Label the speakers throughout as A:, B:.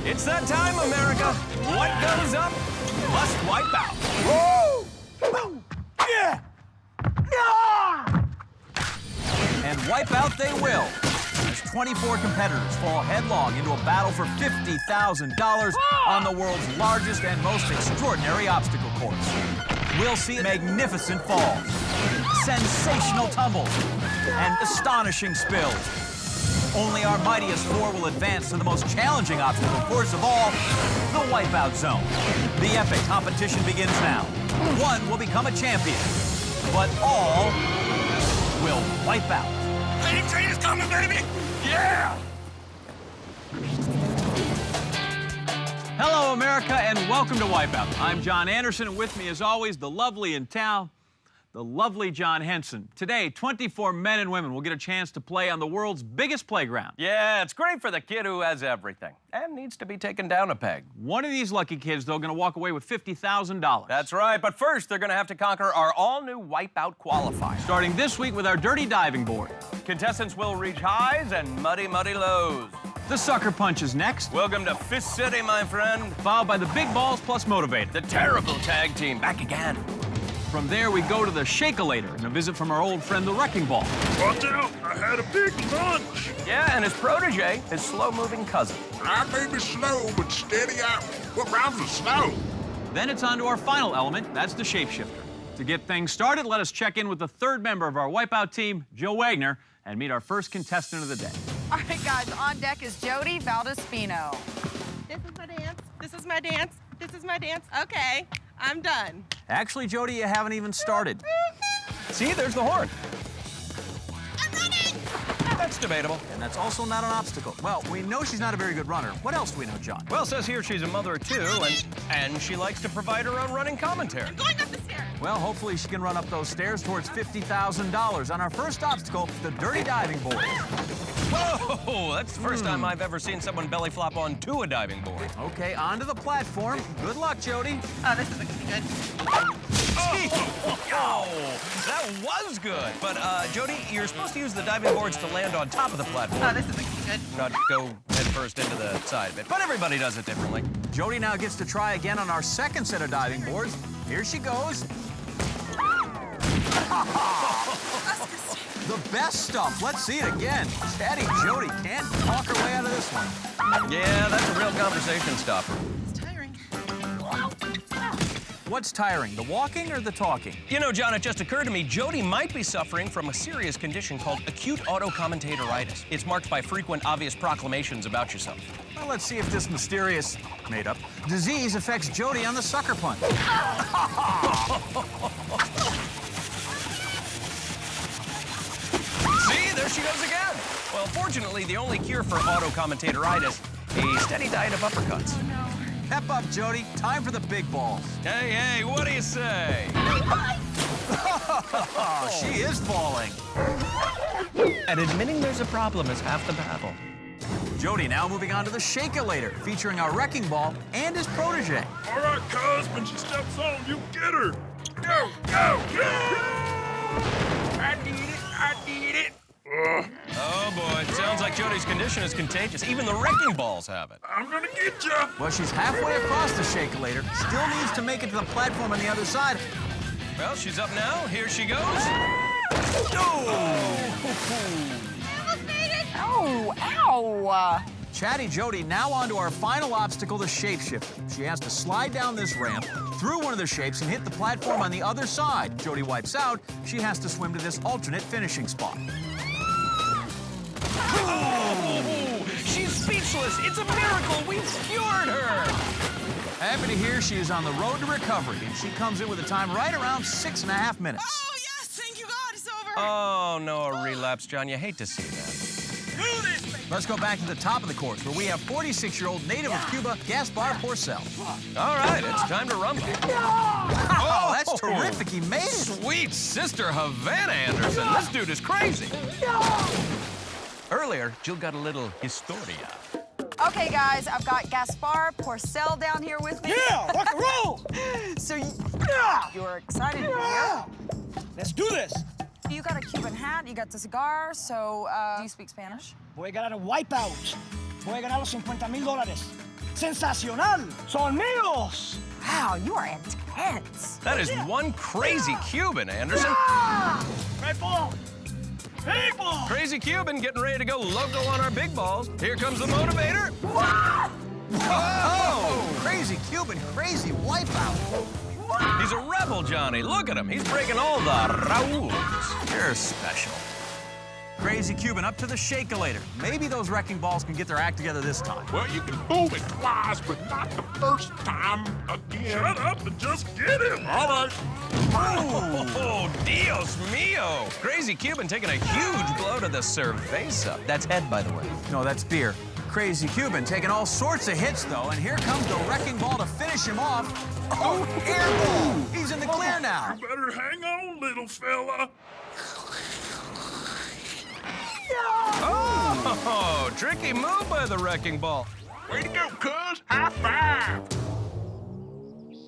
A: It's that time, America. What goes up must wipe out.
B: Woo! Boom! Yeah! Yeah!
C: And wipe out they will, as 24 competitors fall headlong into a battle for $50,000 on the world's largest and most extraordinary obstacle course. We'll see magnificent falls, sensational tumbles, and astonishing spills. Only our mightiest four will advance to the most challenging obstacle course of all, the Wipeout Zone. The epic competition begins now. One will become a champion, but all will wipe out.
B: Lady train is coming, baby! Yeah!
C: Hello, America, and welcome to Wipeout. I'm John Anderson, and with me, as always, the lovely in town, the lovely John Henson. Today, 24 men and women will get a chance to play on the world's biggest playground.
A: Yeah, it's great for the kid who has everything and needs to be taken down a peg.
C: One of these lucky kids, though, going to walk away with $50,000.
A: That's right, but first they're going to have to conquer our all-new Wipeout qualifier.
C: Starting this week with our dirty diving board.
A: Contestants will reach highs and muddy, muddy lows.
C: The sucker punch is next,
A: Welcome to Fist City, my friend.
C: followed by the big balls plus motivator.
A: The terrible tag team back again.
C: From there, we go to the shake-a-lator and a visit from our old friend, the wrecking ball.
B: Watch out! I had a big lunch!
A: Yeah, and his protege, his slow-moving cousin.
B: I may be slow, but steady out. What rhymes with snow?
C: Then it's on to our final element, that's the shapeshifter. To get things started, let us check in with the third member of our Wipeout team, Joe Wagner, and meet our first contestant of the day.
D: All right, guys, on deck is Jody Valdispino.
E: This is my dance. This is my dance. This is my dance. Okay, I'm done.
C: Actually, Jody, you haven't even started.
A: See, there's the horn.
E: I'm running!
A: That's debatable.
C: And that's also not an obstacle. Well, we know she's not a very good runner. What else do we know, John?
A: Well, it says here she's a mother of two, and she likes to provide her own running commentary.
E: Going up the stairs.
C: Well, hopefully she can run up those stairs towards $50,000 on our first obstacle, the dirty diving board.
A: Whoa, that's the first time I've ever seen someone belly flop onto a diving board.
C: Okay, onto the platform. Good luck, Jody.
E: Oh, this isn't gonna be good.
A: Oh, that was good. But, Jody, you're supposed to use the diving boards to land on top of the platform,
E: Oh, this isn't gonna be good.
A: not go head first into the side bit. But everybody does it differently.
C: Jody now gets to try again on our second set of diving boards. Here she goes. The best stuff. Let's see it again. Chatty Jody can't talk her way out of this one.
A: Yeah, that's a real conversation stopper.
E: It's tiring.
C: What's tiring, the walking or the talking?
A: You know, John, it just occurred to me, Jody might be suffering from a serious condition called acute autocommentatoritis. It's marked by frequent, obvious proclamations about yourself.
C: Well, let's see if this mysterious, made-up, disease affects Jody on the sucker punch.
A: See, there she goes again. Well, fortunately, the only cure for autocommentatoritis, a steady diet of uppercuts.
C: Pep up, Jody. Time for the big balls.
A: Hey, hey, what do you say?
C: Oh, she is falling.
A: And admitting there's a problem is half the battle.
C: Jody now moving on to the shake-a-lator, featuring our wrecking ball and his protege.
B: All right, cuz, when she steps on, you get her. Go, go, go! I need it, I need it.
A: Oh, boy, it sounds like Jody's condition is contagious. Even the wrecking balls have it.
B: I'm gonna get ya.
C: Well, she's halfway across the shake-a-lator, still needs to make it to the platform on the other side.
A: Well, she's up now. Here she goes.
D: Oh, ow!
C: Chatty Jody now onto our final obstacle, the shapeshifter. She has to slide down this ramp, through one of the shapes, and hit the platform on the other side. Jody wipes out. She has to swim to this alternate finishing spot.
A: Oh, she's speechless. It's a miracle. We've cured her.
C: Happy to hear she is on the road to recovery, and she comes in with a time right around 6.5 minutes.
E: Oh, yes, thank you, God, it's over.
A: Oh, no, a relapse, John. You hate to see that.
E: Do this, baby.
C: Let's go back to the top of the course, where we have 46-year-old native of Cuba, Gaspar Porcel.
A: All right, it's time to rumble.
C: Oh, that's terrific. He made it.
A: Sweet sister Havana Anderson. This dude is crazy. Earlier, Jill got a little historia.
D: Okay, guys, I've got Gaspar Porcel down here with me.
F: Yeah, rock and roll!
D: So
F: Yeah!
D: you're excited to be
F: Yeah!
D: here?
F: Let's do this.
D: You got a Cuban hat, you got the cigar, so do you speak Spanish?
F: Voy a ganar el Wipeout. Voy a ganar los $50,000. Sensacional! Son míos!
D: Wow, you are intense.
A: That is one crazy Cuban, Anderson.
F: People! People!
A: Crazy Cuban getting ready to go loco on our big balls. Here comes the motivator.
C: Oh! Crazy Cuban, crazy wipeout.
A: He's a rebel, Johnny. Look at him. He's breaking all the rules.
C: You're special. Crazy Cuban up to the shakelator. Maybe those wrecking balls can get their act together this time.
B: Well, you can boom it twice, but not the first time again. Shut up and just get him. All right.
A: Oh, Dios mío. Crazy Cuban taking a huge blow to the cerveza. That's head, by the way.
C: No, that's beer. Crazy Cuban taking all sorts of hits, though, and here comes the wrecking ball to finish him off. Oh, air ball! He's in the clear now.
B: You better hang on, little fella.
A: Oh, tricky move by the wrecking ball.
B: Way to go, cuz. High five.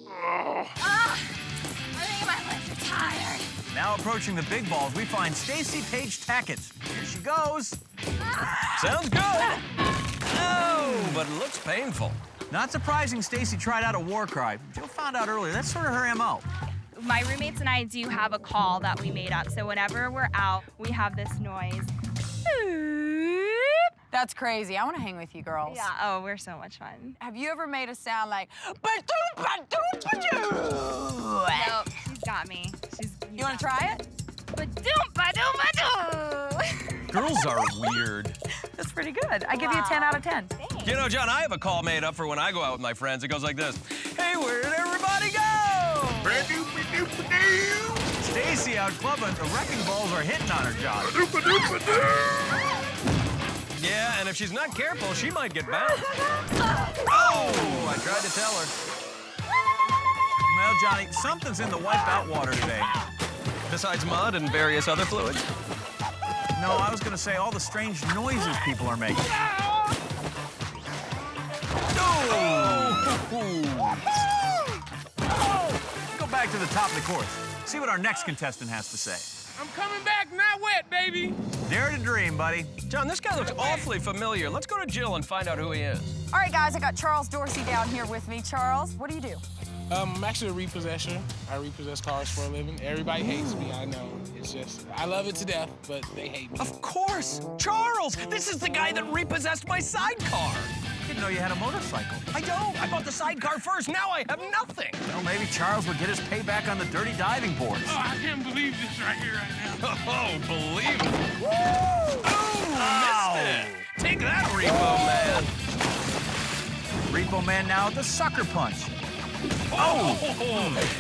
B: Oh.
D: I think my legs are tired.
C: Now approaching the big balls, we find Stacy Page Tackett. Here she goes.
A: Sounds good. Oh, but it looks painful.
C: Not surprising Stacy tried out a war cry. Jill found out earlier, that's sort of her MO.
G: My roommates and I do have a call that we made up. So whenever we're out, we have this noise.
D: That's crazy. I want to hang with you girls.
G: Yeah, oh, we're so much fun.
D: Have you ever made a sound like ba-doom-ba-doom-ba-doo?
G: Nope, she's got me.
D: You want to try it?
G: Ba-doom-ba-doom-ba-doo.
A: Girls are weird.
D: That's pretty good. I give you a 10 out of 10.
G: Thanks.
A: You know, John, I have a call made up for when I go out with my friends. It goes like this. Hey, where'd everybody go?
B: Ba-doop-a-doop-a-doo.
C: Stacy out clubbing, the wrecking balls are hitting on her, John.
B: Ba-doop-a-doop-a-doo.
A: Yeah, and if she's not careful, she might get bounced. Oh, I tried to tell her.
C: Well, Johnny, something's in the wipeout water today.
A: Besides mud and various other fluids.
C: No, I was gonna say all the strange noises people are making. Go back to the top of the course. See what our next contestant has to say.
H: I'm coming back, not wet, baby.
C: Dare to dream, buddy.
A: John, this guy looks awfully familiar. Let's go to Jill and find out who he is.
D: All right, guys, I got Charles Dorsey down here with me. Charles, what do you do?
H: I'm actually a repossessor. I repossess cars for a living. Everybody hates me, I know. It's just, I love it to death, but they hate me.
A: Of course! Charles! This is the guy that repossessed my sidecar.
C: Didn't know you had a motorcycle.
A: I don't. I bought the sidecar first. Now I have nothing.
C: Well, maybe Charles would get his payback on the dirty diving boards.
H: Oh, I can't believe this right here, right now.
A: Oh, believe it. Woo! Oh, missed it. Take that, Repo Man.
C: Repo Man now at the sucker punch.
A: Oh!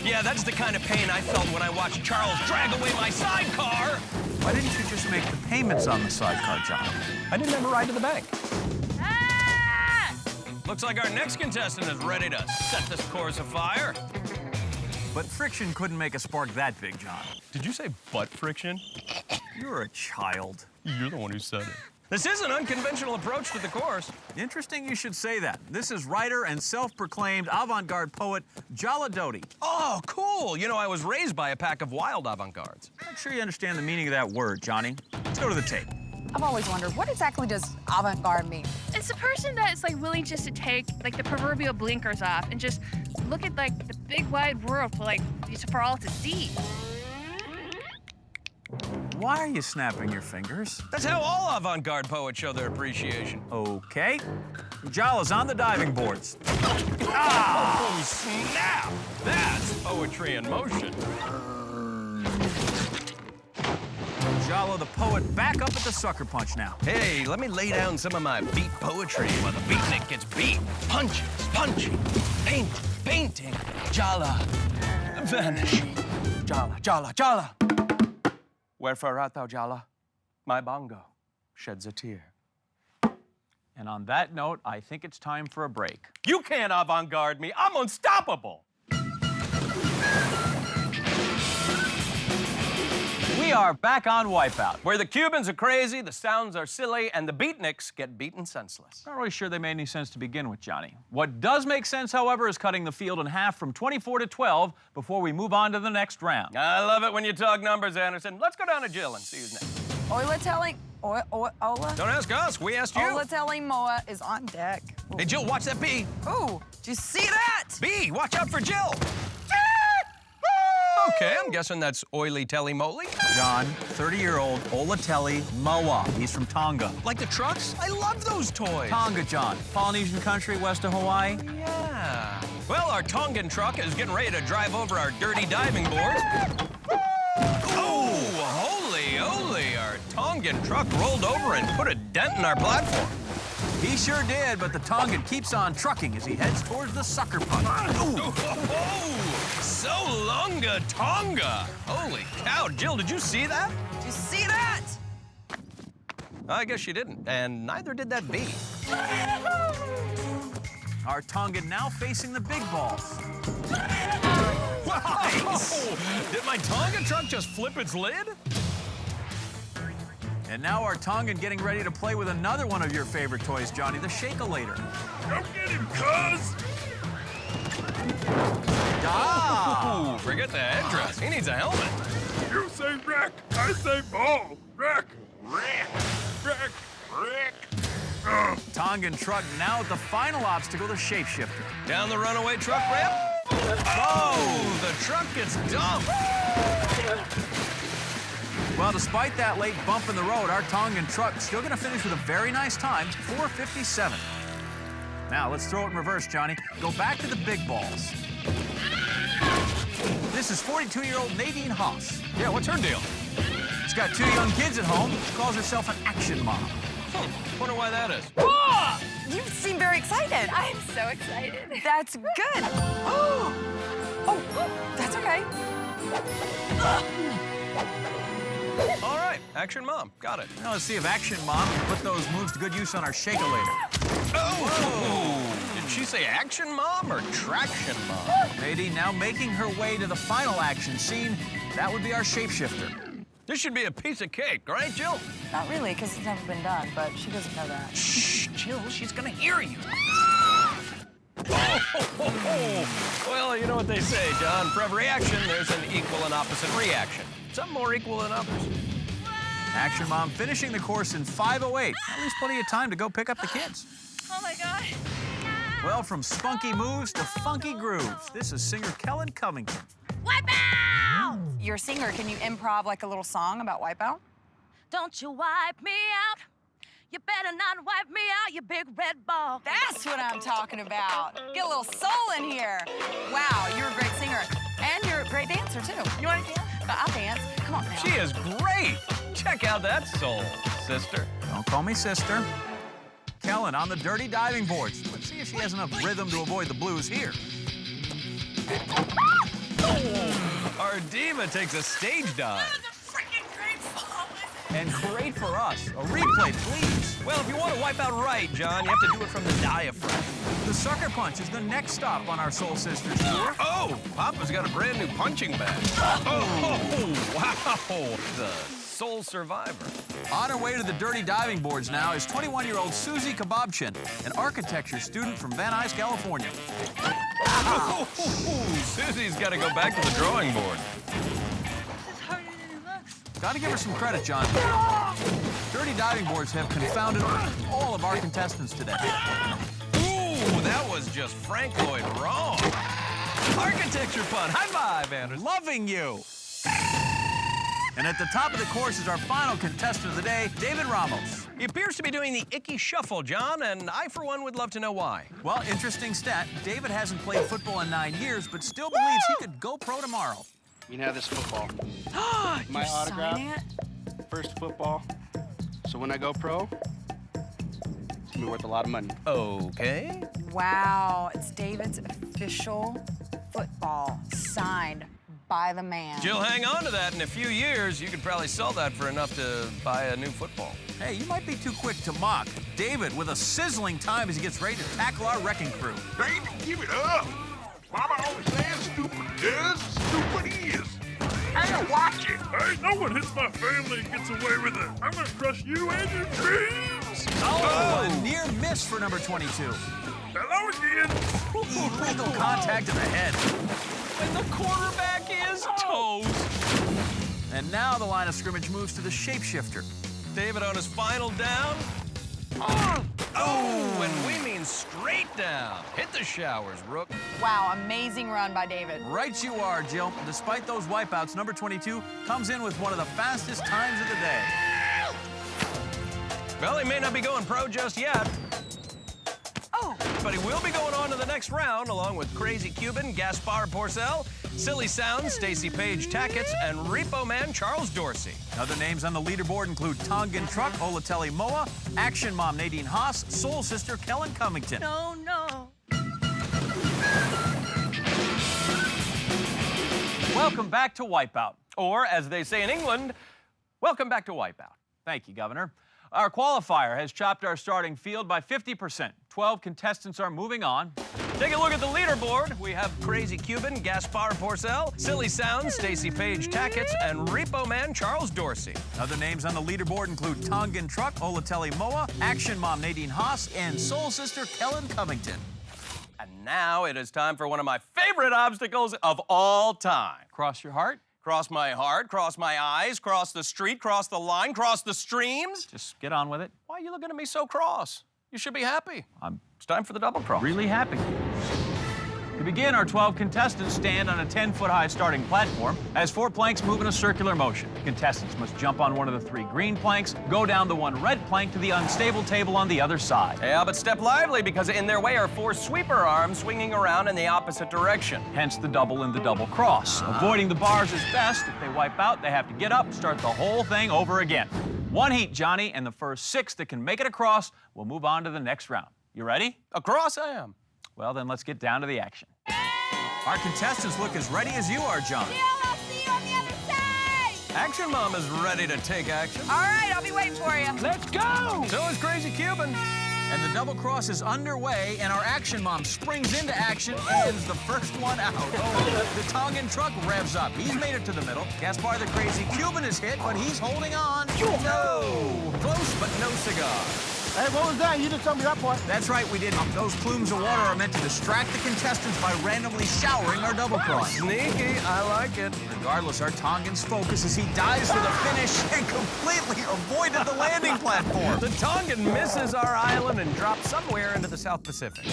A: Yeah, that's the kind of pain I felt when I watched Charles drag away my sidecar.
C: Why didn't you just make the payments on the sidecar, John?
A: I didn't ever ride to the bank. Ah! Looks like our next contestant is ready to set this course afire.
C: But friction couldn't make a spark that big, John.
A: Did you say butt friction?
C: You're a child.
A: You're the one who said it. This is an unconventional approach to the course.
C: Interesting you should say that. This is writer and self-proclaimed avant-garde poet Jala Dodi.
A: Oh, cool. You know, I was raised by a pack of wild avant-gardes.
C: Not sure you understand the meaning of that word, Johnny. Let's go to the tape.
D: I've always wondered, what exactly does avant-garde mean?
G: It's a person that is like willing just to take like the proverbial blinkers off and just look at like the big wide world for all to see.
C: Why are you snapping your fingers?
A: That's how all avant-garde poets show their appreciation.
C: Okay. Jala's on the diving boards.
A: Oh, snap! That's poetry in motion.
C: Jala the poet back up at the sucker punch now.
A: Hey, let me lay down some of my beat poetry while the beatnik gets beat. Punches, punching, painting, Jala, vanishing. Jala, Jala, Jala. Wherefore art thou, Jala? My bongo sheds a tear.
C: And on that note, I think it's time for a break.
A: You can't avant-garde me. I'm unstoppable.
C: We are back on Wipeout.
A: Where the Cubans are crazy, the sounds are silly, and the beatniks get beaten senseless.
C: Not really sure they made any sense to begin with, Johnny. What does make sense, however, is cutting the field in half from 24 to 12 before we move on to the next round.
A: I love it when you talk numbers, Anderson. Let's go down to Jill and see who's next.
D: Ola.
A: Don't ask us, we asked you.
D: Ola Moa is on deck. Ooh.
A: Hey, Jill, watch that bee.
D: Ooh, did you see that?
A: Bee, watch out for Jill. Okay, I'm guessing that's Oily Telly Moly.
C: John, 30-year-old Olateli Moa. He's from Tonga.
A: Like the trucks? I love those toys.
C: Tonga, John. Polynesian country west of Hawaii.
A: Yeah. Well, our Tongan truck is getting ready to drive over our dirty diving boards. Oh, holy oly. Our Tongan truck rolled over and put a dent in our platform.
C: He sure did, but the Tongan keeps on trucking as he heads towards the sucker punch.
A: Oh, so longa Tonga. Holy cow, Jill, did you see that?
D: Did you see that?
A: I guess you didn't, and neither did that bee.
C: Our Tongan now facing the big balls.
A: Nice. Did my Tongan truck just flip its lid?
C: And now our Tongan getting ready to play with another one of your favorite toys, Johnny, the Shake-a-lator.
B: Come get him, cuz!
A: Ah! Ooh, forget the headdress. He needs a helmet.
B: You say wreck, I say ball. Wreck, wreck, wreck, wreck.
C: Tongan truck now at the final obstacle, the shapeshifter.
A: Down the runaway truck ramp. Oh, the truck gets dumped.
C: Well, despite that late bump in the road, our Tongan truck still going to finish with a very nice time, 4:57. Now, let's throw it in reverse, Johnny. Go back to the big balls. This is 42-year-old Nadine Haas.
A: Yeah, what's her deal?
C: She's got 2 young kids at home. She calls herself an action mom.
A: Wonder why that is.
D: Oh, you seem very excited.
G: I'm so excited.
D: That's good. Oh, that's okay.
A: All right, Action Mom, got it.
C: Now, let's see if Action Mom can put those moves to good use on our Shake-a-lator.
A: Oh! Did she say Action Mom or Traction Mom?
C: Nadine now making her way to the final action scene. That would be our shapeshifter.
A: This should be a piece of cake, right, Jill?
D: Not really, because it's never been done, but she doesn't know that.
A: Shh, Jill, she's gonna hear you. Well, you know what they say, John. For every action, there's an equal and opposite reaction. Some more equal than others.
C: Action Mom finishing the course in 5:08. At least plenty of time to go pick up the kids.
G: Oh my God.
C: Well, from spunky moves to funky grooves, this is singer Kellen Covington.
D: Wipeout! You're a singer. Can you improv like a little song about Wipeout?
E: Don't you wipe me out. You better not wipe me out, you big red ball.
D: That's what I'm talking about. Get a little soul in here. Wow, you're a great singer. And you're a great dancer, too. You want to dance? I'll dance. Come on now.
A: She is great. Check out that soul, sister.
C: Don't call me sister. Kellen on the dirty diving boards. Let's see if she has enough rhythm to avoid the blues here.
A: Our diva takes a stage dive.
C: And great for us. A replay, please.
A: Well, if you want to wipe out right, John, you have to do it from the diaphragm.
C: The sucker punch is the next stop on our Soul Sisters tour.
A: Oh, Papa's got a brand new punching bag. Oh, wow. The Soul Survivor.
C: On her way to the dirty diving boards now is 21-year-old Susie Kebabchin, an architecture student from Van Nuys, California.
A: Oh, Susie's got to go back to the drawing board.
C: Gotta give her some credit, John. Dirty diving boards have confounded all of our contestants today.
A: Ooh, that was just Frank Lloyd wrong. Architecture fun. High five, Anderson.
C: Loving you. And at the top of the course is our final contestant of the day, David Ramos.
A: He appears to be doing the icky shuffle, John, and I, for one, would love to know why.
C: Well, interesting stat. David hasn't played football in 9 years, but still believes he could go pro tomorrow.
I: You can have this football. My
D: You're
I: autograph.
D: signing it?
I: First football. So when I go pro, it's gonna be worth a lot of money.
A: Okay.
D: Wow, it's David's official football signed by the man.
A: Jill, hang on to that. In a few years, you could probably sell that for enough to buy a new football.
C: Hey, you might be too quick to mock David with a sizzling time as he gets ready to tackle our wrecking crew.
B: Baby, give it up. Mama always says stupid does, stupid is. Hey, watch it. Hey, no one hits my family and gets away with it. I'm gonna crush you and your dreams.
C: Oh, a near miss for number 22.
B: Hello again.
C: Illegal contact in the head.
A: And the quarterback is toast.
C: And now the line of scrimmage moves to the shapeshifter.
A: David on his final down. Oh, and we mean straight down. Hit the showers, Rook.
D: Wow, amazing run by David.
C: Right you are, Jill. Despite those wipeouts, number 22 comes in with one of the fastest times of the day.
A: Well, he may not be going pro just yet.
D: Oh.
A: But he will be going on to the next round, along with Crazy Cuban, Gaspar Porcel, Silly Sounds, Stacy Paige Tackett, and Repo Man Charles Dorsey.
C: Other names on the leaderboard include Tongan Truck, Olatelli Moa, Action Mom Nadine Haas, Soul Sister Kellen Cummington.
E: No, no.
C: Welcome back to Wipeout.
A: Or, as they say in England, welcome back to Wipeout.
C: Thank you, Governor. Our qualifier has chopped our starting field by 50%. 12 contestants are moving on.
A: Take a look at the leaderboard. We have Crazy Cuban, Gaspar Porcel, Silly Sounds, Stacy Paige Tackett, and Repo Man Charles Dorsey.
C: Other names on the leaderboard include Tongan Truck, Olatelli Moa, Action Mom Nadine Haas, and Soul Sister Kellen Cummington.
A: And now it is time for one of my favorite obstacles of all time.
C: Cross your heart.
A: Cross my heart, cross my eyes, cross the street, cross the line, cross the streams.
C: Just get on with it.
A: Why are you looking at me so cross? You should be happy. It's time for the double cross.
C: Really happy. To begin, our 12 contestants stand on a 10-foot-high starting platform as 4 planks move in a circular motion. Contestants must jump on one of the 3 green planks, go down the 1 red plank to the unstable table on the other side.
A: Yeah, but step lively, because in their way are 4 sweeper arms swinging around in the opposite direction.
C: Hence the double and the double cross. Avoiding the bars is best. If they wipe out, they have to get up, start the whole thing over again. 1 heat, Johnny, and the first 6 that can make it across will move on to the next round. You ready?
A: Across I am.
C: Well, then let's get down to the action. Our contestants look as ready as you are, John.
E: I'll see you on the other side.
A: Action Mom is ready to take action.
D: All right, I'll be waiting for you.
F: Let's go!
A: So is Crazy Cuban.
C: And the double cross is underway, and our Action Mom springs into action and is the first one out. Oh, the Tongan Truck revs up. He's made it to the middle. Gaspar the Crazy Cuban is hit, but he's holding on.
A: No! Close, but no cigar.
F: Hey, what was that? You didn't tell me that part.
C: That's right, we did. Those plumes of water are meant to distract the contestants by randomly showering our double cross.
A: Sneaky, I like it.
C: Regardless, our Tongan's focus as he dives for the finish and completely avoided the landing platform.
A: The Tongan misses our island and drops somewhere into the South Pacific.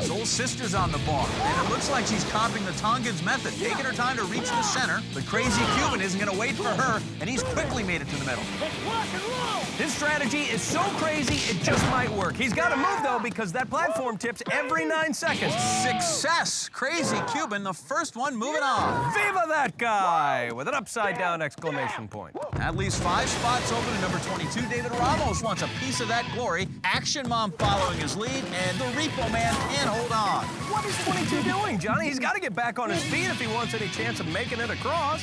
C: Soul Sister's on the bar, and it looks like she's copying the Tongan's method, taking her time to reach the center. The Crazy Cuban isn't going to wait for her, and he's quickly made it to the middle.
A: His strategy is so crazy, it just might work. He's got to move, though, because that platform tips every 9 seconds.
C: Success! Crazy Cuban, the first one moving on.
A: Viva that guy! With an upside-down exclamation point.
C: At least 5 spots open, and number 22, David Ramos, wants a piece of that glory. Action Mom following his lead, and the Repo Man can't hold on.
A: What is 22 doing, Johnny? He's got to get back on his feet if he wants any chance of making it across.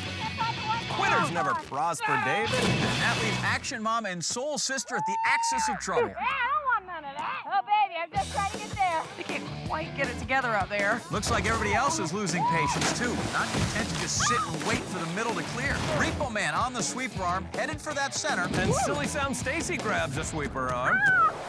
A: Quitters never prosper, David.
C: And that leaves Action Mom and Soul Sister at the axis of trouble.
E: I don't want none of that. Oh, baby, I'm just trying to get there.
D: They can't quite get it together up there.
C: Looks like everybody else is losing patience, too. Not content to just sit and wait for the middle to clear. Repo Man on the sweeper arm, headed for that center.
A: And Silly Sound Stacy grabs a sweeper arm.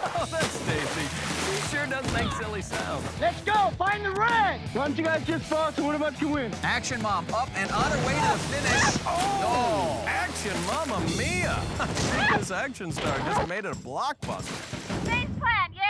A: Oh, that's Stacy. She sure does make silly sounds.
F: Let's go! Find the red! Why don't you guys just fall, so what about you win?
C: Action Mom up and on her way to the finish.
A: Oh, action, Mamma Mia. This action star just made it a blockbuster.
E: Same plan, yeah?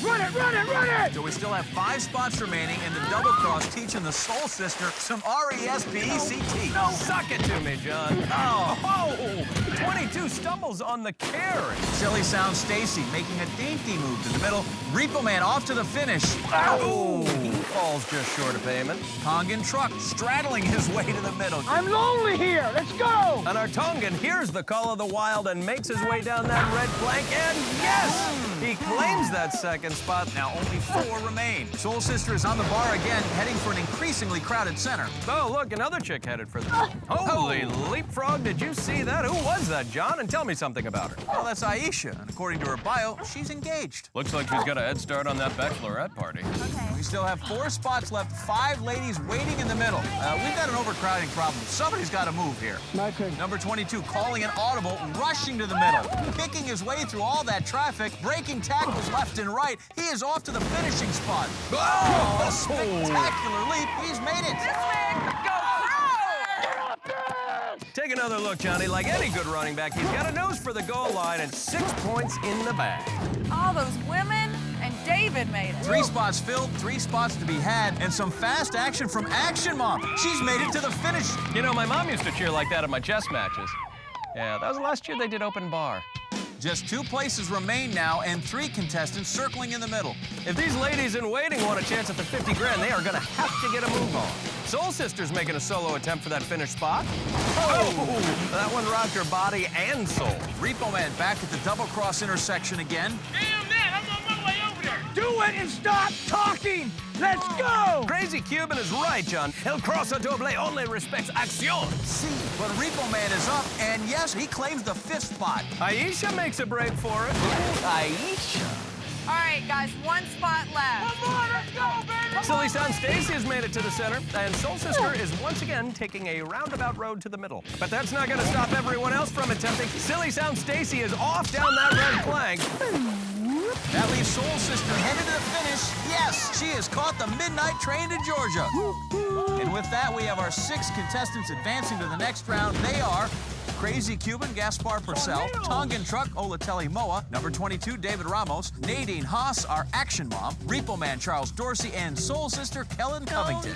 F: Run it, run it, run it!
C: So we still have 5 spots remaining, and the double cross teaching the Soul Sister some R-E-S-P-E-C-T.
A: No, suck it to me, John. Oh, 22 stumbles on the carry.
C: Silly Sound Stacy making a dainty move to the middle. Repo Man off to the finish.
A: Oh, he falls just short of payment.
C: Tongan Truck straddling his way to the middle.
F: I'm lonely here! Let's go!
A: And our Tongan hears the call of the wild and makes his way down that red plank, and yes! He claims that second spot.
C: Now only 4 remain. Soul Sister is on the bar again, heading for an increasingly crowded center.
A: Oh, look, another chick headed for the... Holy leapfrog, did you see that? Who was that, John? And tell me something about her.
C: Well, that's Aisha, and according to her bio, she's engaged.
A: Looks like she's got a head start on that bachelorette party.
C: We still have 4 spots left, 5 ladies waiting in the middle. We've got an overcrowding problem. Somebody's got to move here.
F: My turn.
C: Number 22 calling an audible, rushing to the middle, kicking his way through all that traffic, breaking tackles left and right. He is off to the finishing spot. Oh, a spectacular leap. He's made it.
D: This way, go pro!
A: Take another look, Johnny. Like any good running back, he's got a nose for the goal line and 6 points in the bag.
D: All those women, and David made it.
C: 3 spots filled, 3 spots to be had, and some fast action from Action Mom. She's made it to the finish.
A: You know, my mom used to cheer like that at my chess matches. Yeah, that was last year they did open bar.
C: Just 2 places remain now and 3 contestants circling in the middle.
A: If these ladies in waiting want a chance at the 50 grand, they are gonna have to get a move on. Soul Sister's making a solo attempt for that finish spot. Oh, that one rocked her body and soul.
C: Repo Man back at the double cross intersection again.
B: Damn that, I'm on my way over there.
F: Do it and stop talking! Let's go!
A: Crazy Cuban is right, John. El Crosso Doble only respects acción.
C: See, but Repo Man is up, and yes, he claims the 5th spot.
A: Aisha makes a break for it. Aisha.
D: All right, guys, 1 spot left.
F: Come on, let's go, baby!
A: Silly Sound Stacy has made it to the center, and Soul Sister is once again taking a roundabout road to the middle. But that's not going to stop everyone else from attempting. Silly Sound Stacy is off down that red flag.
C: That leaves Soul Sister headed to the finish. Yes, she has caught the midnight train to Georgia. And with that, we have our 6 contestants advancing to the next round. They are Crazy Cuban, Gaspar Purcell, Tongan Truck, Olatelli Moa, number 22, David Ramos, Nadine Haas, our Action Mom, Repo Man, Charles Dorsey, and Soul Sister, Kellen Covington.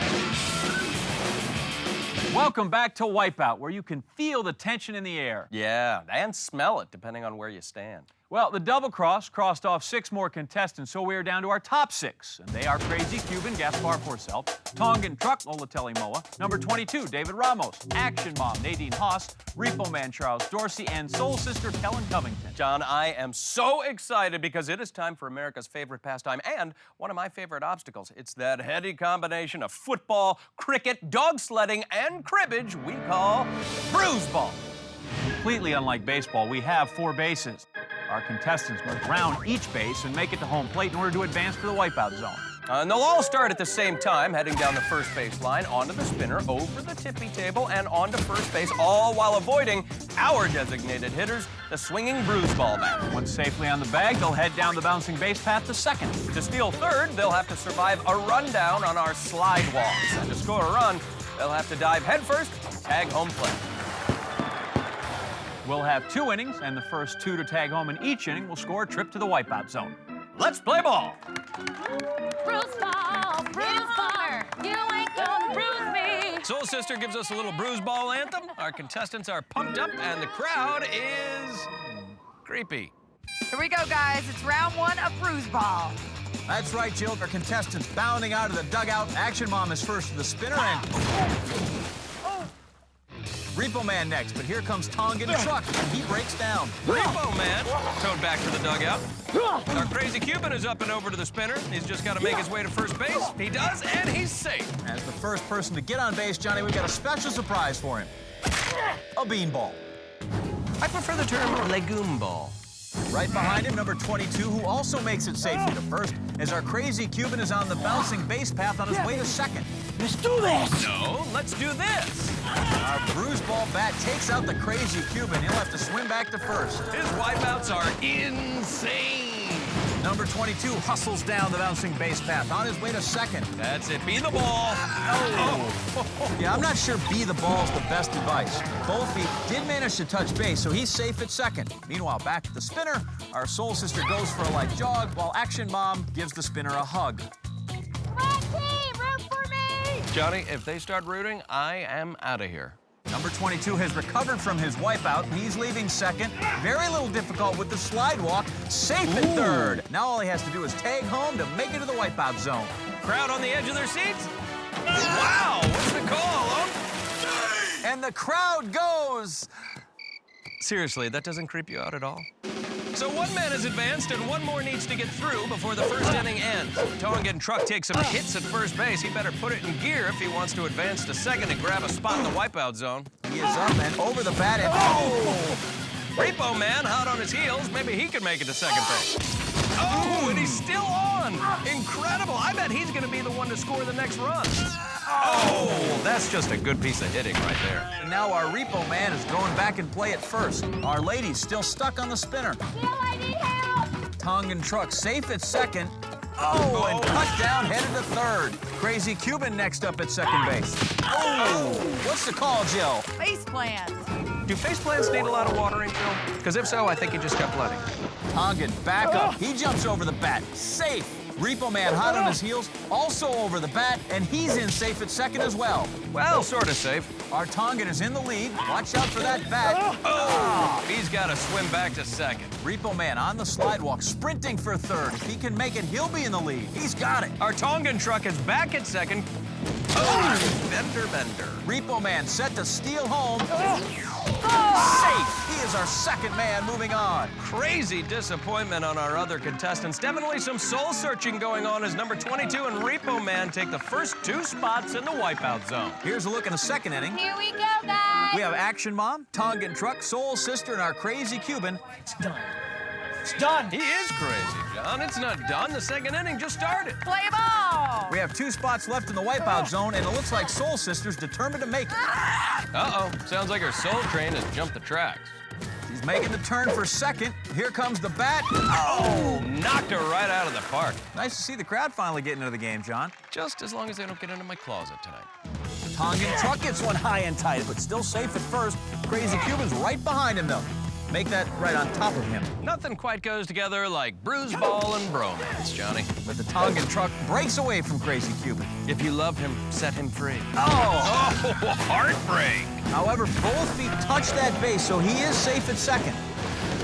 C: Welcome back to Wipeout, where you can feel the tension in the air.
A: Yeah, and smell it, depending on where you stand.
C: Well, the double cross crossed off 6 more contestants, so we are down to our top 6. And they are Crazy Cuban, Gaspar Porcel, Tongan Truck, Olatelli Moa, number 22, David Ramos, Action Mom, Nadine Haas, Repo Man, Charles Dorsey, and Soul Sister, Kellen Covington.
A: John, I am so excited because it is time for America's favorite pastime and one of my favorite obstacles. It's that heady combination of football, cricket, dog sledding, and cribbage we call Bruise Ball.
C: Completely unlike baseball, we have 4 bases. Our contestants must round each base and make it to home plate in order to advance to the wipeout zone.
A: And they'll all start at the same time, heading down the first base line, onto the spinner, over the tippy table, and onto first base, all while avoiding our designated hitters, the swinging Bruise Ball bat.
C: Once safely on the bag, they'll head down the bouncing base path to second.
A: To steal third, they'll have to survive a rundown on our slide walks. And to score a run, they'll have to dive headfirst, tag home plate.
C: We'll have 2 innings, and the first 2 to tag home in each inning will score a trip to the wipeout zone.
A: Let's play ball.
E: Bruise ball, you ain't gonna bruise me.
A: Soul Sister gives us a little Bruise Ball anthem. Our contestants are pumped up, and the crowd is creepy.
D: Here we go, guys. It's round 1 of Bruise Ball.
C: That's right, Jill. Our contestants bounding out of the dugout. Action Mom is first to the spinner, and Repo Man next, but here comes Tongan Truck, and he breaks down.
A: Repo Man towed back to the dugout. Our Crazy Cuban is up and over to the spinner. He's just got to make his way to first base. He does, and he's safe.
C: As the first person to get on base, Johnny, we've got a special surprise for him. A beanball.
A: I prefer the term legume ball.
C: Right behind him, number 22, who also makes it safely to first, as our Crazy Cuban is on the bouncing base path on his way to second.
F: Let's do this!
A: No, let's do this.
C: Our Bruise Ball bat takes out the Crazy Cuban. He'll have to swim back to first.
A: His wipeouts are insane.
C: Number 22 hustles down the bouncing base path on his way to second.
A: That's it. Be the ball. Oh.
C: Yeah, I'm not sure be the ball's the best advice. Both feet did manage to touch base, so he's safe at second. Meanwhile, back at the spinner, our Soul Sister goes for a light jog, while Action Mom gives the spinner a hug.
E: Red team, root for me.
A: Johnny, if they start rooting, I am out of here.
C: Number 22 has recovered from his wipeout, and he's leaving second. Very little difficult with the slide walk. Safe at third. Now all he has to do is tag home to make it to the wipeout zone.
A: Crowd on the edge of their seats? Wow, what's the call,
C: And the crowd goes.
A: Seriously, that doesn't creep you out at all? So 1 man has advanced and 1 more needs to get through before the first inning ends. Tongan Truck takes some hits at first base. He better put it in gear if he wants to advance to second and grab a spot in the wipeout zone.
C: He is up and over the bat and
A: Repo Man hot on his heels. Maybe he can make it to second base. Oh, and he's still on. Incredible. I bet he's going to be the one to score the next run. Oh, that's just a good piece of hitting right there.
C: And now our Repo Man is going back in play at first. Our lady's still stuck on the spinner.
E: Jill, I need help.
C: Tongan Truck safe at second. Oh, and cut down, headed to third. Crazy Cuban next up at second base. Oh, what's the call, Jill?
D: Face plant.
A: Do face plants need a lot of watering, Phil? Because if so, I think you just kept letting.
C: Tongan back up. He jumps over the bat. Safe. Repo Man hot on his heels, also over the bat, and he's in safe at second as well.
A: Well, sort of safe.
C: Our Tongan is in the lead. Watch out for that bat.
A: Oh, he's got to swim back to second.
C: Repo Man on the slidewalk, sprinting for third. If he can make it, he'll be in the lead. He's got it.
A: Our Tongan truck is back at second. Oh, bender.
C: Repo Man set to steal home. Safe. He is our second man moving on.
A: Crazy disappointment on our other contestants. Definitely some soul searching going on as number 22 and Repo Man take the first 2 spots in the wipeout zone.
C: Here's a look in the second inning.
E: Here we go, guys.
C: We have Action Mom, Tongan Truck, Soul Sister, and our Crazy Cuban.
F: It's done. It's done.
A: He is crazy, John. It's not done. The second inning just started.
D: Play ball.
C: We have 2 spots left in the wipeout zone, and it looks like Soul Sister's determined to make it.
A: Uh-oh. Sounds like her soul train has jumped the tracks.
C: She's making the turn for second. Here comes the bat.
A: Oh, knocked her right out of the park.
C: Nice to see the crowd finally getting into the game, John.
A: Just as long as they don't get into my closet tonight.
C: Tongan Truck gets one high and tight, but still safe at first. Crazy Cuban's right behind him, though. Make that right on top of him.
A: Nothing quite goes together like bruise ball and bromance, Johnny.
C: But the Tongan Truck breaks away from Crazy Cuban.
A: If you love him, set him free.
C: Oh!
A: Heartbreak!
C: However, both feet touch that base, so he is safe at second.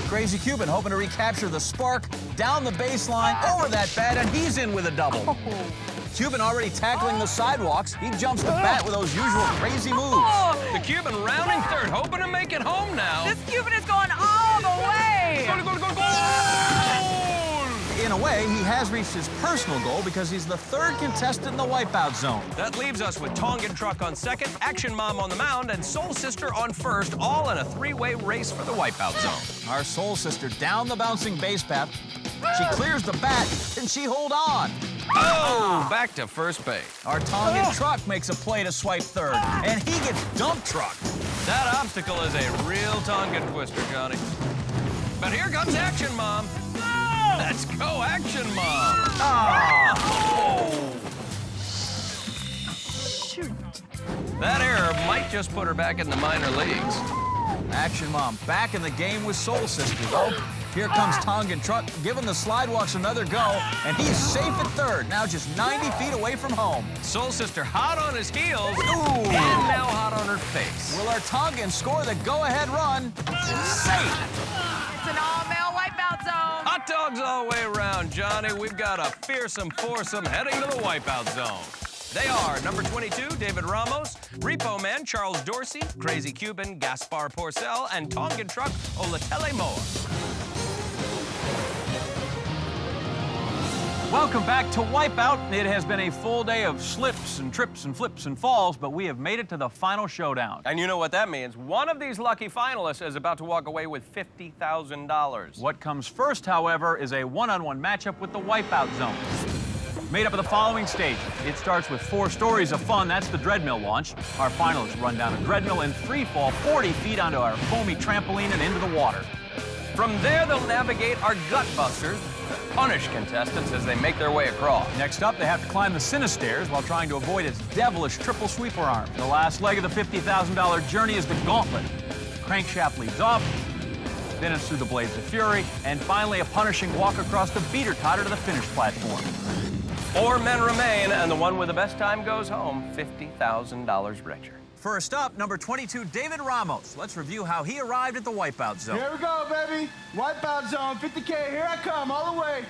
C: Crazy Cuban hoping to recapture the spark down the baseline, over that bat, and he's in with a double. Cuban already tackling the sidewalks. He jumps the bat with those usual crazy moves.
A: The Cuban rounding third, hoping to make it home now.
D: This Cuban is going all the way.
A: Goal!
C: In a way, he has reached his personal goal because he's the 3rd contestant in the wipeout zone.
A: That leaves us with Tongan Truck on second, Action Mom on the mound, and Soul Sister on first, all in a 3-way race for the wipeout zone.
C: Our Soul Sister down the bouncing base path. She clears the bat. Can she hold on?
A: Oh, back to first base.
C: Our Tongan Truck makes a play to swipe third, and he gets dump trucked.
A: That obstacle is a real Tongan twister, Johnny. But here comes Action Mom. Let's go, Action Mom.
D: Shoot.
A: That error might just put her back in the minor leagues.
C: Action Mom back in the game with Soul Sister. Oh, here comes Tongan Truck, giving the slidewalks another go, and he's safe at third, now just 90 feet away from home.
A: Soul Sister hot on his heels, and now hot on her face.
C: Will our Tongan score the go-ahead run? Safe.
D: It's an all-male wipeout zone.
A: Hot dogs all the way around, Johnny. We've got a fearsome foursome heading to the wipeout zone. They are number 22, David Ramos, Repo Man, Charles Dorsey, Crazy Cuban, Gaspar Porcel, and Tongan Truck, Olatele Moa.
C: Welcome back to Wipeout. It has been a full day of slips and trips and flips and falls, but we have made it to the final showdown.
A: And you know what that means. One of these lucky finalists is about to walk away with $50,000.
C: What comes first, however, is a one-on-one matchup with the Wipeout Zone. Made up of the following stages. It starts with 4 stories of fun. That's the Dreadmill launch. Our finalists run down a Dreadmill in free fall 40 feet onto our foamy trampoline and into the water.
A: From there, they'll navigate our gut busters, punish contestants as they make their way across.
C: Next up, they have to climb the Cinestairs while trying to avoid its devilish triple sweeper arm. The last leg of the $50,000 journey is the Gauntlet. Crankshaft leads off, then it's through the Blades of Fury, and finally a punishing walk across the beater-totter to the finish platform.
A: 4 men remain, and the one with the best time goes home $50,000 richer.
C: First up, number 22, David Ramos. Let's review how he arrived at the Wipeout Zone.
F: Here we go, baby. Wipeout zone, 50K. Here I come, all the way.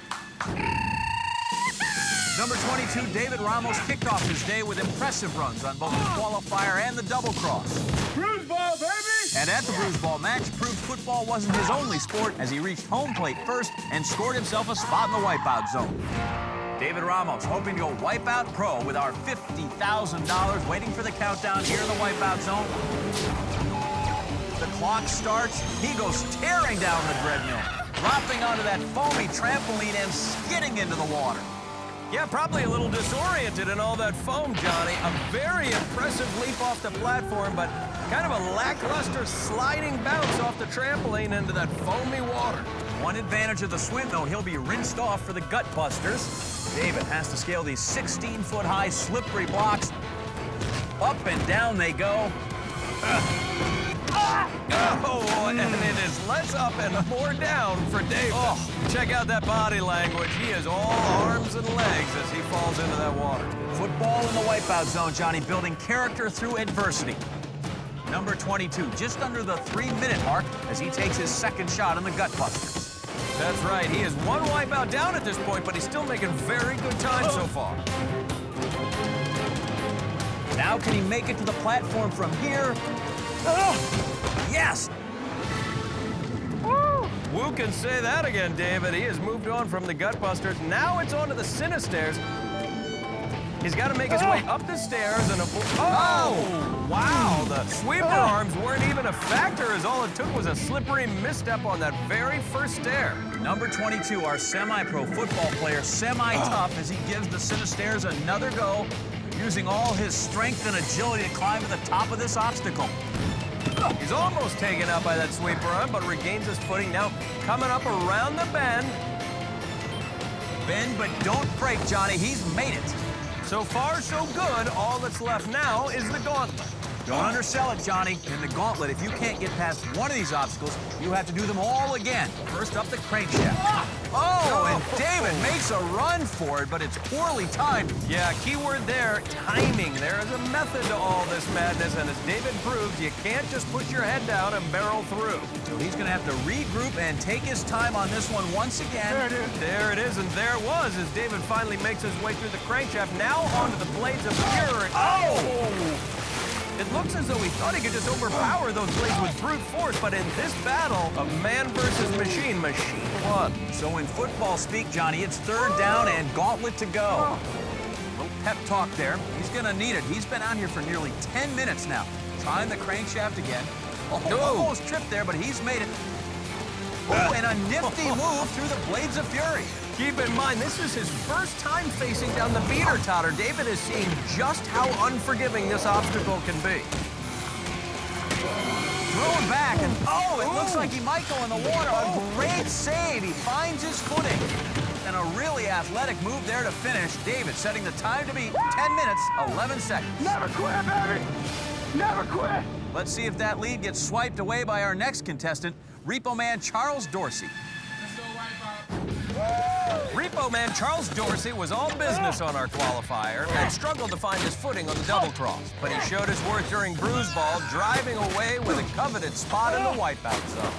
C: Number 22, David Ramos kicked off his day with impressive runs on both the qualifier and the double cross.
F: Bruise ball, baby.
C: And at the Bruise Ball match, proved football wasn't his only sport as he reached home plate first and scored himself a spot in the Wipeout Zone. David Ramos hoping to go Wipeout Pro with our $50,000 waiting for the countdown here in the Wipeout Zone. The clock starts. He goes tearing down the Dreadmill, dropping onto that foamy trampoline and skidding into the water.
A: Yeah, probably a little disoriented in all that foam, Johnny. A very impressive leap off the platform, but kind of a lackluster sliding bounce off the trampoline into that foamy water.
C: One advantage of the swim, though, he'll be rinsed off for the gut busters. David has to scale these 16-foot-high slippery blocks. Up and down they go.
A: Oh, and it is less up and more down for David. Oh, check out that body language. He is all arms and legs as he falls into that water.
C: Football in the wipeout zone, Johnny, building character through adversity. Number 22, just under the 3-minute mark as he takes his second shot in the Gutbusters.
A: That's right. He is one wipeout down at this point, but he's still making very good time so far.
C: Now can he make it to the platform from here? Oh, yes!
A: Woo can say that again, David. He has moved on from the Gutbusters. Now it's on to the Cinestairs. He's got to make his way up the stairs and oh! Wow, the sweeper arms weren't even a factor, as all it took was a slippery misstep on that very first stair.
C: Number 22, our semi-pro football player, semi-tough as he gives the Cinestairs another go, using all his strength and agility to climb to the top of this obstacle.
A: He's almost taken out by that sweeper arm, but regains his footing now, coming up around the bend.
C: Bend, but don't break, Johnny. He's made it.
A: So far, so good. All that's left now is the gauntlet.
C: Don't undersell it, Johnny. In the gauntlet, if you can't get past one of these obstacles, you have to do them all again. First up, the crankshaft. Oh, and David makes a run for it, but it's poorly timed.
A: Yeah, keyword there, timing. There is a method to all this madness, and as David proves, you can't just put your head down and barrel through.
C: So he's going to have to regroup and take his time on this one once again.
A: There it is. There it is, and there it was as David finally makes his way through the crankshaft. Now onto the blades of fury. Oh! It looks as though he thought he could just overpower those blades with brute force, but in this battle of man versus machine, machine won.
C: So in football speak, Johnny, it's third down and gauntlet to go. Little pep talk there. He's going to need it. He's been out here for nearly 10 minutes now. Trying the crankshaft again. Oh, almost tripped there, but he's made it. Oh, and a nifty move through the blades of fury.
A: Keep in mind, this is his first time facing down the beater totter. David is seeing just how unforgiving this obstacle can be.
C: Throwing back, and oh, it looks like he might go in the water. A great save. He finds his footing. And a really athletic move there to finish. David setting the time to be 10 minutes, 11 seconds.
F: Never quit, baby! Never quit!
C: Let's see if that lead gets swiped away by our next contestant, Repo Man Charles Dorsey.
A: Repo Man Charles Dorsey was all business on our qualifier and struggled to find his footing on the double cross, but he showed his worth during Bruise Ball, driving away with a coveted spot in the wipeout zone.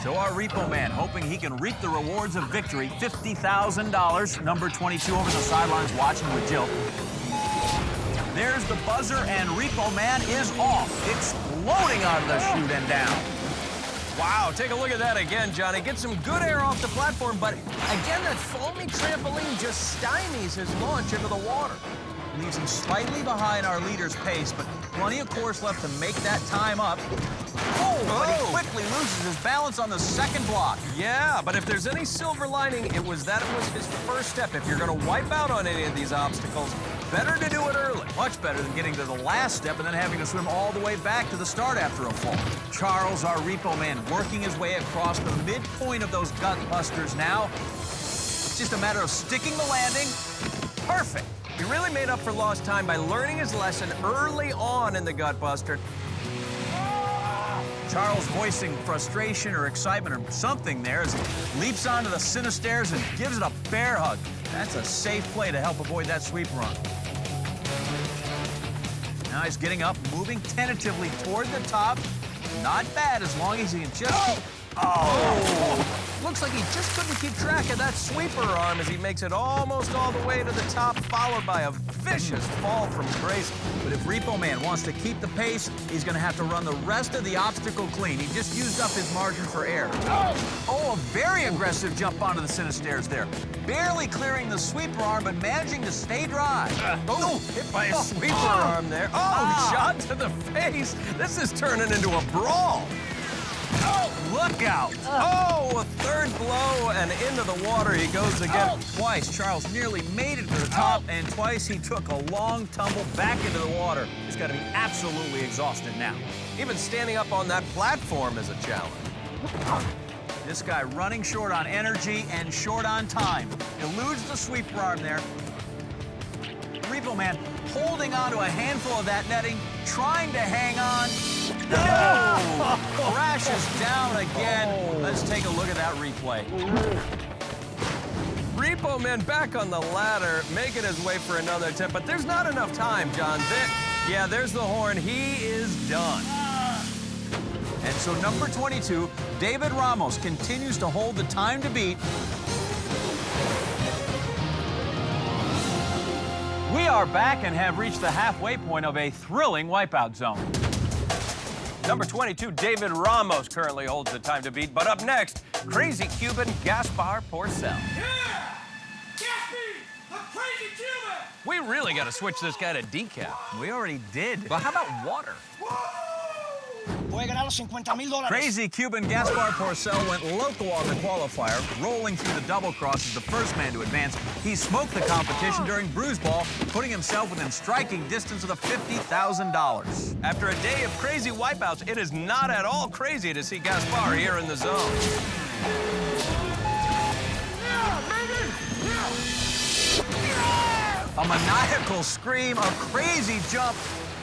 C: So our Repo Man, hoping he can reap the rewards of victory, $50,000. Number 22 over the sidelines watching with Jill. There's the buzzer, and Repo Man is off, exploding out of the chute and down.
A: Wow, take a look at that again, Johnny. Get some good air off the platform, but again, that foamy trampoline just stymies his launch into the water.
C: Leaves him slightly behind our leader's pace, but plenty of course left to make that time up. But he quickly loses his balance on the second block.
A: Yeah, but if there's any silver lining, it was that it was his first step. If you're going to wipe out on any of these obstacles, better to do it early.
C: Much better than getting to the last step and then having to swim all the way back to the start after a fall. Charles, our Repo Man, working his way across the midpoint of those Gutbusters now. It's just a matter of sticking the landing. Perfect.
A: He really made up for lost time by learning his lesson early on in the Gutbuster.
C: Charles voicing frustration or excitement or something there as he leaps onto the Cinestairs and gives it a bear hug. That's a safe play to help avoid that sweep run. Now he's getting up, moving tentatively toward the top. Not bad as long as he can just...
A: Looks like he just couldn't keep track of that sweeper arm as he makes it almost all the way to the top, followed by a vicious fall from Grace.
C: But if Repo Man wants to keep the pace, he's going to have to run the rest of the obstacle clean. He just used up his margin for error. Oh, a very aggressive jump onto the Cinestairs there. Barely clearing the sweeper arm, but managing to stay dry.
A: Hit by a sweeper arm there. Shot to the face. This is turning into a brawl.
C: Look out!
A: A third blow, and into the water he goes again.
C: Twice, Charles nearly made it to the top, and twice he took a long tumble back into the water. He's got to be absolutely exhausted now.
A: Even standing up on that platform is a challenge.
C: This guy running short on energy and short on time. Eludes the sweeper arm there. Repo Man holding on to a handful of that netting, trying to hang on. No! Crashes down again. Let's take a look at that replay.
A: Repo Man back on the ladder, making his way for another attempt, but there's not enough time, John. Yeah, there's the horn. He is done.
C: And so number 22, David Ramos, continues to hold the time to beat. We are back and have reached the halfway point of a thrilling wipeout zone.
A: Number 22, David Ramos currently holds the time to beat, but up next, crazy Cuban Gaspar Porcel.
B: Yeah! Gaspy! A crazy Cuban!
A: We really got to switch this guy to decaf.
C: We already did.
A: Well, how about water?
C: Crazy Cuban Gaspar Porcel went loco on the qualifier, rolling through the double cross as the first man to advance. He smoked the competition during Bruise ball, putting himself within striking distance of the $50,000.
A: After a day of crazy wipeouts, it is not at all crazy to see Gaspar here in the zone.
C: A maniacal scream, a crazy jump.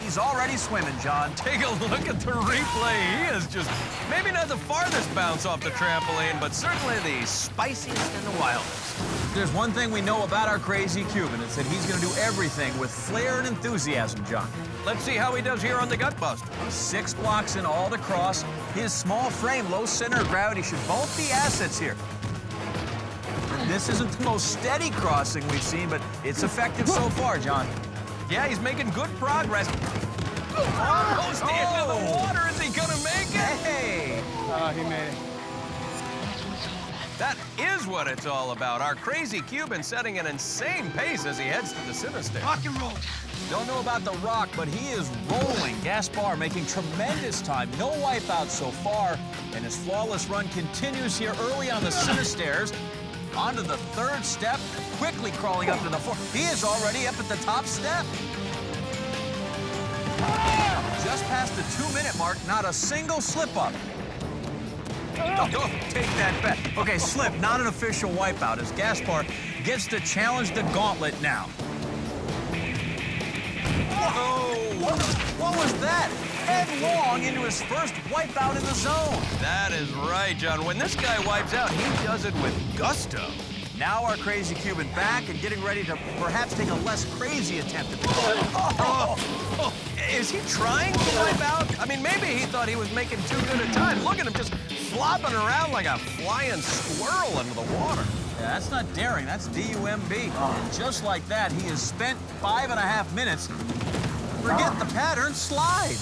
C: He's already swimming, John.
A: Take a look at the replay. He is just maybe not the farthest bounce off the trampoline, but certainly the spiciest and the wildest.
C: There's one thing we know about our crazy Cuban. It's that he's going to do everything with flair and enthusiasm, John.
A: Let's see how he does here on the Gutbuster.
C: 6 blocks in all to cross. His small frame, low center of gravity should both be assets here. This isn't the most steady crossing we've seen, but it's effective so far, John.
A: Yeah, he's making good progress. Almost into the water. Is he gonna make it?
C: Hey!
H: Oh, he made it.
A: That is what it's all about. Our crazy Cuban setting an insane pace as he heads to the sinister.
F: Rock and roll.
C: Don't know about the rock, but he is rolling. Gaspar making tremendous time. No wipeouts so far, and his flawless run continues here early on the Sinistairs. Onto the 3rd step, quickly crawling up to the 4th. He is already up at the top step. Just past the 2-minute mark, not a single slip-up. Oh, take that back. Okay, slip, not an official wipeout, as Gaspar gets to challenge the gauntlet now. Oh, what was that? Headlong into his first wipeout in the zone.
A: That is right, John. When this guy wipes out, he does it with gusto.
C: Now our crazy Cuban back and getting ready to perhaps take a less crazy attempt at the
A: Is he trying to wipe out? I mean, maybe he thought he was making too good a time. Look at him just flopping around like a flying squirrel into the water.
C: Yeah, that's not daring, that's D-U-M-B. And just like that, he has spent 5.5 minutes. Forget the pattern, slide.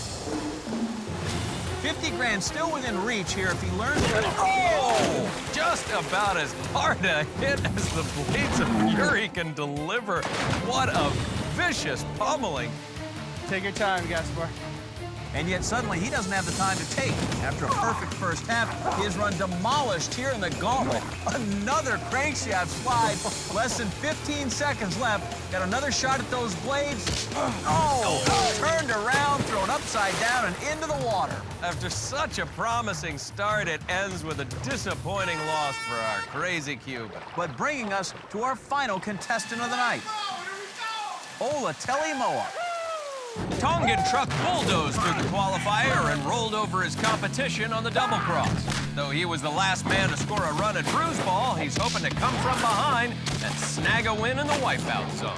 C: 50 grand still within reach here if he learns to...
A: Oh! Just about as hard a hit as the Blades of Fury can deliver. What a vicious pummeling.
H: Take your time, Gaspar.
C: And yet suddenly he doesn't have the time to take. After a perfect first half, his run demolished here in the gauntlet. Another crankshaft slide. Less than 15 seconds left. Got another shot at those blades. Oh! Turned around, thrown upside down and into the water.
A: After such a promising start, it ends with a disappointing loss for our crazy Cuban.
C: But bringing us to our final contestant of the night. Olateli Moa.
A: Tongan truck bulldozed through the qualifier and rolled over his competition on the double cross. Though he was the last man to score a run at Bruise ball, he's hoping to come from behind and snag a win in the wipeout zone.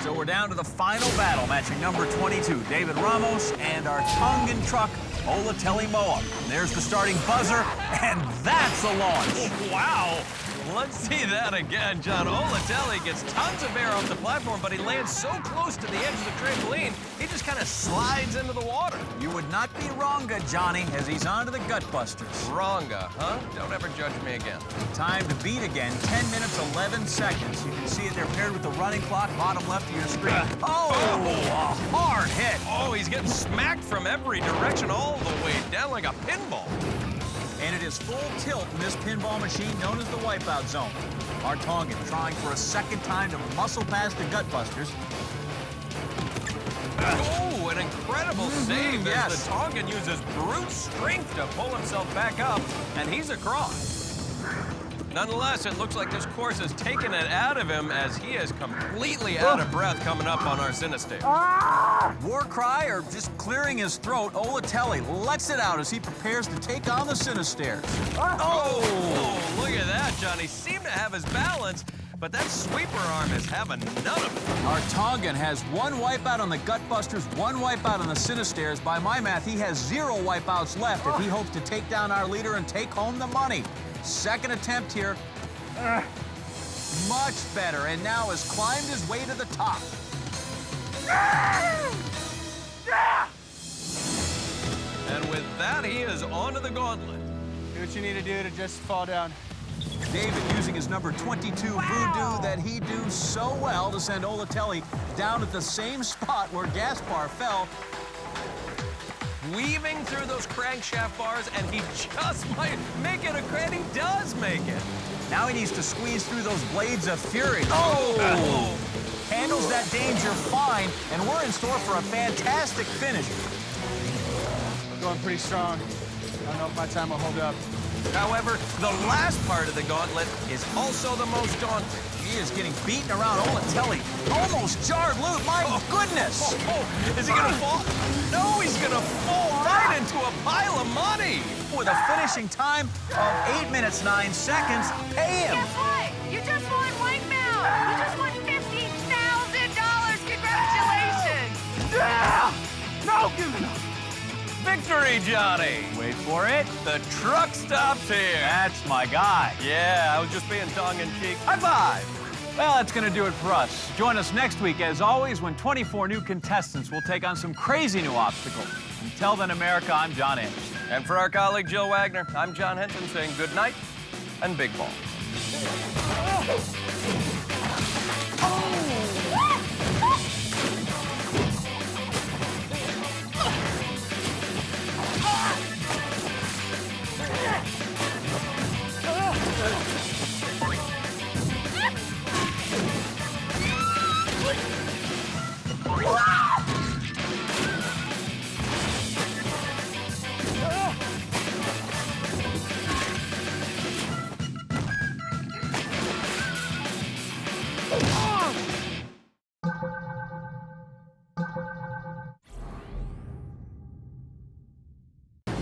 C: So we're down to the final battle, matching number 22, David Ramos, and our Tongan truck, Olateli Moa. There's the starting buzzer, and that's the launch.
A: Wow! Let's see that again, John. Olateli gets tons of air off the platform, but he lands so close to the edge of the trampoline, he just kind of slides into the water.
C: You would not be wronga, Johnny, as he's on to the Gutbusters.
A: Wronga, huh? Don't ever judge me again.
C: Time to beat again, 10 minutes, 11 seconds. You can see it there paired with the running clock, bottom left of your screen. Oh, a hard hit.
A: Oh, he's getting smacked from every direction all the way down like a pinball.
C: And it is full tilt in this pinball machine known as the Wipeout Zone. Our Tongan trying for a second time to muscle past the Gutbusters.
A: Oh, an incredible save as the Tongan uses brute strength to pull himself back up, and he's across. Nonetheless, it looks like this course has taken it out of him as he is completely out of breath coming up on our Cinestairs.
C: War cry or just clearing his throat, Olatelli lets it out as he prepares to take on the Cinestairs.
A: Oh, look at that, Johnny. Seemed to have his balance, but that sweeper arm is having none of it.
C: Our Tongan has 1 wipeout on the Gutbusters, 1 wipeout on the Cinestairs. By my math, he has 0 wipeouts left if he hopes to take down our leader and take home the money. Second attempt here. Much better, and now has climbed his way to the top.
A: And with that, he is onto the gauntlet.
H: Do what you need to do to just fall down.
C: David using his number 22 voodoo that he do so well to send Olatelli down at the same spot where Gaspar fell.
A: Weaving through those crankshaft bars, and he just might make it a crank. He does make it.
C: Now he needs to squeeze through those blades of fury. Oh! Handles that danger fine, and we're in store for a fantastic finish.
H: Going pretty strong. I don't know if my time will hold up.
A: However, the last part of the gauntlet is also the most daunting.
C: He is getting beaten around. Olatelli almost jarred loose. My goodness!
A: Is he gonna fall? No, he's gonna fall right into a pile of money.
C: With a finishing time of 8 minutes, 9 seconds, pay him.
E: Guess what? You just won Wipeout. You just won $50,000. Congratulations.
A: Yeah! No giving up. Victory, Johnny.
C: Wait for it.
A: The truck stops here.
C: That's my guy.
A: Yeah, I was just being tongue-in-cheek.
C: High five. Well, that's going to do it for us. Join us next week, as always, when 24 new contestants will take on some crazy new obstacles. Until then, America, I'm John Anderson.
A: And for our colleague Jill Wagner, I'm John Henson saying good night and big ball.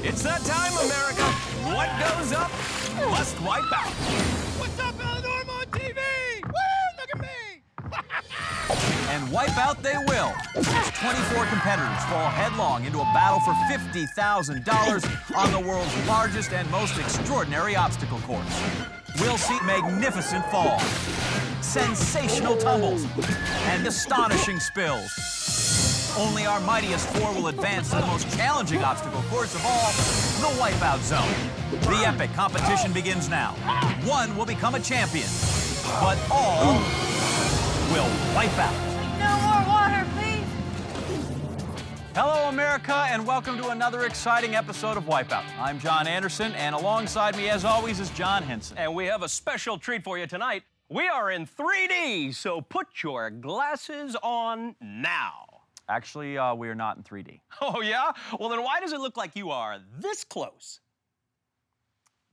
A: It's that time, America. What goes up must wipe out.
B: What's up, Eleanor on TV? Woo! Look at me!
C: And wipe out they will. As 24 competitors fall headlong into a battle for $50,000 on the world's largest and most extraordinary obstacle course. We'll see magnificent falls, sensational tumbles, and astonishing spills. Only our mightiest 4 will advance to the most challenging obstacle course of all, the Wipeout Zone. The epic competition begins now. 1 will become a champion, but all will wipe out.
E: No more water, please.
C: Hello, America, and welcome to another exciting episode of Wipeout. I'm John Anderson, and alongside me, as always, is John Henson.
A: And we have a special treat for you tonight. We are in 3D, so put your glasses on now.
C: Actually, we are not in 3D.
A: Oh, yeah? Well, then why does it look like you are this close?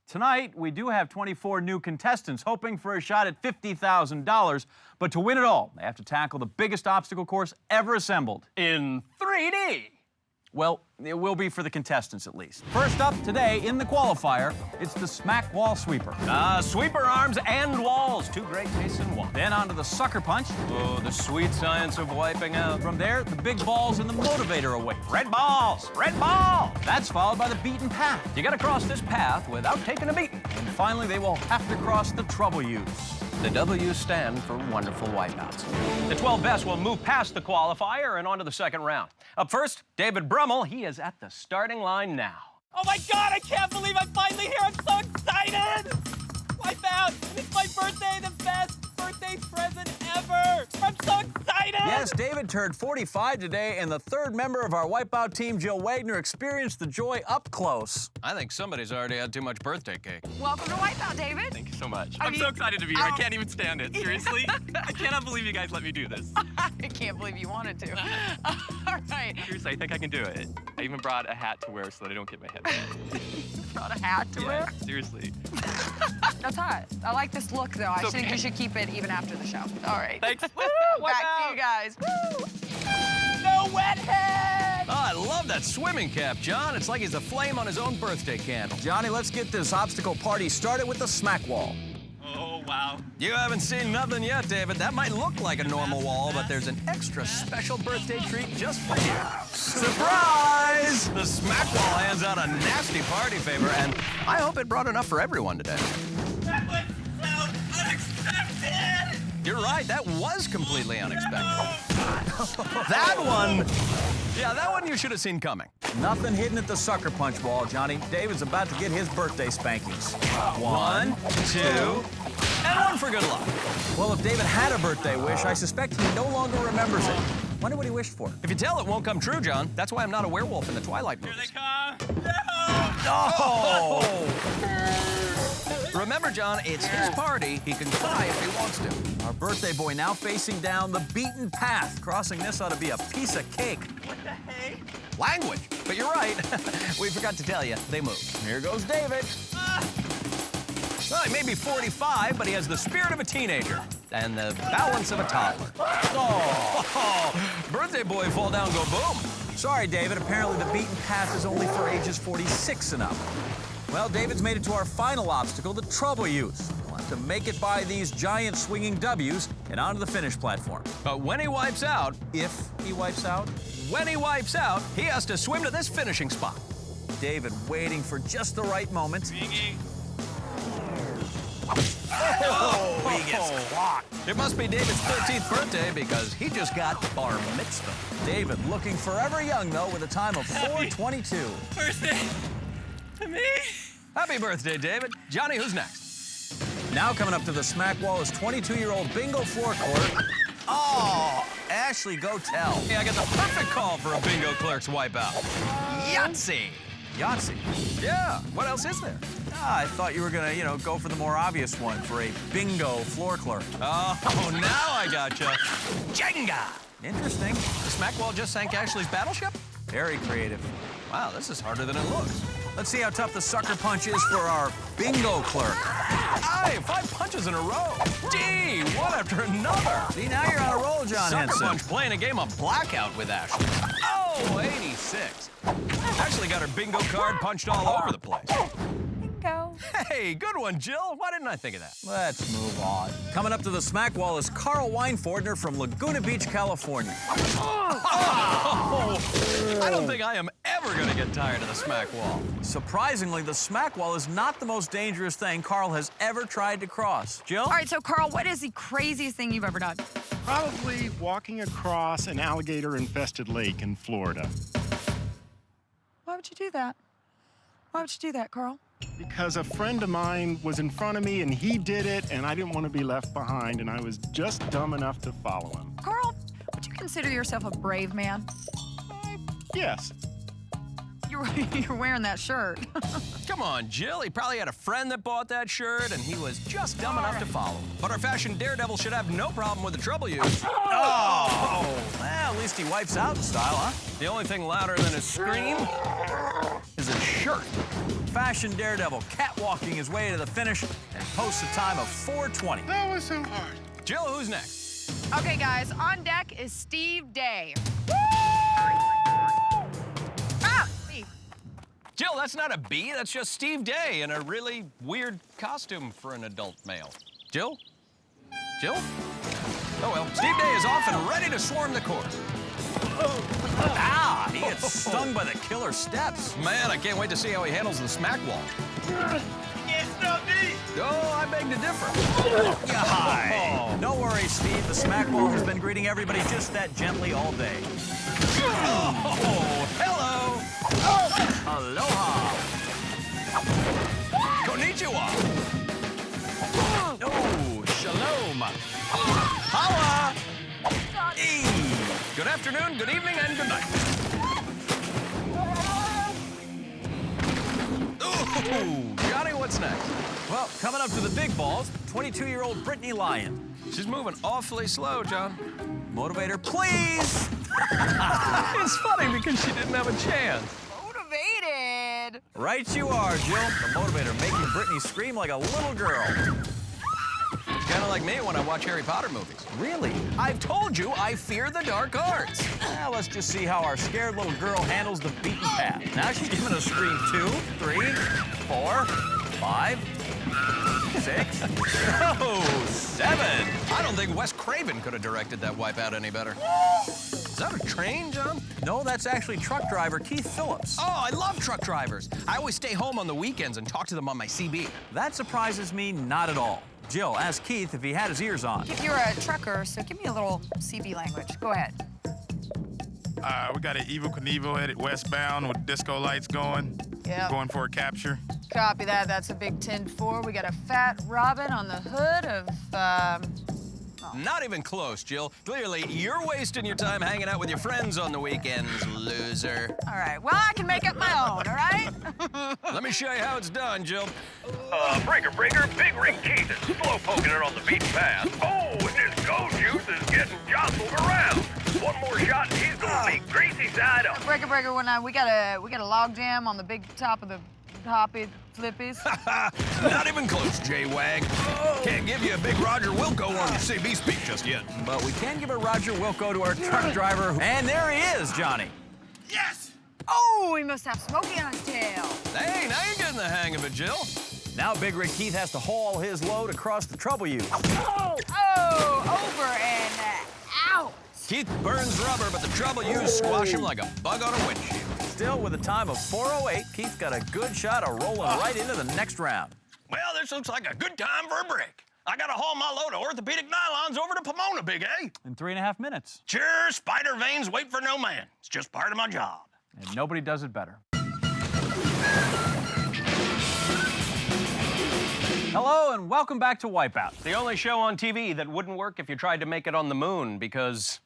C: Tonight, we do have 24 new contestants hoping for a shot at $50,000, but to win it all, they have to tackle the biggest obstacle course ever assembled.
A: In 3D.
C: Well, it will be for the contestants, at least. First up today in the qualifier, it's the Smack Wall Sweeper.
A: Sweeper arms and walls. 2 great tastes in one.
C: Then onto the Sucker Punch.
A: Oh, the sweet science of wiping out.
C: From there, the big balls and the motivator await.
A: Red balls! Red balls!
C: That's followed by the Beaten Path.
A: You gotta cross this path without taking a beating.
C: And finally, they will have to cross the Trouble Use.
A: The W's stand for wonderful wipeouts. The 12 best will move past the qualifier and on to the second round. Up first, David Brummel. He is at the starting line now.
J: Oh my God, I can't believe I'm finally here. I'm so excited. Wipeout. It's my birthday, the best birthday present ever. I'm so excited.
C: Yes, David turned 45 today, and the third member of our Wipeout team, Jill Wagner, experienced the joy up close.
A: I think somebody's already had too much birthday cake.
D: Welcome to Wipeout, David.
J: Thank you so much.
D: Are
J: I'm
D: you-
J: so excited to be here.
D: Oh.
J: I can't even stand it. Seriously? I cannot believe you guys let me do this.
D: I can't believe you wanted to. All right.
J: Seriously, I think I can do it. I even brought a hat to wear so that I don't get my head wet.
D: Brought a hat to wear.
J: Seriously.
D: That's hot. I like this look, though. I
J: It's
D: think
J: okay.
D: you should keep it even after the show. All right.
J: Thanks. Woo!
D: Back to
J: Wipeout!
D: you guys. Woo!
J: No wet head!
A: Oh, I love that swimming cap, John. It's like he's a flame on his own birthday candle.
C: Johnny, let's get this obstacle party started with the smack wall.
J: Oh, wow.
A: You haven't seen nothing yet, David. That might look like a normal wall, but there's an extra special birthday treat just for you. Surprise! The smack wall hands out a nasty party favor, and I hope it brought enough for everyone today.
J: That was so unexpected!
A: You're right, that was completely unexpected. That one, yeah, that one you should have seen coming.
C: Nothing hidden at the sucker punch wall, Johnny. David's about to get his birthday spankings.
A: 1, 2, and 1 for good luck.
C: Well, if David had a birthday wish, I suspect he no longer remembers it. Wonder what he wished for.
A: If you tell, it won't come true, John. That's why I'm not a werewolf in the Twilight
J: Here
A: movies.
J: they come. No!
C: Oh!
A: Remember, John, it's his party. He can cry if he wants to.
C: Our birthday boy now facing down the beaten path. Crossing this ought to be a piece of cake.
J: What the hey?
A: Language. But you're right. We forgot to tell you, they move.
C: Here goes David.
A: Well, he may be 45, but he has the spirit of a teenager and the balance of a toddler. Oh, birthday boy fall down, go boom.
C: Sorry, David. Apparently the beaten path is only for ages 46 and up. Well, David's made it to our final obstacle, the trouble use. We'll have to make it by these giant swinging W's and onto the finish platform.
A: But when he wipes out,
C: If he wipes out,
A: he has to swim to this finishing spot.
C: David waiting for just the right moment.
A: Oh, he gets clocked. It must be David's 13th birthday because he just got bar mitzvah.
C: David looking forever young, though, with a time of 4:22.
J: Birthday to me.
A: Happy birthday, David. Johnny, who's next?
C: Now coming up to the smack wall is 22-year-old bingo floor clerk. Oh, Ashley, go tell.
A: Hey, I got the perfect call for a bingo clerk's wipeout. Yahtzee.
C: Yahtzee.
A: Yeah, what else is there?
C: I thought you were gonna, go for the more obvious one, for a bingo floor clerk.
A: Oh, now I gotcha. Jenga.
C: Interesting.
A: The smack wall just sank Ashley's battleship?
C: Very creative.
A: Wow, this is harder than it looks.
C: Let's see how tough the sucker punch is for our bingo clerk.
A: Aye, 5 punches in a row. Gee, one after another.
C: See, now you're on a roll, John
A: Sucker
C: Henson.
A: Punch playing a game of blackout with Ashley. Oh, 86. Ashley got her bingo card punched all over the place.
D: Bingo.
A: Hey, good one, Jill. Why didn't I think of that?
C: Let's move on. Coming up to the smack wall is Carl Weinfordner from Laguna Beach, California.
A: Oh, I don't think I am ever going to get tired of the smack wall.
C: Surprisingly, the smack wall is not the most dangerous thing Carl has ever tried to cross. Jill?
D: All right, so Carl, what is the craziest thing you've ever done?
K: Probably walking across an alligator-infested lake in Florida.
D: Why would you do that? Why would you do that, Carl?
K: Because a friend of mine was in front of me and he did it, and I didn't want to be left behind, and I was just dumb enough to follow him.
D: Carl, would you consider yourself a brave man?
K: Yes.
D: You're wearing that shirt.
A: Come on, Jill. He probably had a friend that bought that shirt, and he was just dumb enough to follow. But our fashion daredevil should have no problem with the trouble use.
C: Oh! Well, at least he wipes out in style, huh?
A: The only thing louder than his scream is his shirt.
C: Fashion daredevil catwalking his way to the finish and posts a time of 4:20.
B: That was so hard.
A: Jill, who's next?
D: Okay, guys, on deck is Steve Day. Ah, Steve.
A: Jill, that's not a bee. That's just Steve Day in a really weird costume for an adult male. Jill? Jill? Oh, well. Steve Day is off and ready to swarm the course.
C: Ah! He gets stung by the killer steps.
A: Man, I can't wait to see how he handles the smack wall.
J: It's not me.
A: Oh, I beg to differ.
C: Hi. Don't worry, Steve. The smack wall has been greeting everybody just that gently all day.
A: Oh, hello.
C: Aloha.
A: Konnichiwa.
C: Oh, shalom. Holla. Hey.
A: afternoon, good evening, and good night. Ooh, Johnny, what's next?
C: Well, coming up to the big balls, 22-year-old Brittany Lyon.
A: She's moving awfully slow, John.
C: Motivator, please!
A: It's funny because she didn't have a chance.
D: Motivated.
C: Right you are, Jill. The motivator making Brittany scream like a little girl.
A: Kind of like me when I watch Harry Potter movies.
C: Really?
A: I've told you I fear the dark arts.
C: Now let's just see how our scared little girl handles the beaten path. Now she's giving a scream 2, 3, 4, 5, 6, 7.
A: I don't think Wes Craven could have directed that Wipeout any better. Is that a train, John?
C: No, that's actually truck driver Keith Phillips.
A: Oh, I love truck drivers. I always stay home on the weekends and talk to them on my CB.
C: That surprises me not at all. Jill, ask Keith if he had his ears on.
D: You're a trucker, so give me a little CB language. Go ahead.
L: We got an Evel Knievel headed westbound with disco lights going.
D: Yeah.
L: Going for a capture.
D: Copy that. That's a big 10-4. We got a fat Robin on the hood of,
A: Not even close, Jill. Clearly, you're wasting your time hanging out with your friends on the weekends, loser.
D: All right. Well, I can make up my own, all right?
A: Let me show you how it's done, Jill.
B: Breaker, Big Ring Keith is slow poking it on the beaten path. Oh, and his gold juice is getting jostled around. One more shot and he's gonna be greasy side up.
D: Breaker, we got a log jam on the big top of the hoppy flippies.
A: Not even close, J-Wag. Can't give you a big Roger Wilco on the CB speak just yet.
C: But we can give a Roger Wilco to our truck driver. And there he is, Johnny.
B: Yes!
D: Oh, he must have Smokey on his tail.
A: Hey, now you're getting the hang of it, Jill.
C: Now Big Rig Keith has to haul his load across the trouble use.
D: Oh, over and out.
A: Keith burns rubber, but the trouble you squash him like a bug on a windshield.
C: Still, with a time of 4:08, Keith got a good shot of rolling right into the next round.
A: Well, this looks like a good time for a break. I gotta haul my load of orthopedic nylons over to Pomona, Big A.
C: In 3.5 minutes.
A: Sure, spider veins wait for no man. It's just part of my job.
C: And nobody does it better. Hello, and welcome back to Wipeout.
A: The only show on TV that wouldn't work if you tried to make it on the moon because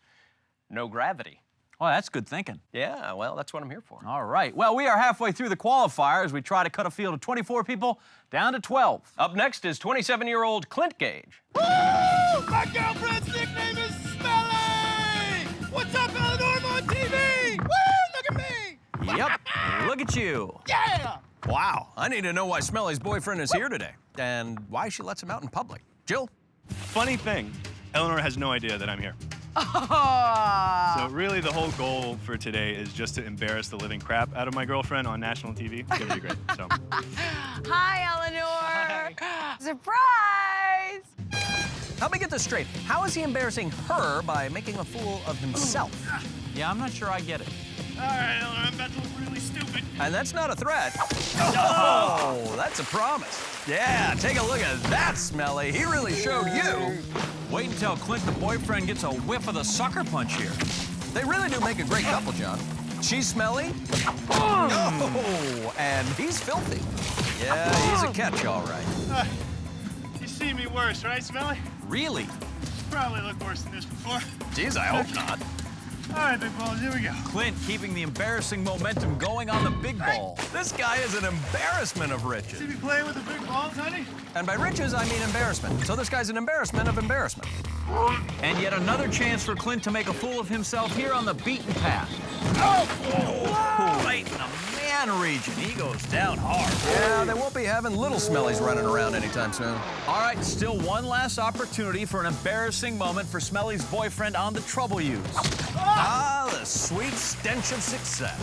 A: no gravity.
C: Well, that's good thinking.
A: Yeah, well, that's what I'm here for.
C: All right. Well, we are halfway through the qualifier as we try to cut a field of 24 people down to 12.
A: Up next is 27-year-old Clint Gage.
J: Woo! My girlfriend's nickname is Smelly! What's up, Eleanor? I'm on TV! Woo! Look at me!
C: Yep. Look at you.
J: Yeah!
A: Wow, I need to know why Smelly's boyfriend is here today and why she lets him out in public. Jill?
M: Funny thing, Eleanor has no idea that I'm here.
D: Oh.
M: So really the whole goal for today is just to embarrass the living crap out of my girlfriend on national TV. It's gonna be great, so.
D: Hi, Eleanor. Hi. Surprise!
A: Help me get this straight. How is he embarrassing her by making a fool of himself?
C: Yeah, I'm not sure I get it.
M: All right, Eleanor, I'm about to look really stupid.
A: And that's not a threat. Oh, that's a promise. Yeah, take a look at that, Smelly. He really showed you.
C: Wait until Clint, the boyfriend, gets a whiff of the sucker punch here.
A: They really do make a great couple, John. She's smelly. Oh, and he's filthy. Yeah, he's a catch, all right.
M: You've seen me worse, right, Smelly?
C: Really?
M: Probably looked worse than this before.
A: Geez, I hope not.
M: All right, big balls, here we go.
C: Clint keeping the embarrassing momentum going on the big ball.
A: This guy is an embarrassment of riches.
M: See me playing with the big balls, honey?
A: And by riches, I mean embarrassment. So this guy's an embarrassment of embarrassment.
C: And yet another chance for Clint to make a fool of himself here on the beaten path.
A: Oh!
C: Right in the man region. He goes down hard.
A: Yeah, they won't be having little Smellies running around anytime soon.
C: All right, still one last opportunity for an embarrassing moment for Smelly's boyfriend on the trouble use.
A: Ah, the sweet stench of success.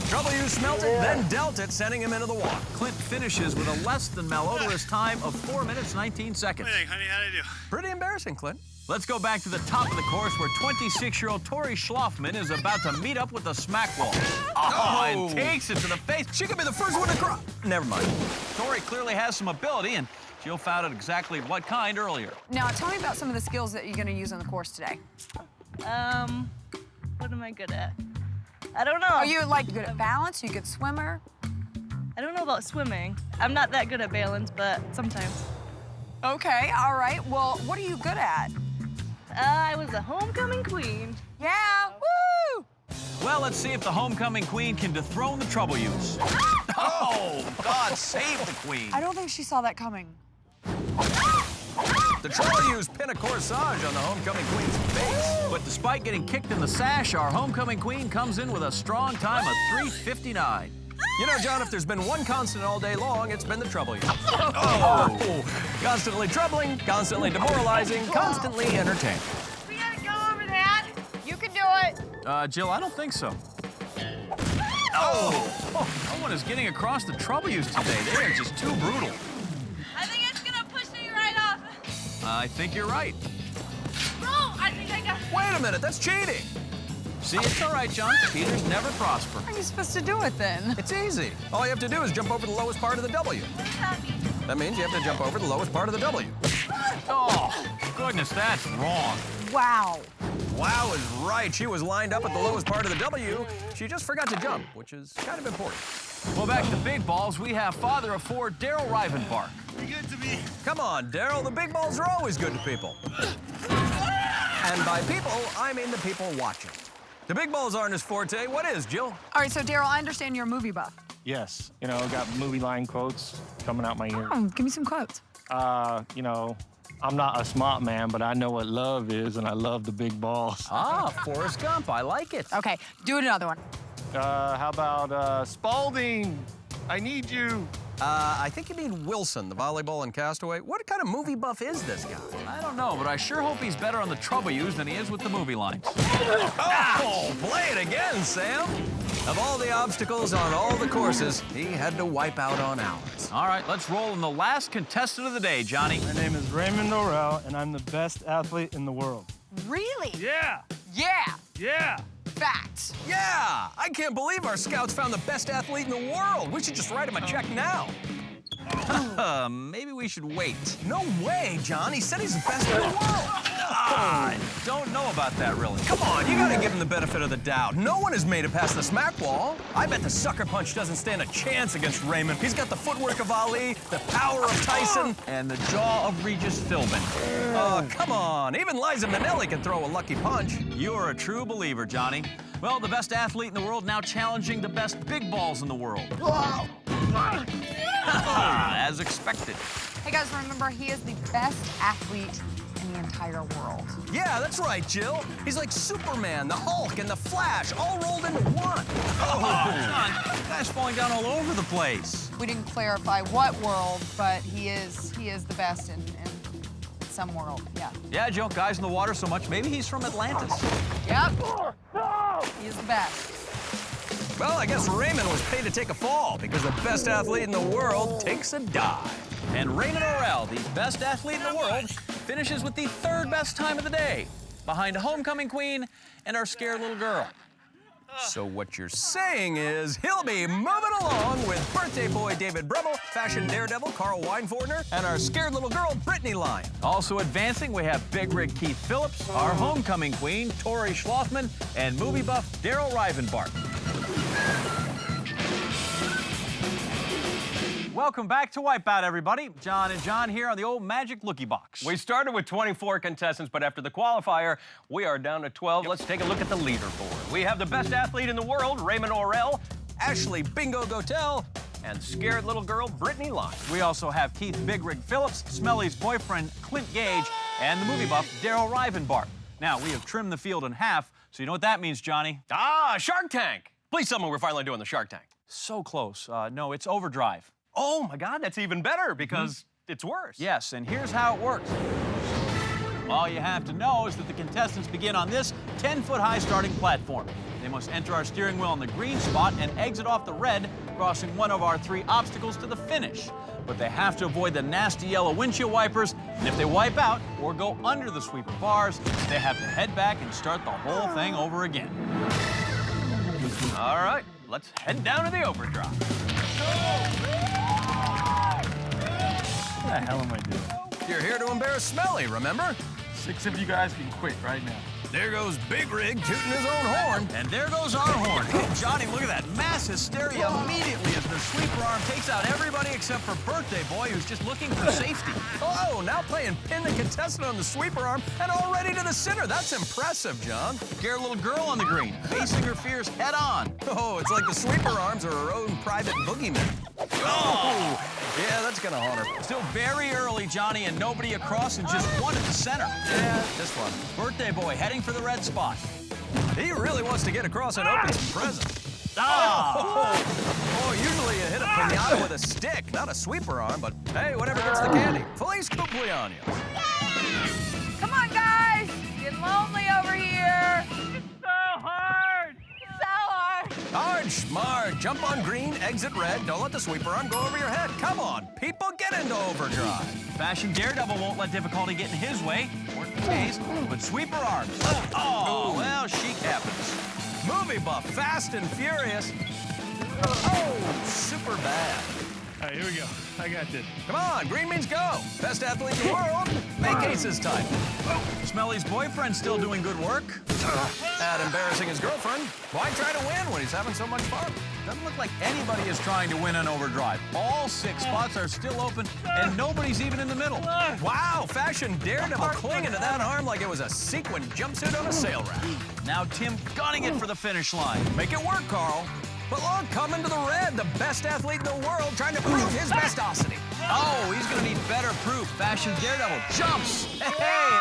A: Trouble you smelt it, then dealt it, sending him into the water.
C: Clint finishes with a less than malodorous time of 4 minutes, 19 seconds.
M: Hey, honey, how'd I do?
A: Pretty embarrassing, Clint.
C: Let's go back to the top of the course where 26-year-old Tori Schlafman is about to meet up with the smack wall. Oh, and takes it to the face.
A: She could be the first one to cry. Never mind.
C: Tori clearly has some ability, and Jill found out exactly what kind earlier.
D: Now, tell me about some of the skills that you're going to use on the course today.
N: What am I good at? I don't know.
D: Are you, like, good at balance? Are you a good swimmer?
N: I don't know about swimming. I'm not that good at balance, but sometimes.
D: Okay, all right. Well, what are you good at?
N: I was a homecoming queen.
D: Yeah, woo!
C: Well, let's see if the homecoming queen can dethrone the trouble use. Oh, God save the queen.
D: I don't think she saw that coming.
C: The trouble use pin a corsage on the homecoming queen's face. But despite getting kicked in the sash, our homecoming queen comes in with a strong time of 3:59.
A: You know, John, if there's been one constant all day long, it's been the trouble use. Oh! Constantly troubling, constantly demoralizing, constantly entertaining.
E: We gotta go over that. You can do it.
C: Jill, I don't think so. Oh! No one is getting across the trouble use today. They are just too brutal.
E: I think it's gonna push me right off.
C: I think you're right.
E: No, I think I got.
A: Wait a minute, that's cheating.
C: See, it's all right, John. Cheaters never prosper.
D: How are you supposed to do it then?
A: It's easy. All you have to do is jump over the lowest part of the W.
E: What does that mean?
A: That means you have to jump over the lowest part of the W.
C: Oh, goodness, that's wrong.
D: Wow.
A: Wow is right. She was lined up at the lowest part of the W. She just forgot to jump, which is kind of important.
C: Well, back to big balls, we have father of four, Daryl Rivenbark.
J: Be good to me.
A: Come on, Daryl. The big balls are always good to people. And by people, I mean the people watching. The big balls aren't his forte. What is, Jill?
D: All right, so Daryl, I understand you're a movie buff.
K: Yes, you know, got movie line quotes coming out my ear.
D: Oh, give me some quotes.
K: You know, I'm not a smart man, but I know what love is, and I love the big balls.
C: Ah, Forrest Gump. I like it.
D: Okay, do another one.
K: How about Spalding? I need you.
A: I think you mean Wilson, the volleyball and castaway. What kind of movie buff is this guy?
C: I don't know, but I sure hope he's better on the trouble use than he is with the movie lines.
A: Oh, play it again, Sam. Of all the obstacles on all the courses, he had to wipe out on ours.
C: All right, let's roll in the last contestant of the day, Johnny.
F: My name is Raymond Norrell, and I'm the best athlete in the world.
D: Really?
F: Yeah.
D: Yeah.
F: Yeah.
D: Fact.
A: Yeah, I can't believe our scouts found the best athlete in the world. We should just write him a check now.
C: Maybe we should wait.
A: No way, John. He said he's the best in the world.
C: I don't know about that, really.
A: Come on, you gotta give him the benefit of the doubt. No one has made it past the smack wall. I bet the sucker punch doesn't stand a chance against Raymond. He's got the footwork of Ali, the power of Tyson,
C: and the jaw of Regis Philbin.
A: Oh, come on. Even Liza Minnelli can throw a lucky punch.
C: You're a true believer, Johnny. Well, the best athlete in the world now challenging the best big balls in the world. As expected.
D: Hey guys, remember, he is the best athlete in the entire world.
A: Yeah, that's right, Jill. He's like Superman, the Hulk, and the Flash, all rolled into one.
C: Oh, John, that guy's falling down all over the place.
D: We didn't clarify what world, but he is the best in some world, yeah.
C: Yeah, Jill, guys in the water so much, maybe he's from Atlantis.
D: Yep. He is the best.
A: Well, I guess Raymond was paid to take a fall because the best athlete in the world takes a dive.
C: And Raymond Orrell, the best athlete in the world, finishes with the third best time of the day, behind a homecoming queen and our scared little girl.
A: So what you're saying is he'll be moving along with birthday boy David Breville, fashion daredevil Carl Weinfordner, and our scared little girl Brittany Lyon.
C: Also advancing, we have big rig Keith Phillips, our homecoming queen Tori Schlossman, and movie buff Daryl Rivenbark. Welcome back to Wipeout, everybody. John and John here on the old magic lookie box.
A: We started with 24 contestants, but after the qualifier, we are down to 12. Let's take a look at the leaderboard. We have the best athlete in the world, Raymond Orrell, Ashley Bingo Gotel, and scared little girl Brittany Lyon.
C: We also have Keith Big Rig Phillips, Smelly's boyfriend Clint Gage, and the movie buff Daryl Rivenbark. Now, we have trimmed the field in half, so you know what that means, Johnny?
A: Ah, Shark Tank. Please tell me we're finally doing the Shark Tank.
C: So close. No, it's Overdrive.
A: Oh my God, that's even better because it's worse.
C: Yes, and here's how it works. All you have to know is that the contestants begin on this 10-foot-high starting platform. They must enter our steering wheel in the green spot and exit off the red, crossing one of our 3 obstacles to the finish. But they have to avoid the nasty yellow windshield wipers, and if they wipe out or go under the sweeper bars, they have to head back and start the whole thing over again.
A: All right, let's head down to the Overdrive.
F: What the hell am I doing?
A: You're here to embarrass Smelly, remember?
O: 6 of you guys can quit right now.
A: There goes Big Rig tooting his own horn.
C: And there goes our horn. Hey, Johnny, look at that mass hysteria immediately as the sweeper arm takes out everybody except for Birthday Boy, who's just looking for safety.
A: Oh, now playing pin the contestant on the sweeper arm and already to the center. That's impressive, John.
C: Scared little girl on the green, facing her fears head on.
A: Oh, it's like the sweeper arms are her own private boogeyman. Oh, yeah, that's gonna haunt her.
C: Still very early, Johnny, and nobody across and just one at the center.
A: Yeah, this one.
C: Birthday Boy heading for the red spot.
A: He really wants to get across and open some presents. Oh, usually you hit a pinata with a stick, not a sweeper arm, but hey, whatever gets the candy. Feliz cumpleaños.
E: Come on, guys. Getting lonely over here.
F: It's so hard.
E: It's so hard.
A: Hard, smart. Jump on green, exit red. Don't let the sweeper arm go over your head. Come on, people, get into overdrive.
C: Fashion Daredevil won't let difficulty get in his way. Work the taste, but sweeper arms. Oh, well, chic happens.
A: Movie buff, fast and furious. Oh, super bad.
M: All right, here we go. I got this.
A: Come on, green means go. Best athlete in the world vacates his title.
C: Smelly's boyfriend's still doing good work.
A: At embarrassing his girlfriend. Why try to win when he's having so much fun?
C: Doesn't look like anybody is trying to win an overdrive. All 6 spots are still open, and nobody's even in the middle.
A: Wow, Fashion Daredevil clinging to that arm like it was a sequin jumpsuit on a sail rack.
C: Now Tim gunning it for the finish line.
A: Make it work, Carl. But look, coming to the red, the best athlete in the world trying to prove his bestosity.
C: Oh, he's gonna need better proof. Fashion Daredevil jumps. Hey!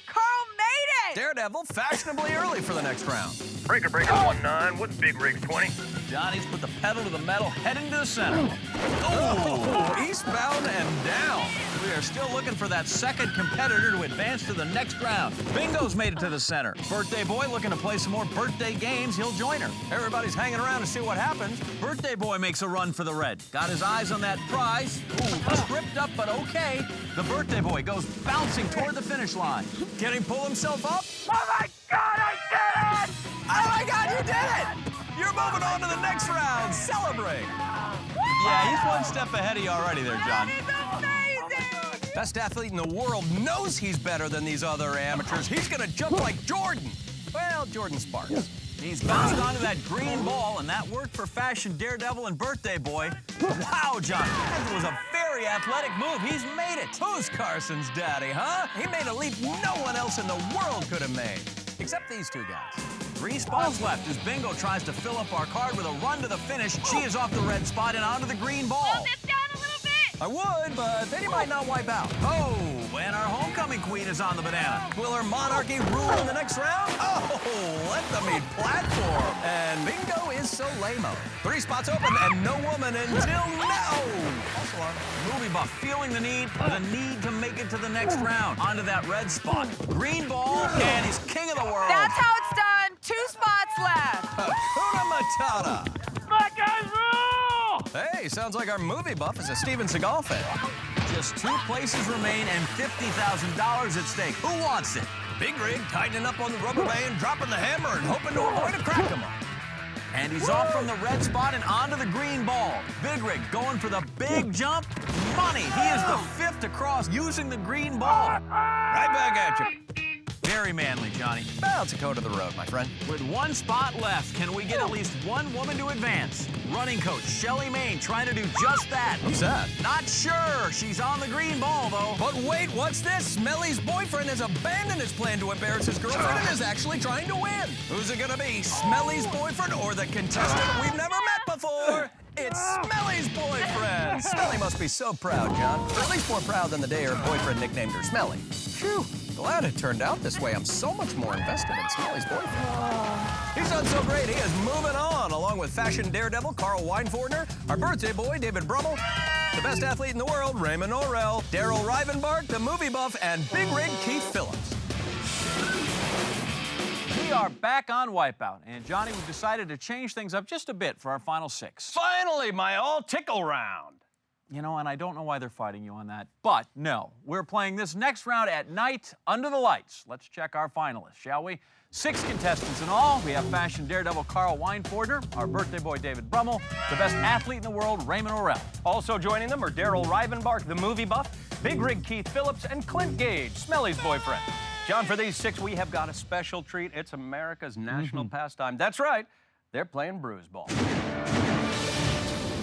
D: Carl made it!
A: Daredevil fashionably early for the next round.
F: Breaker 1-9. What's Big Rig 20?
C: Johnny's put the pedal to the metal, heading to the center.
A: Oh, eastbound and down.
C: We are still looking for that second competitor to advance to the next round. Bingo's made it to the center. Birthday Boy looking to play some more birthday games. He'll join her.
A: Everybody's hanging around to see what happens.
C: Birthday Boy makes a run for the red. Got his eyes on that prize. Ooh, tripped up, but okay. The Birthday Boy goes bouncing toward the finish line.
A: Can he pull himself up?
F: Oh my God, I did it!
A: Oh my God, you did it! You're moving on to the next round. Celebrate.
C: Yeah, he's one step ahead of you already there, John.
A: Best athlete in the world knows he's better than these other amateurs. He's gonna jump like Jordan. Well, Jordan Sparks.
C: He's bounced onto that green ball, and that worked for Fashion Daredevil and Birthday Boy. Wow, John, that was a very athletic move. He's made it.
A: Who's Carson's daddy, huh? He made a leap no one else in the world could have made, except these 2 guys.
C: 3 spots left as Bingo tries to fill up our card with a run to the finish. She is off the red spot and onto the green ball.
E: Hold this down a little bit.
A: I would, but then he might not wipe out.
C: Oh, and our homecoming queen is on the banana.
A: Will her monarchy rule in the next round? Oh, let them eat platform. And Bingo is so lame-o. 3 spots open and no woman until now. Also on
C: Movie buff feeling the need to make it to the next round. Onto that red spot. Green ball, and he's king of the world.
D: That's how it's done. 2 spots left.
A: Hakuna Matata.
F: Black guys rule!
A: Hey, sounds like our movie buff is a Steven Seagal fan.
C: Just 2 places remain and $50,000 at stake. Who wants it?
A: Big Rig tightening up on the rubber band, dropping the hammer, and hoping to avoid a crack 'em up.
C: And he's off from the red spot and onto the green ball. Big Rig going for the big jump. Money. He is the 5th across using the green ball.
A: Right back at you.
C: Very manly, Johnny.
A: Well, it's a code of the road, my friend.
C: With 1 spot left, can we get at least 1 woman to advance? Running coach Shelly Main trying to do just that.
A: Who's that?
C: Not sure. She's on the green ball, though.
A: But wait, what's this? Smelly's boyfriend has abandoned his plan to embarrass his girlfriend and is actually trying to win. Who's it gonna be? Smelly's boyfriend or the contestant we've never met before? It's Smelly's boyfriend. Smelly must be so proud, John. Or at least more proud than the day her boyfriend nicknamed her Smelly. Phew. Glad it turned out this way. I'm so much more invested in Smelly's boyfriend. He's done so great, he is moving on, along with Fashion Daredevil Carl Weinfordner, our birthday boy David Brummel, the best athlete in the world Raymond Orrell, Daryl Rivenbark, the movie buff, and Big Rig Keith Phillips.
C: We are back on Wipeout, and Johnny, we've decided to change things up just a bit for our final 6.
A: Finally, my all-tickle round.
C: You know, and I don't know why they're fighting you on that, but no, we're playing this next round at night under the lights. Let's check our finalists, shall we? 6 contestants in all. We have Fashion Daredevil Carl Weinfordner, our birthday boy David Brummel, the best athlete in the world Raymond Orrell.
P: Also joining them are Daryl Rivenbark, the movie buff,
C: Big Rig Keith Phillips, and Clint Gage, Smelly's boyfriend. John, for these 6, we have got a special treat. It's America's national pastime. That's right, they're playing Bruise ball.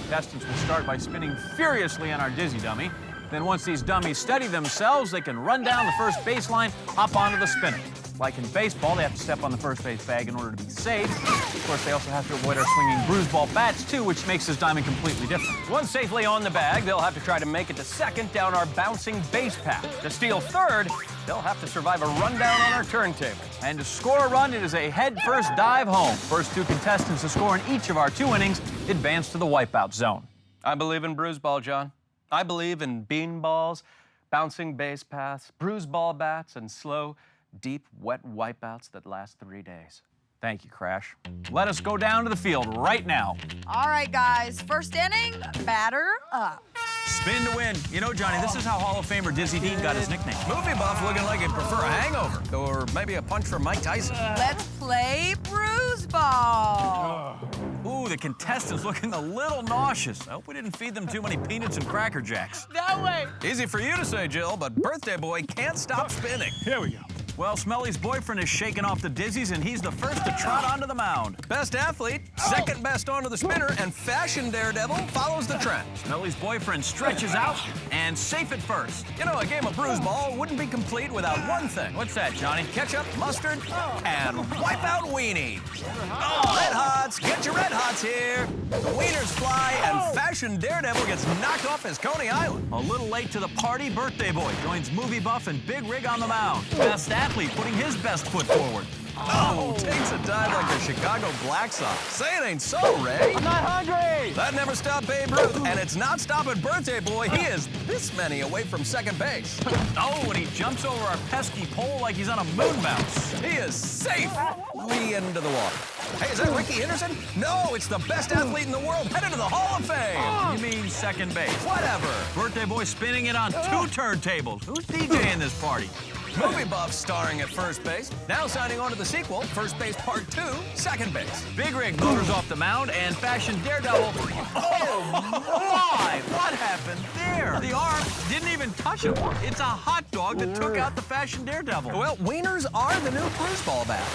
C: Contestants will start by spinning furiously on our dizzy dummy. Then once these dummies steady themselves, they can run down the first baseline, hop onto the spinner. Like in baseball, they have to step on the first base bag in order to be safe. Of course, they also have to avoid our swinging Bruise ball bats, too, which makes this diamond completely different. Once safely on the bag, they'll have to try to make it to second down our bouncing base path. To steal third, they'll have to survive a rundown on our turntable. And to score a run, it is a head-first dive home. First 2 contestants to score in each of our 2 innings advance to the wipeout zone. I believe in Bruise ball, John. I believe in bean balls, bouncing base paths, Bruise ball bats, and slow, deep, wet wipeouts that last 3 days. Thank you, Crash. Let us go down to the field right now.
D: All right, guys. First inning, batter up.
C: Spin to win. You know, Johnny, this is how Hall of Famer Dizzy Dean got his nickname.
A: Movie buff looking like he'd prefer a hangover. Or maybe a punch from Mike Tyson.
D: Let's play Bruise ball.
C: Ooh, the contestants looking a little nauseous. I hope we didn't feed them too many peanuts and Cracker Jacks.
N: That way.
A: Easy for you to say, Jill, but birthday boy can't stop spinning.
K: Here we go.
C: Well, Smelly's boyfriend is shaking off the dizzies, and he's the first to trot onto the mound.
A: Best athlete, second best onto the spinner, and fashion daredevil follows the trend.
C: Smelly's boyfriend stretches out and safe at first.
A: You know, a game of Bruise ball wouldn't be complete without one thing.
C: What's that, Johnny?
A: Ketchup, mustard, and Wipeout weenie. Red Hots, get your Red Hots here. The wieners fly, and fashion daredevil gets knocked off his Coney Island.
C: A little late to the party, birthday boy joins Movie Buff and Big Rig on the mound. Best athlete putting his best foot forward.
A: Oh, takes a dive like the Chicago Black Sox. Say it ain't so, Ray.
F: I'm not hungry.
A: That never stopped Babe Ruth, and it's not stopping birthday boy. He is this many away from second base.
C: Oh, and he jumps over our pesky pole like he's on a moon bounce.
A: He is safely into the water. Hey, is that Ricky Henderson? No, it's the best athlete in the world headed to the Hall of Fame.
C: You mean second base?
A: Whatever.
C: Birthday boy spinning it on 2 turntables. Who's DJing this party?
A: Movie buff starring at first base. Now signing on to the sequel, First Base Part 2, second base.
C: Big Rig motors off the mound, and fashion daredevil. Oh, my! What happened there? The arm didn't even touch him. It's a hot dog that took out the fashion daredevil.
A: Well, wieners are the new Bruise ball bat.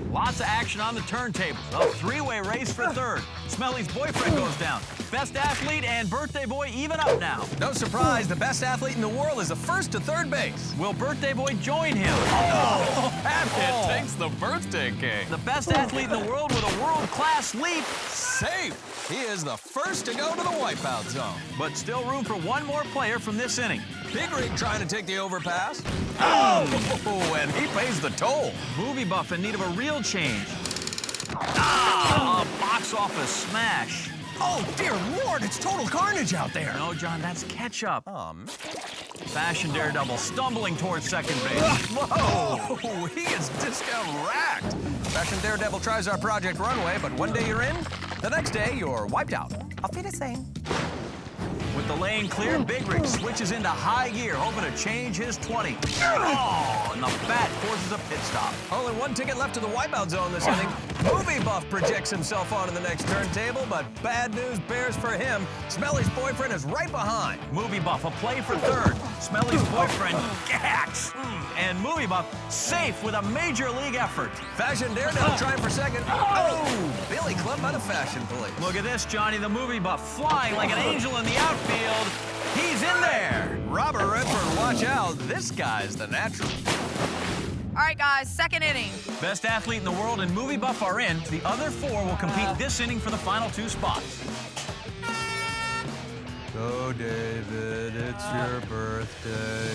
C: Lots of action on the turntables. A 3-way race for third. Smelly's boyfriend goes down. Best athlete and birthday boy even up now.
A: No surprise, the best athlete in the world is the first to third base.
C: Will birthday boy join him?
A: Oh, that hit takes the birthday cake.
C: The best athlete in the world with a world-class leap.
A: Safe. He is the first to go to the wipeout zone.
C: But still room for one more player from this inning.
A: Big Rig trying to take the overpass. Oh, and he pays the toll.
C: Movie buff in need of a real change. A box office smash.
A: Oh, dear Lord, it's total carnage out there.
C: No, John, that's ketchup. Fashion daredevil stumbling towards second base.
A: Whoa, he is discount racked. Fashion daredevil tries our Project Runway, but one day you're in, the next day you're wiped out. Auf Wiedersehen.
C: With the lane clear, Big Rig switches into high gear, hoping to change his 20. Oh, and the bat forces a pit stop.
A: Only one ticket left to the wipeout zone this inning. Movie buff projects himself onto the next turntable, but bad news bears for him. Smelly's boyfriend is right behind.
C: Movie buff, a play for third. Smelly's boyfriend gacks. And Movie buff safe with a major league effort.
A: Fashion daredevil trying for second. Oh, Billy Club by the fashion police.
C: Look at this, Johnny. The Movie buff flying like an angel in the outfield. He's in there.
A: Robert Redford, watch out. This guy's the natural.
D: All right, guys, second inning.
C: Best athlete in the world and Movie buff are in. The other 4 will compete this inning for the final 2 spots.
A: Go, David, it's your birthday.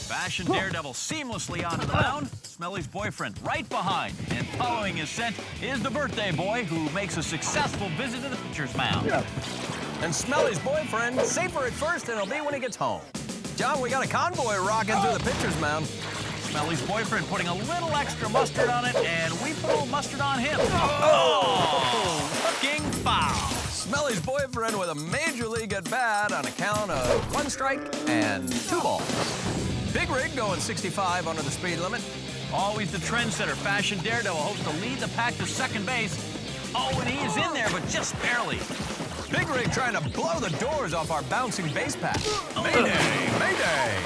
C: Fashion daredevil seamlessly onto the mound. Smelly's boyfriend right behind. And following his scent is the birthday boy who makes a successful visit to the pitcher's mound.
A: And Smelly's boyfriend, safer at first than he'll be when he gets home. John, we got a convoy rocking through the pitcher's mound.
C: Smelly's boyfriend putting a little extra mustard on it, and we put a little mustard on him. Oh! Hooking foul.
A: Smelly's boyfriend with a major league at bat on account of 1 strike and 2 balls. Big Rig going 65 under the speed limit.
C: Always the trendsetter, Fashion Daredevil hopes to lead the pack to second base. Oh, and he is in there, but just barely.
A: Big Rig trying to blow the doors off our bouncing base pack. Mayday, mayday.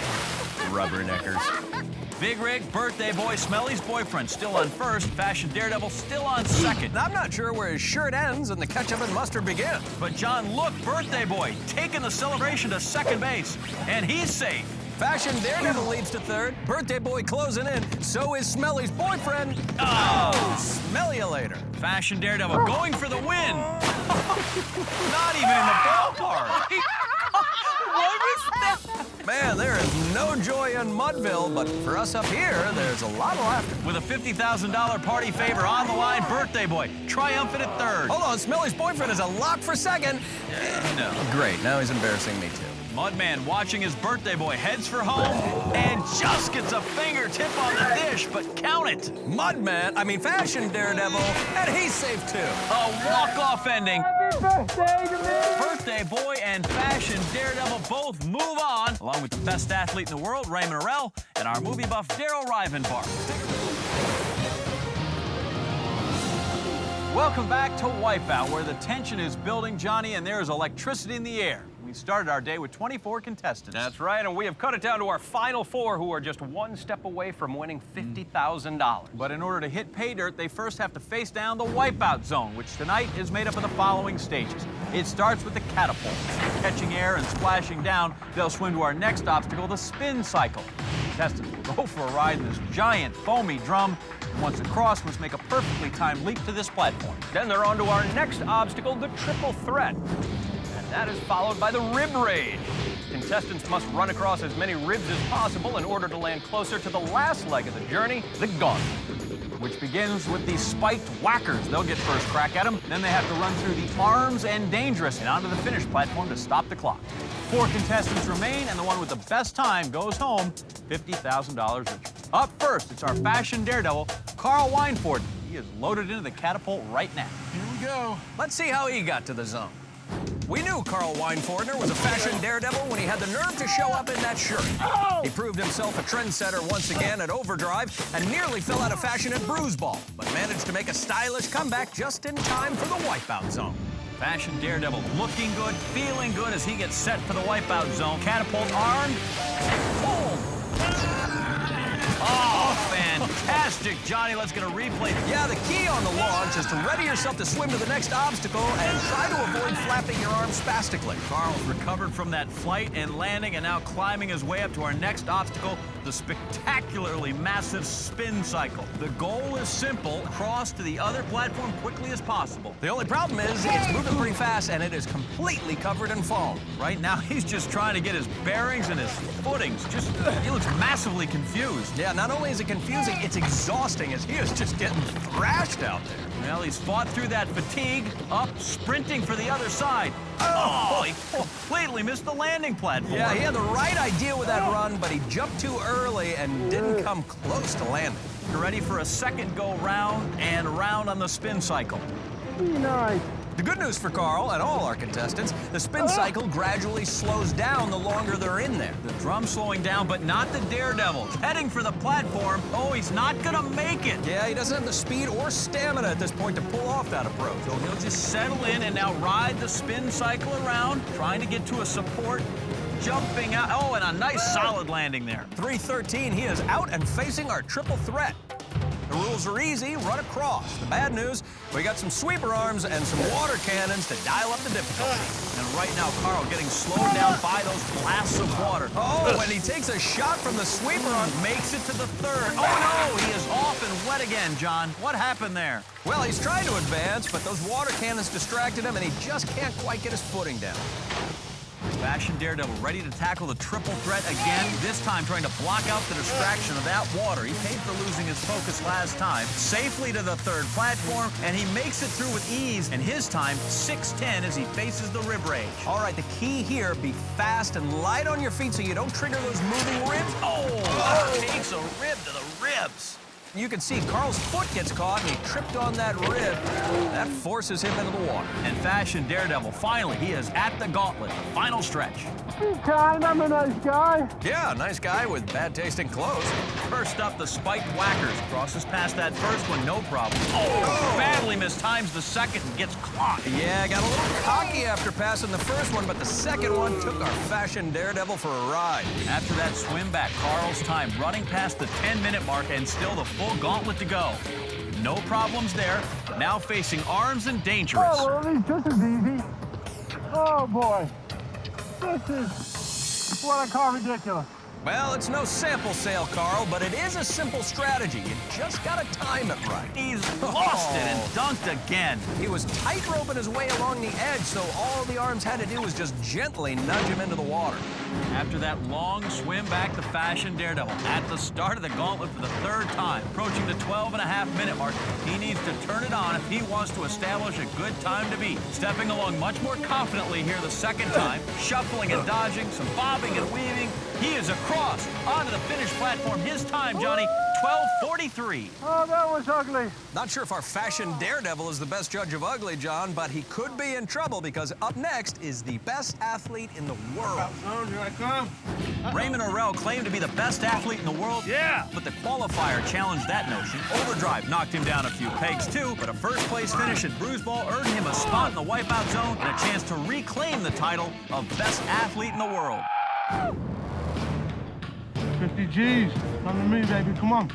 A: Rubberneckers.
C: Big Rig, Birthday Boy, Smelly's boyfriend still on first, Fashion Daredevil still on second.
A: I'm not sure where his shirt ends and the ketchup and mustard begin.
C: But John, look, Birthday Boy taking the celebration to second base, and he's safe.
A: Fashion Daredevil leads to third. Birthday Boy closing in. So is Smelly's boyfriend.
C: Oh!
A: Smell you later.
C: Fashion Daredevil going for the win. Not even in the ballpark. What was that?
A: Man, there is no joy in Mudville, but for us up here, there's a lot of laughter.
C: With a $50,000 party favor on the line, Birthday Boy triumphant at third.
A: Hold on, Smelly's boyfriend is a lock for second.
C: No.
A: Great, now he's embarrassing me too.
C: Mudman watching his Birthday Boy heads for home and just gets a fingertip on the dish, but count it.
A: Fashion Daredevil, and he's safe too.
C: A walk-off ending.
F: Happy birthday to me!
C: Birthday Boy and Fashion Daredevil both move on, along with the best athlete in the world, Raymond Arell, and our movie buff, Daryl Rivenbark. Welcome back to Wipeout, where the tension is building, Johnny, and there is electricity in the air. We started our day with 24 contestants.
P: That's right, and we have cut it down to our final 4 who are just one step away from winning $50,000.
C: But in order to hit pay dirt, they first have to face down the Wipeout Zone, which tonight is made up of the following stages. It starts with the catapult. Catching air and splashing down, they'll swim to our next obstacle, the spin cycle. Contestants will go for a ride in this giant foamy drum. Once across, must make a perfectly timed leap to this platform.
P: Then they're on to our next obstacle, the triple threat. That is followed by the rib rage. Contestants must run across as many ribs as possible in order to land closer to the last leg of the journey, the gauntlet.
C: Which begins with the spiked whackers. They'll get first crack at them. Then they have to run through the arms and dangerous and onto the finish platform to stop the clock. 4 contestants remain, and the one with the best time goes home $50,000 richer. Up first, it's our Fashion Daredevil, Carl Weinford. He is loaded into the catapult right now.
A: Here we go. Let's see how he got to the zone. We knew Carl Weinfordner was a Fashion Daredevil when he had the nerve to show up in that shirt. He proved himself a trendsetter once again at Overdrive and nearly fell out of fashion at Bruise Ball, but managed to make a stylish comeback just in time for the Wipeout Zone.
C: Fashion Daredevil looking good, feeling good as he gets set for the Wipeout Zone. Catapult armed, boom! Oh, fantastic, Johnny. Let's get a replay.
A: Yeah, the key on the launch is to ready yourself to swim to the next obstacle and try to avoid flapping your arms spastically.
C: Carl's recovered from that flight and landing and now climbing his way up to our next obstacle, the spectacularly massive spin cycle. The goal is simple, cross to the other platform quickly as possible.
A: The only problem is it's moving pretty fast and it is completely covered in foam.
C: Right now, he's just trying to get his bearings and his footings. He looks massively confused.
A: Yeah, not only is it confusing, it's exhausting as he is just getting thrashed out there.
C: Well, he's fought through that fatigue, up, sprinting for the other side. Oh, he completely missed the landing platform.
A: Yeah, he had the right idea with that run, but he jumped too early and didn't come close to landing.
C: You're ready for a second go round and round on the spin cycle.
F: Nice.
A: The good news for Carl and all our contestants, the spin cycle gradually slows down the longer they're in there.
C: The drum slowing down, but not the Daredevil. Heading for the platform. Oh, he's not gonna make it.
A: Yeah, he doesn't have the speed or stamina at this point to pull off that approach.
C: So he'll just settle in and now ride the spin cycle around, trying to get to a support, jumping out. Oh, and a nice solid landing there.
A: 313, he is out and facing our triple threat. The rules are easy, run across. The bad news, we got some sweeper arms and some water cannons to dial up the difficulty.
C: And right now, Carl getting slowed down by those blasts of water.
A: Oh, and he takes a shot from the sweeper arm.
C: Makes it to the third. Oh, no, he is off and wet again, John. What happened there?
A: Well, he's trying to advance, but those water cannons distracted him, and he just can't quite get his footing down.
C: Fashion Daredevil ready to tackle the triple threat again, this time trying to block out the distraction of that water. He paid for losing his focus last time. Safely to the third platform, and he makes it through with ease, and his time 6:10 as he faces the rib rage.
A: All right, the key here, be fast and light on your feet so you don't trigger those moving ribs.
C: Oh, takes a rib to the ribs. You can see Carl's foot gets caught and he tripped on that rib. That forces him into the water. And Fashion Daredevil, finally, he is at the gauntlet, the final stretch.
F: Be kind, I'm a nice guy.
C: Yeah, nice guy with bad-tasting clothes. First up, the spiked whackers. Crosses past that first one, no problem. Oh, badly mistimes the second and gets caught. Yeah, got a little cocky after passing the first one, but the second one took our Fashion Daredevil for a ride. After that swim back, Carl's time running past the 10-minute mark and still the full gauntlet to go. No problems there. Now facing arms and dangerous.
F: Oh, well, at least this is easy. Oh, boy. This is what I call ridiculous.
C: Well, it's no sample sale, Carl, but it is a simple strategy. You just gotta time it right. He's lost it and dunked again. He was tight-roping his way along the edge, so all the arms had to do was just gently nudge him into the water. After that long swim back to Fashion Daredevil, at the start of the gauntlet for the third time, approaching the 12.5-minute mark, he needs to turn it on if he wants to establish a good time to beat. Stepping along much more confidently here the second time, shuffling and dodging, some bobbing and weaving. He is across onto the finish platform. His time, Johnny, 12:43.
F: Oh, that was ugly.
C: Not sure if our Fashion Daredevil is the best judge of ugly, John, but he could be in trouble because up next is the best athlete in the world.
F: Here I come.
C: Raymond Orrell claimed to be the best athlete in the world. Yeah. But the qualifier challenged that notion. Overdrive knocked him down a few pegs, too, but a first-place finish at Bruise earned him a spot in the Wipeout Zone and a chance to reclaim the title of best athlete in the world.
F: 50 G's. Come to me, baby. Come on.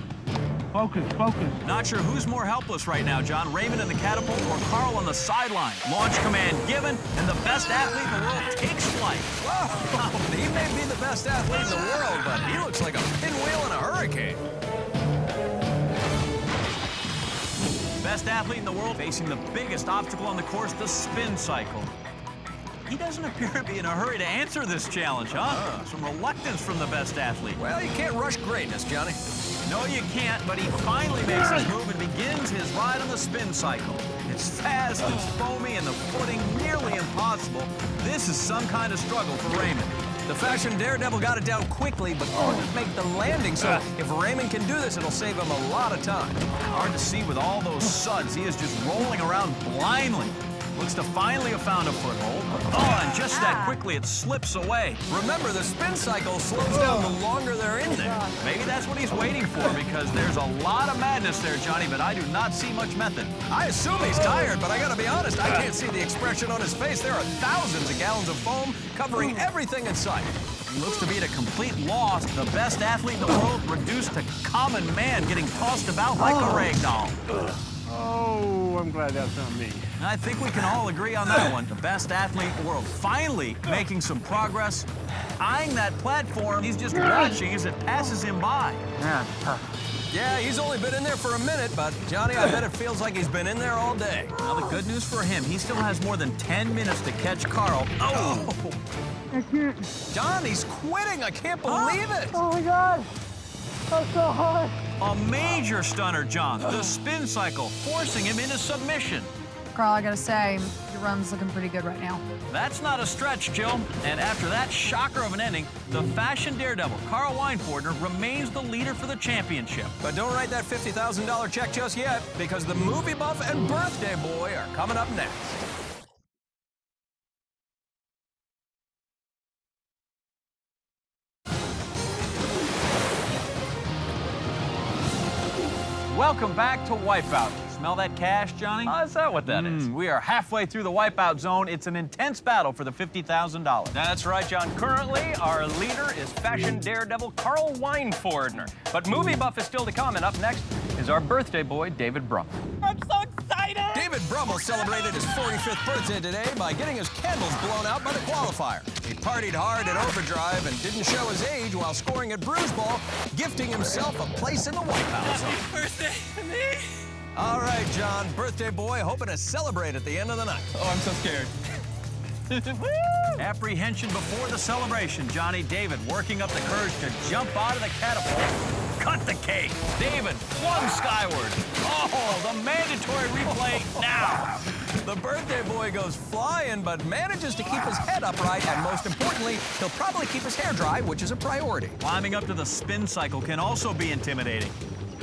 F: Focus, focus.
C: Not sure who's more helpless right now, John. Raymond in the catapult or Carl on the sideline. Launch command given, and the best athlete in the world takes flight. Whoa, he may be the best athlete in the world, but he looks like a pinwheel in a hurricane. Best athlete in the world facing the biggest obstacle on the course, the spin cycle. He doesn't appear to be in a hurry to answer this challenge, huh? Some reluctance from the best athlete. Well, you can't rush greatness, Johnny. No, you can't, but he finally makes his move and begins his ride on the spin cycle. It's fast, it's foamy, and the footing nearly impossible. This is some kind of struggle for Raymond. The Fashion Daredevil got it down quickly, but couldn't make the landing, so if Raymond can do this, it'll save him a lot of time. Hard to see with all those suds. He is just rolling around blindly. Looks to finally have found a foothold. Oh, and just that quickly, it slips away. Remember, the spin cycle slows down the longer they're in there. Maybe that's what he's waiting for, because there's a lot of madness there, Johnny, but I do not see much method. I assume he's tired, but I gotta be honest, I can't see the expression on his face. There are thousands of gallons of foam covering everything in sight. He looks to be at a complete loss. The best athlete in the world reduced to common man, getting tossed about like a rag doll.
K: Oh, I'm glad that's not me.
C: I think we can all agree on that one. The best athlete in the world finally making some progress. Eyeing that platform, he's just watching as it passes him by.
F: Yeah, it's tough.
C: Yeah, he's only been in there for a minute, but Johnny, I bet it feels like he's been in there all day. Now, the good news for him, he still has more than 10 minutes to catch Carl. Oh!
F: I can't.
C: John, he's quitting. I can't believe it.
F: Oh, my God. That's so hard.
C: A major stunner, John. The spin cycle, forcing him into submission.
D: Carl, I gotta say, your run's looking pretty good right now.
C: That's not a stretch, Jill. And after that shocker of an ending, the Fashion Daredevil, Carl Weinfordner, remains the leader for the championship. But don't write that $50,000 check just yet, because the movie buff and birthday boy are coming up next. Welcome back to Wipeout. Smell that cash, Johnny?
P: Oh, is that what that is?
C: We are halfway through the Wipeout Zone. It's an intense battle for the $50,000.
P: That's right, John. Currently, our leader is Fashion Daredevil Carl Weinfordner. But movie buff is still to come, and up next is our birthday boy, David Brummel.
E: I'm so excited!
C: David Brummel celebrated his 45th birthday today by getting his candles blown out by the qualifier. He partied hard at Overdrive and didn't show his age while scoring at Bruise, gifting himself a place in the Wipeout Zone.
E: Happy birthday to me!
C: All right, John, birthday boy, hoping to celebrate at the end of the night.
O: Oh, I'm so scared.
C: Apprehension before the celebration. Johnny, David working up the courage to jump out of the catapult. Cut the cake. David flung skyward. Oh, the mandatory replay now. The birthday boy goes flying, but manages to keep his head upright, and most importantly, he'll probably keep his hair dry, which is a priority. Climbing up to the spin cycle can also be intimidating.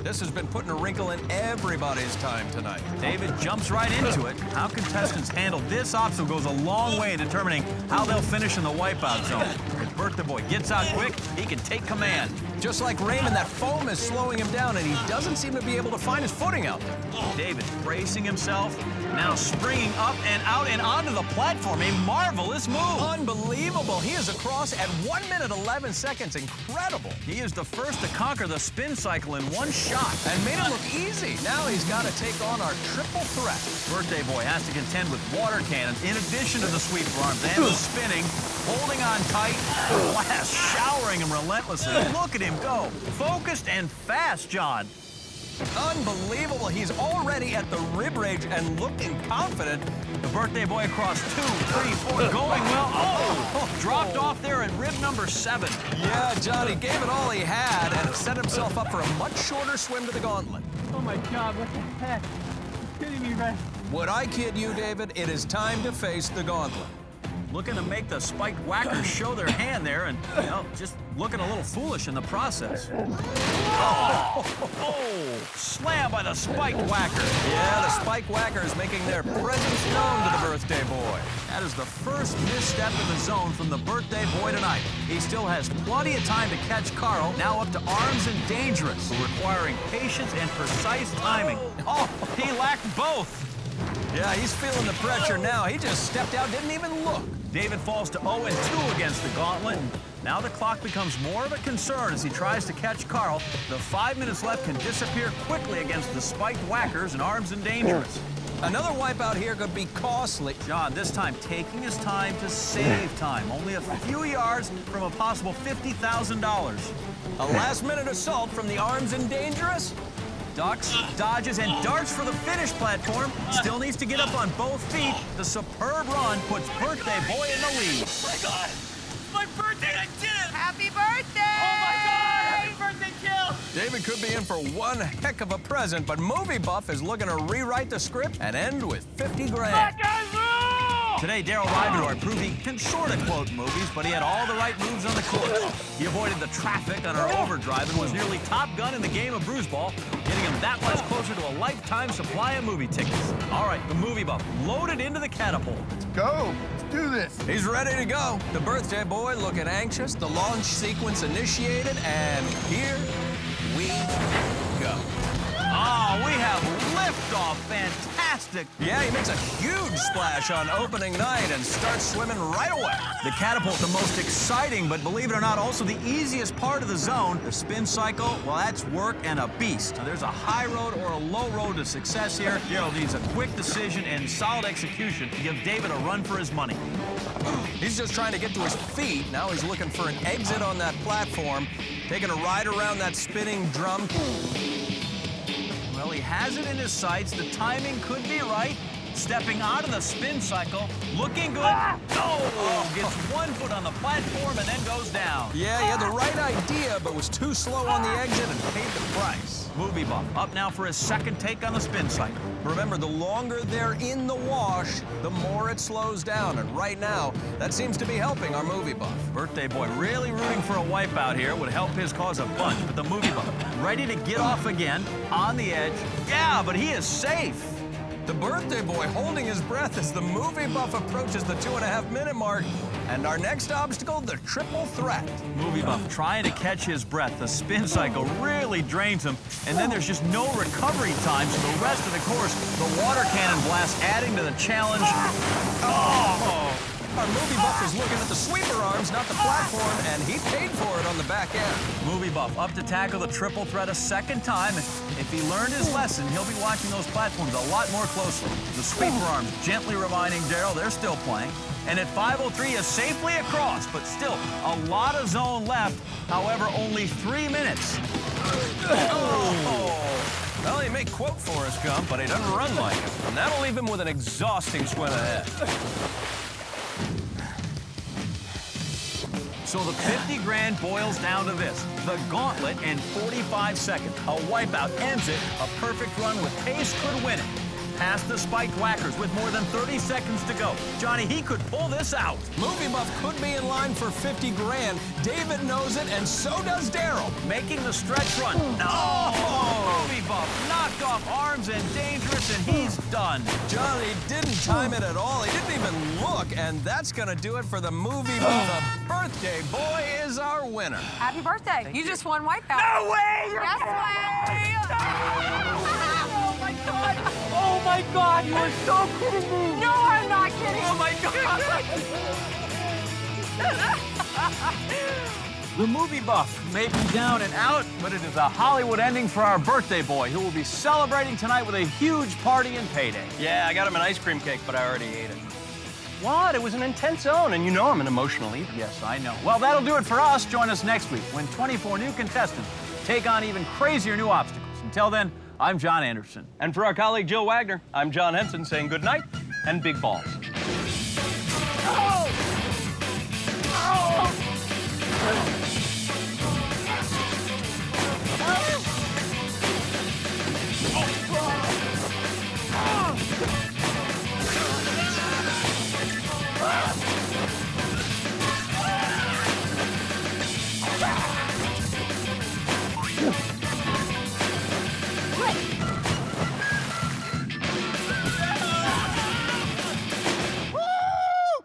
A: This has been putting a wrinkle in everybody's time tonight.
C: David jumps right into it. How contestants handle this obstacle goes a long way in determining how they'll finish in the wipeout zone. If Birthday Boy gets out quick, he can take command.
A: Just like Raymond, that foam is slowing him down, and he doesn't seem to be able to find his footing out there.
C: David bracing himself, now springing up and out and onto the platform. A marvelous move.
A: Unbelievable. He is across at 1 minute 11 seconds. Incredible.
C: He is the first to conquer the spin cycle in one shot.
A: And made it look easy. Now he's got to take on our triple threat.
C: Birthday Boy has to contend with water cannons in addition to the sweeper arms and the spinning, holding on tight, blast showering him relentlessly. Look at him go. Focused and fast, John.
A: Unbelievable. He's already at the rib rage and looking confident.
C: The Birthday Boy across 2, 3, 4, going well. Oh, dropped off there at rib number 7.
A: Yeah, Johnny gave it all he had and set himself up for a much shorter swim to the gauntlet.
F: Oh my God, what the heck? You're kidding me, right?
A: Would I kid you, David? It is time to face the gauntlet.
C: Looking to make the spiked whackers show their hand there and, you know, just looking a little foolish in the process. Oh, slam by the spiked whacker.
A: Yeah, the spiked whacker is making their presence known to the Birthday Boy.
C: That is the first misstep in the zone from the Birthday Boy tonight. He still has plenty of time to catch Carl, now up to arms and dangerous, requiring patience and precise timing. Oh, he lacked both.
A: Yeah, he's feeling the pressure now. He just stepped out, didn't even look.
C: David falls to 0-2 against the gauntlet. Now the clock becomes more of a concern as he tries to catch Carl. The 5 minutes left can disappear quickly against the spiked whackers and arms and dangerous.
A: Another wipeout here could be costly.
C: John, this time taking his time to save time. Only a few yards from a possible $50,000.
A: A last-minute assault from the arms and dangerous.
C: Ducks, dodges, and darts for the finish platform. Still needs to get up on both feet. The superb run puts Birthday Boy in the lead.
J: Oh my God! My birthday, I did it!
E: Happy birthday!
J: Oh my God! Happy birthday, kill!
A: David could be in for one heck of a present, but Movie Buff is looking to rewrite the script and end with 50 grand.
J: That guy's rule!
C: Today, Daryl Rivedor proved he can sort of quote movies, but he had all the right moves on the course. He avoided the traffic on our Overdrive and was nearly top gun in the game of Bruise Ball, getting him that much closer to a lifetime supply of movie tickets. All right, the Movie Buff loaded into the catapult.
O: Let's go. Let's do this.
A: He's ready to go. The Birthday Boy looking anxious. The launch sequence initiated, and here we go.
C: Oh, we have liftoff. Fantastic.
A: Yeah, he makes a huge splash on opening night and starts swimming right away.
C: The catapult, the most exciting, but believe it or not, also the easiest part of the zone. The spin cycle, well, that's work and a beast. So there's a high road or a low road to success here. Daryl needs a quick decision and solid execution to give David a run for his money.
A: He's just trying to get to his feet. Now he's looking for an exit on that platform, taking a ride around that spinning drum.
C: Well, he has it in his sights. The timing could be right. Stepping out of the spin cycle, looking good. Gets 1 foot on the platform and then goes down.
A: Yeah, he had the right idea, but was too slow on the exit and paid the price.
C: Movie Buff up now for his second take on the spin cycle.
A: Remember, the longer they're in the wash, the more it slows down. And right now, that seems to be helping our Movie Buff.
C: Birthday Boy really rooting for a wipeout here. Would help his cause a bunch. But the Movie Buff ready to get off again, on the edge. Yeah, but he is safe.
A: The Birthday Boy holding his breath as the Movie Buff approaches the 2.5-minute mark. And our next obstacle, the triple threat.
C: Movie Buff trying to catch his breath. The spin cycle really drains him. And then there's just no recovery time, so the rest of the course, the water cannon blast adding to the challenge.
A: Our Movie Buff is looking at the sweeper arms, not the platform, and he paid for it on the back end.
C: Movie Buff up to tackle the triple threat a second time. If he learned his lesson, he'll be watching those platforms a lot more closely. The sweeper arms gently reminding Daryl they're still playing. And at 5:03 is safely across, but still a lot of zone left. However, only 3 minutes.
A: Well, he may quote Forrest Gump, but he doesn't run like it. And that'll leave him with an exhausting swim ahead.
C: So the 50 grand boils down to this. The gauntlet in 45 seconds. A wipeout ends it. A perfect run with pace could win it. past the spiked whackers with more than 30 seconds to go. Johnny, he could pull this out.
P: Movie Buff could be in line for 50 grand. David knows it, and so does Daryl.
C: Making the stretch run. No! Movie Buff knocked off arms and dangerous, and he's done.
P: Johnny didn't time it at all. He didn't even look, and that's gonna do it for the Movie Buff. The birthday boy is our winner.
D: Happy birthday. You just won Wipeout.
J: No way!
D: Yes way!
J: Oh my God! Oh my God! You are so kidding me!
D: No, I'm not kidding.
J: Oh my God!
C: The Movie Buff may be down and out, but it is a Hollywood ending for our birthday boy, who will be celebrating tonight with a huge party and payday.
P: Yeah, I got him an ice cream cake, but I already ate it. What? It was an intense zone, and you know I'm an emotional eater.
C: Yes, I know. Well, that'll do it for us. Join us next week when 24 new contestants take on even crazier new obstacles. Until then, I'm John Anderson.
P: And for our colleague Jill Wagner, I'm John Henson saying good night and big balls.
J: Oh! Oh!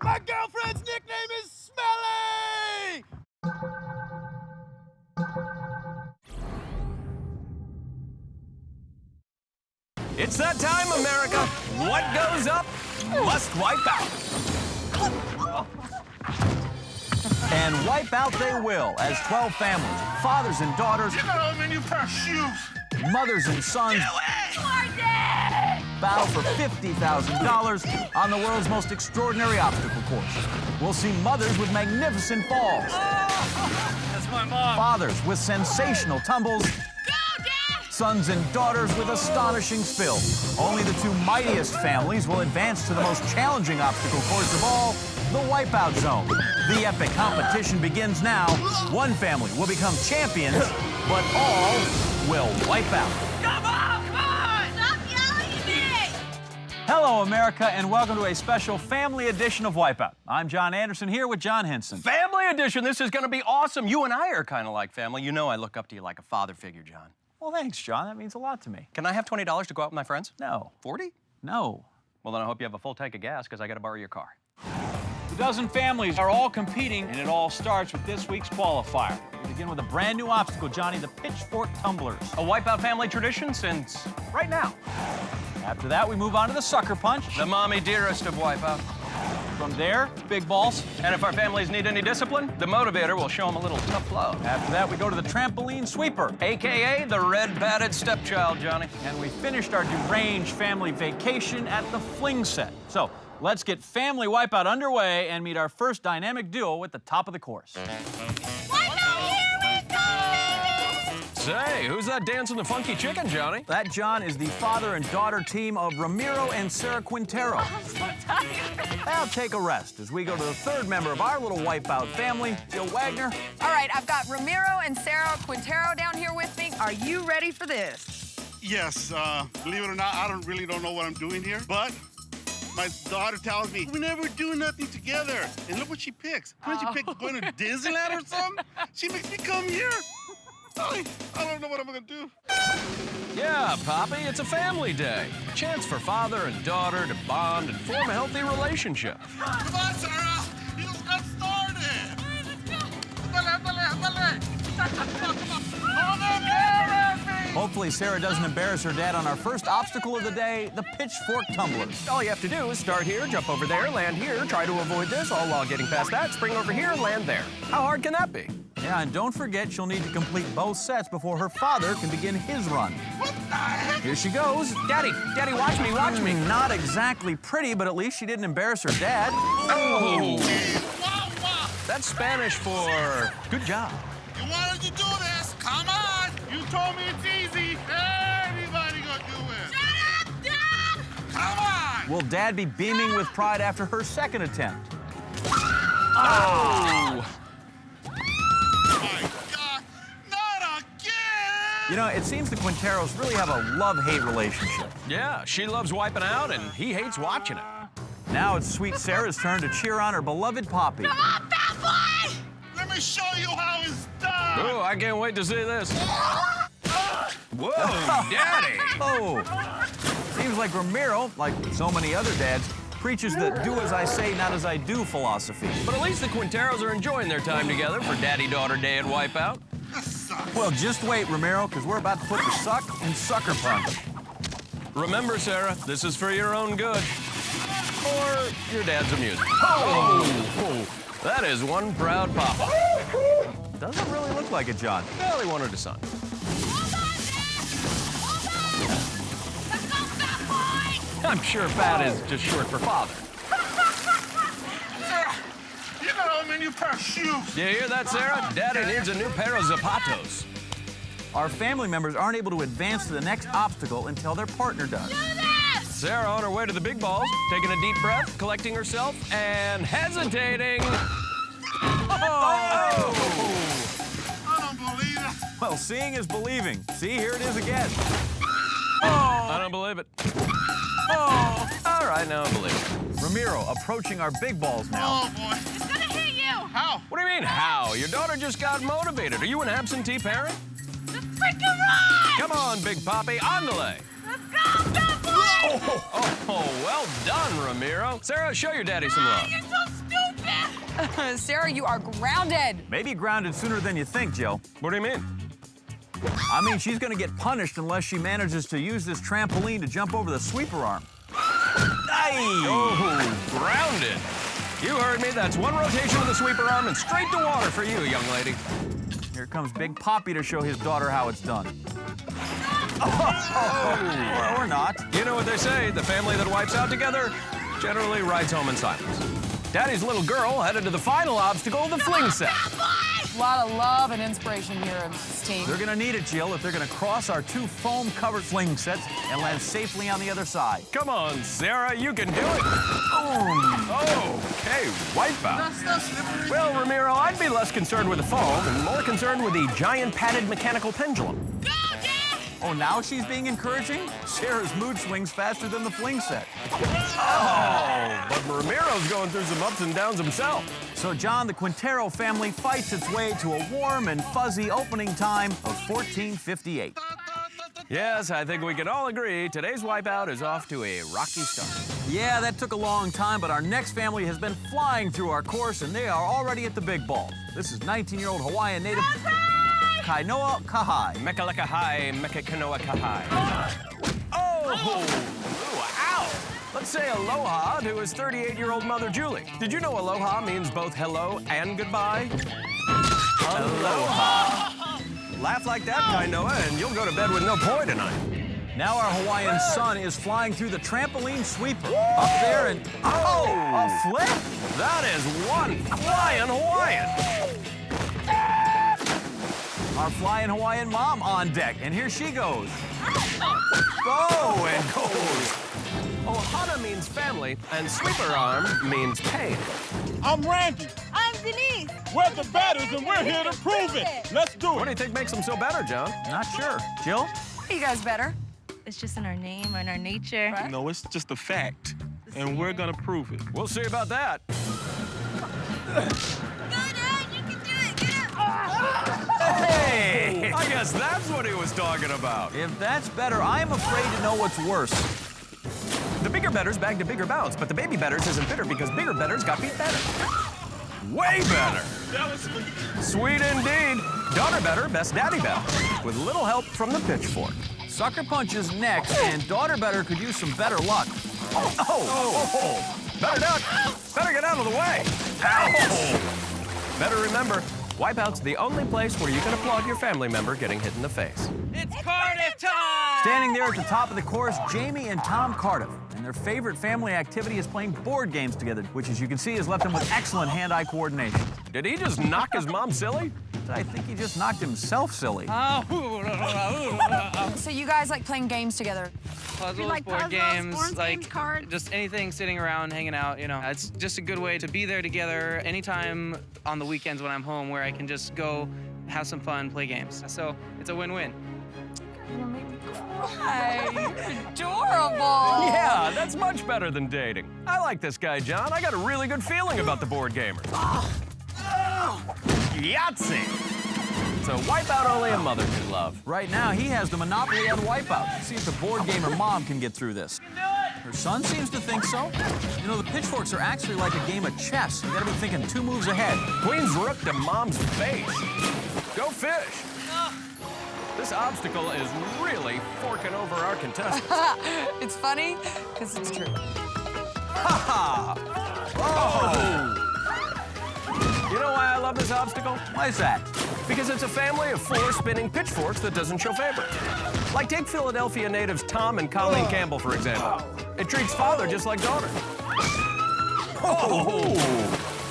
J: My girlfriend's nickname is Smelly!
P: It's that time, America. What goes up must wipe out.
C: And wipe out they will, as 12 families, fathers and daughters,
B: You got a menu pair of shoes.
C: mothers and sons, battle for $50,000 on the world's most extraordinary obstacle course. We'll see mothers with magnificent falls.
J: That's my mom.
C: Fathers with sensational tumbles. Sons and daughters with astonishing spills. Only the two mightiest families will advance to the most challenging obstacle course of all, the Wipeout Zone. The epic competition begins now. One family will become champions, but all will wipe out.
J: Come on! Stop yelling at me!
C: Hello, America, and welcome to a special family edition of Wipeout. I'm John Anderson here with John Henson.
P: Family edition. This is going to be awesome. You and I are kind of like family. You know I look up to you like a father figure, John.
C: Well, thanks, John. That means a lot to me.
P: Can I have $20 to go out with my friends?
C: No.
P: 40?
C: No.
P: Well, then I hope you have a full tank of gas because I got to borrow your car.
C: The dozen families are all competing, and it all starts with this week's qualifier. We begin with a brand new obstacle, Johnny, the pitchfork tumblers.
P: A Wipeout family tradition since right now.
C: After that, we move on to the sucker punch.
P: The mommy dearest of Wipeout.
C: From there, big balls.
P: And if our families need any discipline, the motivator will show them a little tough love.
C: After that, we go to the trampoline sweeper.
P: AKA the red-batted stepchild, Johnny.
C: And we finished our deranged family vacation at the fling set. So let's get Family Wipeout underway and meet our first dynamic duo at the top of the course.
P: Say, who's that dancing the funky chicken, Johnny?
C: That, John, is the father and daughter team of Ramiro and Sarah Quintero.
J: I'm so tired.
C: Now take a rest as we go to the third member of our little Wipeout family, Jill Wagner.
D: All right, I've got Ramiro and Sarah Quintero down here with me. Are you ready for this?
O: Yes, believe it or not, I really don't know what I'm doing here, but my daughter tells me, we never do nothing together. And look what she picks. Why don't you pick going to Disneyland or something? She makes me come here. I don't know what I'm gonna do.
P: Yeah, Poppy, it's a family day. Chance for father and daughter to bond and form a healthy relationship.
O: Come on, Sarah. You just got started.
C: Hopefully Sarah doesn't embarrass her dad on our first obstacle of the day, the pitchfork tumblers.
P: All you have to do is start here, jump over there, land here, try to avoid this, all while getting past that, spring over here and land there. How hard can that be?
C: Yeah, and don't forget she'll need to complete both sets before her father can begin his run. Here she goes.
P: Daddy, watch me, watch me.
C: Not exactly pretty, but at least she didn't embarrass her dad.
P: Oh! That's Spanish for good job.
O: You wanted to do this. Come on. You told me it's easy. Everybody gonna do it.
J: Shut up, Dad!
O: Come on.
C: Will Dad be beaming with pride after her second attempt?
P: Oh!
O: My God, not again!
C: You know, it seems the Quinteros really have a love-hate relationship.
P: Yeah, she loves wiping out, and he hates watching it.
C: Now it's sweet Sarah's turn to cheer on her beloved Poppy.
E: Come on, bad boy!
O: Let me show you how it's done.
P: Oh, I can't wait to see this. Whoa, Daddy!
C: Oh, seems like Ramiro, like so many other dads, preaches the do as I say, not as I do philosophy.
P: But at least the Quinteros are enjoying their time together for Daddy-Daughter Day at Wipeout.
C: Well, just wait, Ramiro, because we're about to put the suck and sucker punch.
P: Remember, Sarah, this is for your own good. Or your dad's amusement. Oh! That is one proud papa.
C: Doesn't really look like it, John.
P: Well, he wanted a son. I'm sure fat is just short for father.
O: You got a new pair of shoes.
P: You hear that, Sarah? Daddy needs a new pair of zapatos.
C: Our family members aren't able to advance to the next obstacle until their partner does.
P: Sarah on her way to the big balls, taking a deep breath, collecting herself, and hesitating.
C: Oh!
O: I don't believe it.
C: Well, seeing is believing. See, here it is again.
P: I don't believe it.
C: Oh!
P: All right, now I believe it.
C: Ramiro approaching our big balls now.
O: Oh, boy.
E: It's gonna hit you!
O: How?
P: What do you mean, how? Your daughter just got motivated. Are you an absentee parent?
E: The freaking run!
P: Come on, Big Poppy, andale.
E: Let's go, bad boy!
P: Oh, well done, Ramiro. Sarah, show your daddy some love.
E: You're so stupid!
D: Sarah, you are grounded.
C: Maybe grounded sooner than you think, Jill.
P: What do you mean?
C: I mean, she's gonna get punished unless she manages to use this trampoline to jump over the sweeper arm.
P: Oh, grounded. You heard me. That's one rotation of the sweeper arm and straight to water for you, young lady.
C: Here comes Big Poppy to show his daughter how it's done. Or not.
P: You know what they say, the family that wipes out together generally rides home in silence. Daddy's little girl headed to the final obstacle, the fling set.
D: A lot of love and inspiration here in this team.
C: They're gonna need it, Jill, if they're gonna cross our two foam-covered fling sets and land safely on the other side.
P: Come on, Sarah, you can do it. Okay, Wipeout. Well, Ramiro, I'd be less concerned with the foam and more concerned with the giant padded mechanical pendulum.
C: Oh, now she's being encouraging? Sarah's mood swings faster than the fling set.
P: Oh, but Ramiro's going through some ups and downs himself.
C: So, John, the Quintero family fights its way to a warm and fuzzy opening time of 14:58.
P: Yes, I think we can all agree today's Wipeout is off to a rocky start.
C: Yeah, that took a long time, but our next family has been flying through our course, and they are already at the big balls. This is 19-year-old Hawaiian native Kainoa Kahai.
P: Mekaleka hai, mekakanoa kahai. Oh! Ooh, ow! Let's say aloha to his 38-year-old mother, Julie. Did you know aloha means both hello and goodbye? Aloha. Laugh like that, Kainoa, and you'll go to bed with no poi tonight.
C: Now our Hawaiian son is flying through the trampoline sweeper. Up there and... Oh! A flip?
P: That is one flying Hawaiian.
C: Our flying Hawaiian mom on deck, and here she goes. Go and goes.
P: Ohana means family, and sweeper arm means pain.
F: I'm Randy.
E: I'm Denise.
F: We're the batters, and we're here to prove it. Let's do
P: What
F: it.
P: do you think makes them so better, John?
C: Not sure. Jill?
D: Are you guys better?
N: It's just in our name and our nature.
D: Right?
O: No, it's just a fact, and we're gonna prove it.
P: We'll see about that.
E: Go, Dad. You can do it. Get up.
C: Hey!
P: I guess that's what he was talking about.
C: If that's better, I'm afraid to know what's worse.
P: The bigger betters bagged a bigger bounce, but the baby betters isn't bitter because bigger betters got beat better. Way better.
O: That was sweet.
P: Sweet indeed. Daughter better, best daddy better. With little help from the pitchfork.
C: Sucker punch is next, and daughter better could use some better luck.
P: Oh. Better duck. Better get out of the way. Ow. Better remember, Wipeout's the only place where you can applaud your family member getting hit in the face.
J: It's Cardiff time!
C: Standing there at the top of the course, Jamie and Tom Cardiff. And their favorite family activity is playing board games together, which, as you can see, has left them with excellent hand-eye coordination.
P: Did he just knock his mom silly?
C: I think he just knocked himself silly.
D: So you guys like playing games together?
Q: Puzzles,
D: like
Q: board
D: puzzles,
Q: games,
D: board
Q: like
D: games, cards?
Q: just anything sitting around, hanging out, you know. It's just a good way to be there together anytime on the weekends when I'm home where I can just go have some fun, play games. So it's a win-win.
D: You're gonna make me cry. You're adorable.
P: Yeah, that's much better than dating. I like this guy, John. I got a really good feeling about the board gamers. Yahtzee! It's a Wipeout only a mother can love.
C: Right now, he has the monopoly on Wipeout. See if the board gamer mom can get through this. Her son seems to think so. You know, the pitchforks are actually like a game of chess. You gotta be thinking 2 moves ahead.
P: Queen's rook to mom's face. Go fish. This obstacle is really forking over our contestants.
D: It's funny, because it's true.
P: Ha ha! Oh! You know why I love this obstacle?
C: Why is that?
P: Because it's a family of 4 spinning pitchforks that doesn't show favorites. Like take Philadelphia natives Tom and Colleen Campbell, for example. It treats father just like daughter. Oh!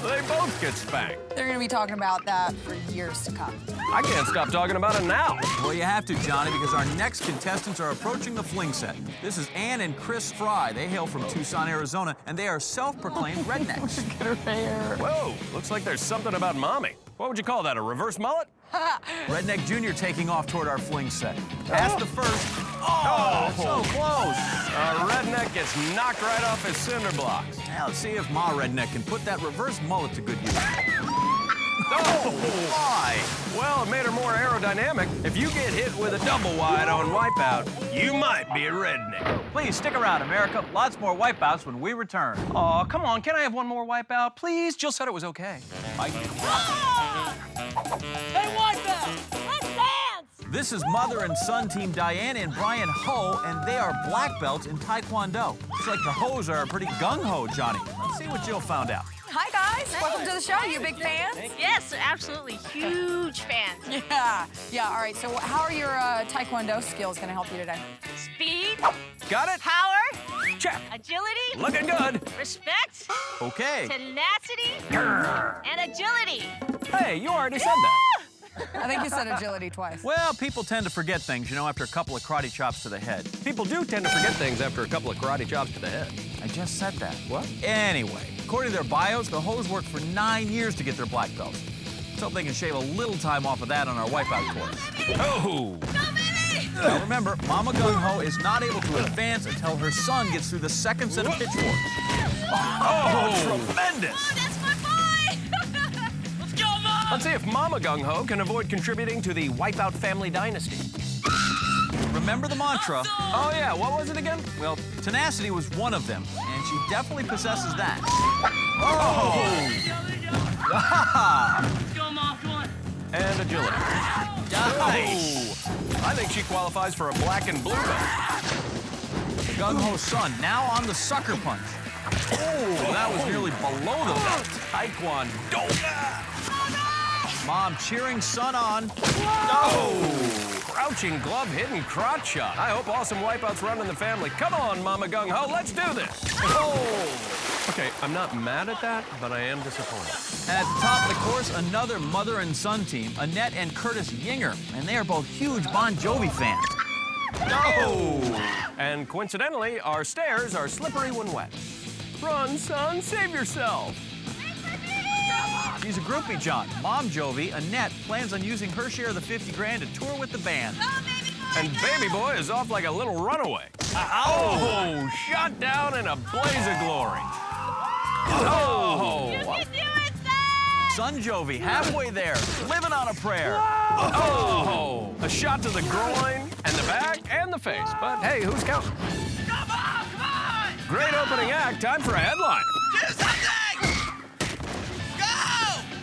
P: They both get spanked.
D: They're gonna be talking about that for years to come.
P: I can't stop talking about it now.
C: Well, you have to, Johnny, because our next contestants are approaching the fling set. This is Ann and Chris Fry. They hail from Tucson, Arizona, and they are self-proclaimed rednecks.
D: Look at her hair.
P: Whoa, looks like there's something about mommy. What would you call that, a reverse mullet?
C: Redneck Jr. taking off toward our fling set. Past the first. Oh, so close.
P: Redneck gets knocked right off his cinder blocks.
C: Now, let's see if Ma Redneck can put that reverse mullet to good use. Oh, why?
P: Well, it made her more aerodynamic. If you get hit with a double wide on Wipeout, you might be a redneck.
C: Please stick around, America. Lots more Wipeouts when we return.
P: Oh, come on. Can I have one more Wipeout, please? Jill said it was okay.
E: Hey, Wipeout! Let's dance!
C: This is mother and son team Diane and Brian Ho, and they are black belts in Taekwondo. It's like the Ho's are pretty gung-ho, Johnny. Let's see what Jill found out.
D: Hi, guys. Welcome to the show. You big fans?
E: Yes, absolutely. Huge fans.
D: Yeah. All right. So how are your Taekwondo skills going to help you today?
E: Speed.
P: Got it?
E: Power.
P: Check.
E: Agility.
P: Looking good.
E: Respect.
C: Okay.
E: Tenacity. And agility.
P: Hey, you already said that.
D: I think you said agility twice.
C: Well, people tend to forget things, you know, after a couple of karate chops to the head.
P: People do tend to forget things after a couple of karate chops to the head.
C: I just said that.
P: What?
C: Anyway, according to their bios, the Ho's worked for 9 years to get their black belts. Let's hope they can shave a little time off of that on our Wipeout course.
P: Oh!
C: Now remember, Mama Gung Ho is not able to advance until her son gets through the second set of pitchforks. Oh, tremendous!
E: That's my boy! Let's go, Mom!
P: Let's see if Mama Gung Ho can avoid contributing to the Wipeout family dynasty.
C: Remember the mantra?
P: Oh, yeah. What was it again?
C: Well, tenacity was one of them, and she definitely possesses that.
P: Oh!
E: Let's go, Mom. Come on.
P: And agility.
C: Nice!
P: I think she qualifies for a black and blue belt.
C: The Gung Ho son now on the sucker punch. Oh, that was nearly below the belt.
P: Taekwondo.
C: Mom cheering son on.
P: Oh! Crouching glove hidden crotch shot. I hope awesome Wipeouts run in the family. Come on, Mama Gung Ho, let's do this. Oh! Okay, I'm not mad at that, but I am disappointed.
C: And at the top of the course, another mother and son team, Annette and Curtis Yinger, and they are both huge Bon Jovi fans.
P: No! And coincidentally, our stairs are slippery when wet. Run, son, save yourself.
C: She's a groupie, John. Mom Jovi, Annette, plans on using her share of the 50 grand to tour with the band.
P: And Baby Boy is off like a little runaway. Oh! Shot down in a blaze of glory. Oh!
E: You can do it, son!
C: Son Jovi, halfway there, living on a prayer.
P: Oh! A shot to the groin and the back and the face. But hey, who's counting?
E: Come on!
P: Great opening act. Time for a headliner.
J: Do something! Go!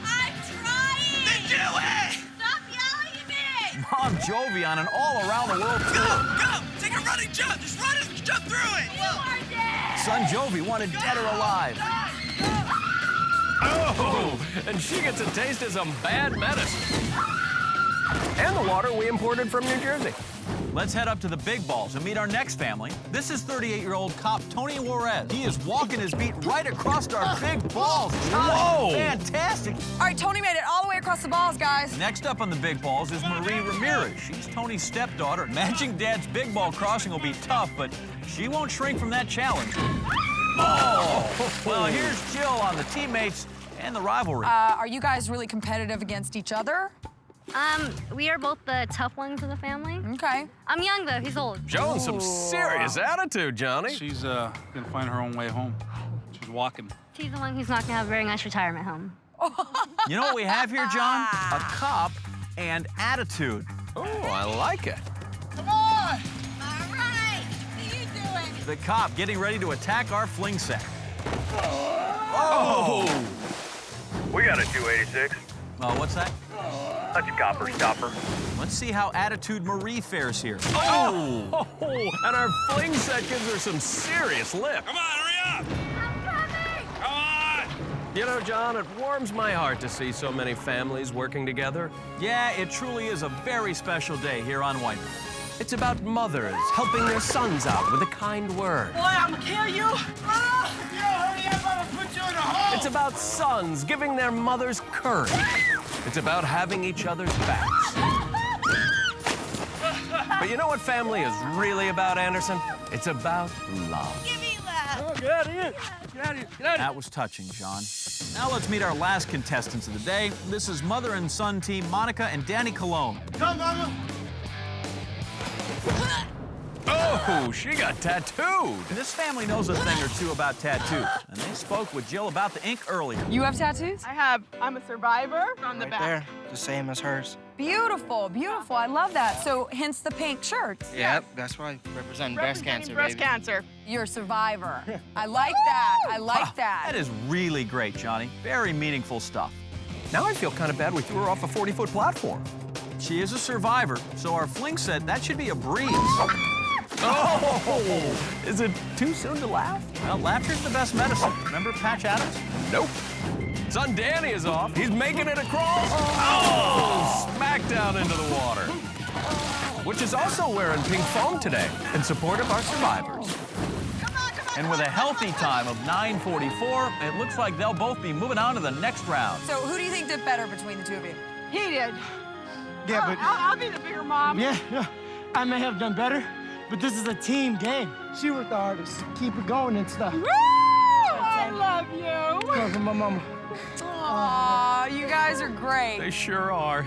E: I'm trying!
J: Then do it!
E: Stop yelling at me!
C: Mom Jovi on an all-around-the-world
J: Go!
C: tour.
J: Go! Take a running jump! Just run and jump through it!
E: You are dead!
C: Son Jovi wanted dead or alive.
P: Oh! And she gets a taste of some bad medicine. And the water we imported from New Jersey.
C: Let's head up to the big balls and meet our next family. This is 38-year-old cop Tony Juarez. He is walking his beat right across our big balls.
P: Whoa!
C: Fantastic.
D: All right, Tony made it all the way across the balls, guys.
C: Next up on the big balls is Marie Ramirez. She's Tony's stepdaughter. Matching Dad's big ball crossing will be tough, but she won't shrink from that challenge. Oh! Well, here's Jill on the teammates and the rivalry.
D: Are you guys really competitive against each other?
R: We are both the tough ones of the family.
D: Okay.
R: I'm young though, he's old.
P: Showing some serious attitude, Johnny.
I: She's gonna find her own way home. She's walking.
R: He's the one who's not gonna have a very nice retirement home.
C: You know what we have here, John? A cop and attitude.
P: Oh, I like it.
J: Come on!
D: All right. What are you doing?
C: The cop getting ready to attack our fling set.
P: Oh!
S: We got a 286.
C: What's that?
S: That's a copper stopper.
C: Let's see how Attitude Marie fares here.
P: Oh! And our fling set gives her some serious lip.
J: Come on, hurry up!
D: I'm coming.
J: Come on!
P: You know, John, it warms my heart to see so many families working together.
C: Yeah, it truly is a very special day here on Wipeout.
P: It's about mothers helping their sons out with a kind word.
J: Boy, I'm gonna kill you! Ah! Yo, hurry up, I'm gonna put you in a hole!
P: It's about sons giving their mothers courage. It's about having each other's backs. But you know what family is really about, Anderson? It's about love.
D: Give me that.
J: Oh, get out of here! Get out of here! Get out of here!
C: That was touching, John. Now let's meet our last contestants of the day. This is mother and son team Monica and Danny Colon.
J: Come, Mama!
P: Oh, she got tattooed.
C: This family knows a thing or two about tattoos, and they spoke with Jill about the ink earlier.
D: You have tattoos?
T: I'm a survivor on the
Q: Right
T: back.
Q: there, the same as hers.
D: Beautiful, beautiful. I love that. So hence the pink shirts.
Q: Yep, that's right. Representing breast cancer,
T: breast
Q: baby.
T: cancer.
D: You're a survivor. I like that. I like that.
C: That is really great, Johnny. Very meaningful stuff.
P: Now I feel kind of bad we threw her off a 40-foot platform.
C: She is a survivor, so our fling set, that should be a breeze.
P: Oh! Is it too soon to laugh?
C: Well, laughter's the best medicine. Remember Patch Adams?
P: Nope. Son Danny is off. He's making it across. Oh! Smack down into the water. Which is also wearing pink foam today in support of our survivors.
C: And with a healthy time of 9:44, it looks like they'll both be moving on to the next round.
D: So who do you think did better between the two of you?
T: He did.
J: Yeah, but...
T: I'll be the bigger mom.
J: Yeah, I may have done better, but this is a team game. She worked the hardest to keep it going and stuff.
T: Woo! I love you.
J: Come from my mama.
D: Aw, you guys are great.
P: They sure are.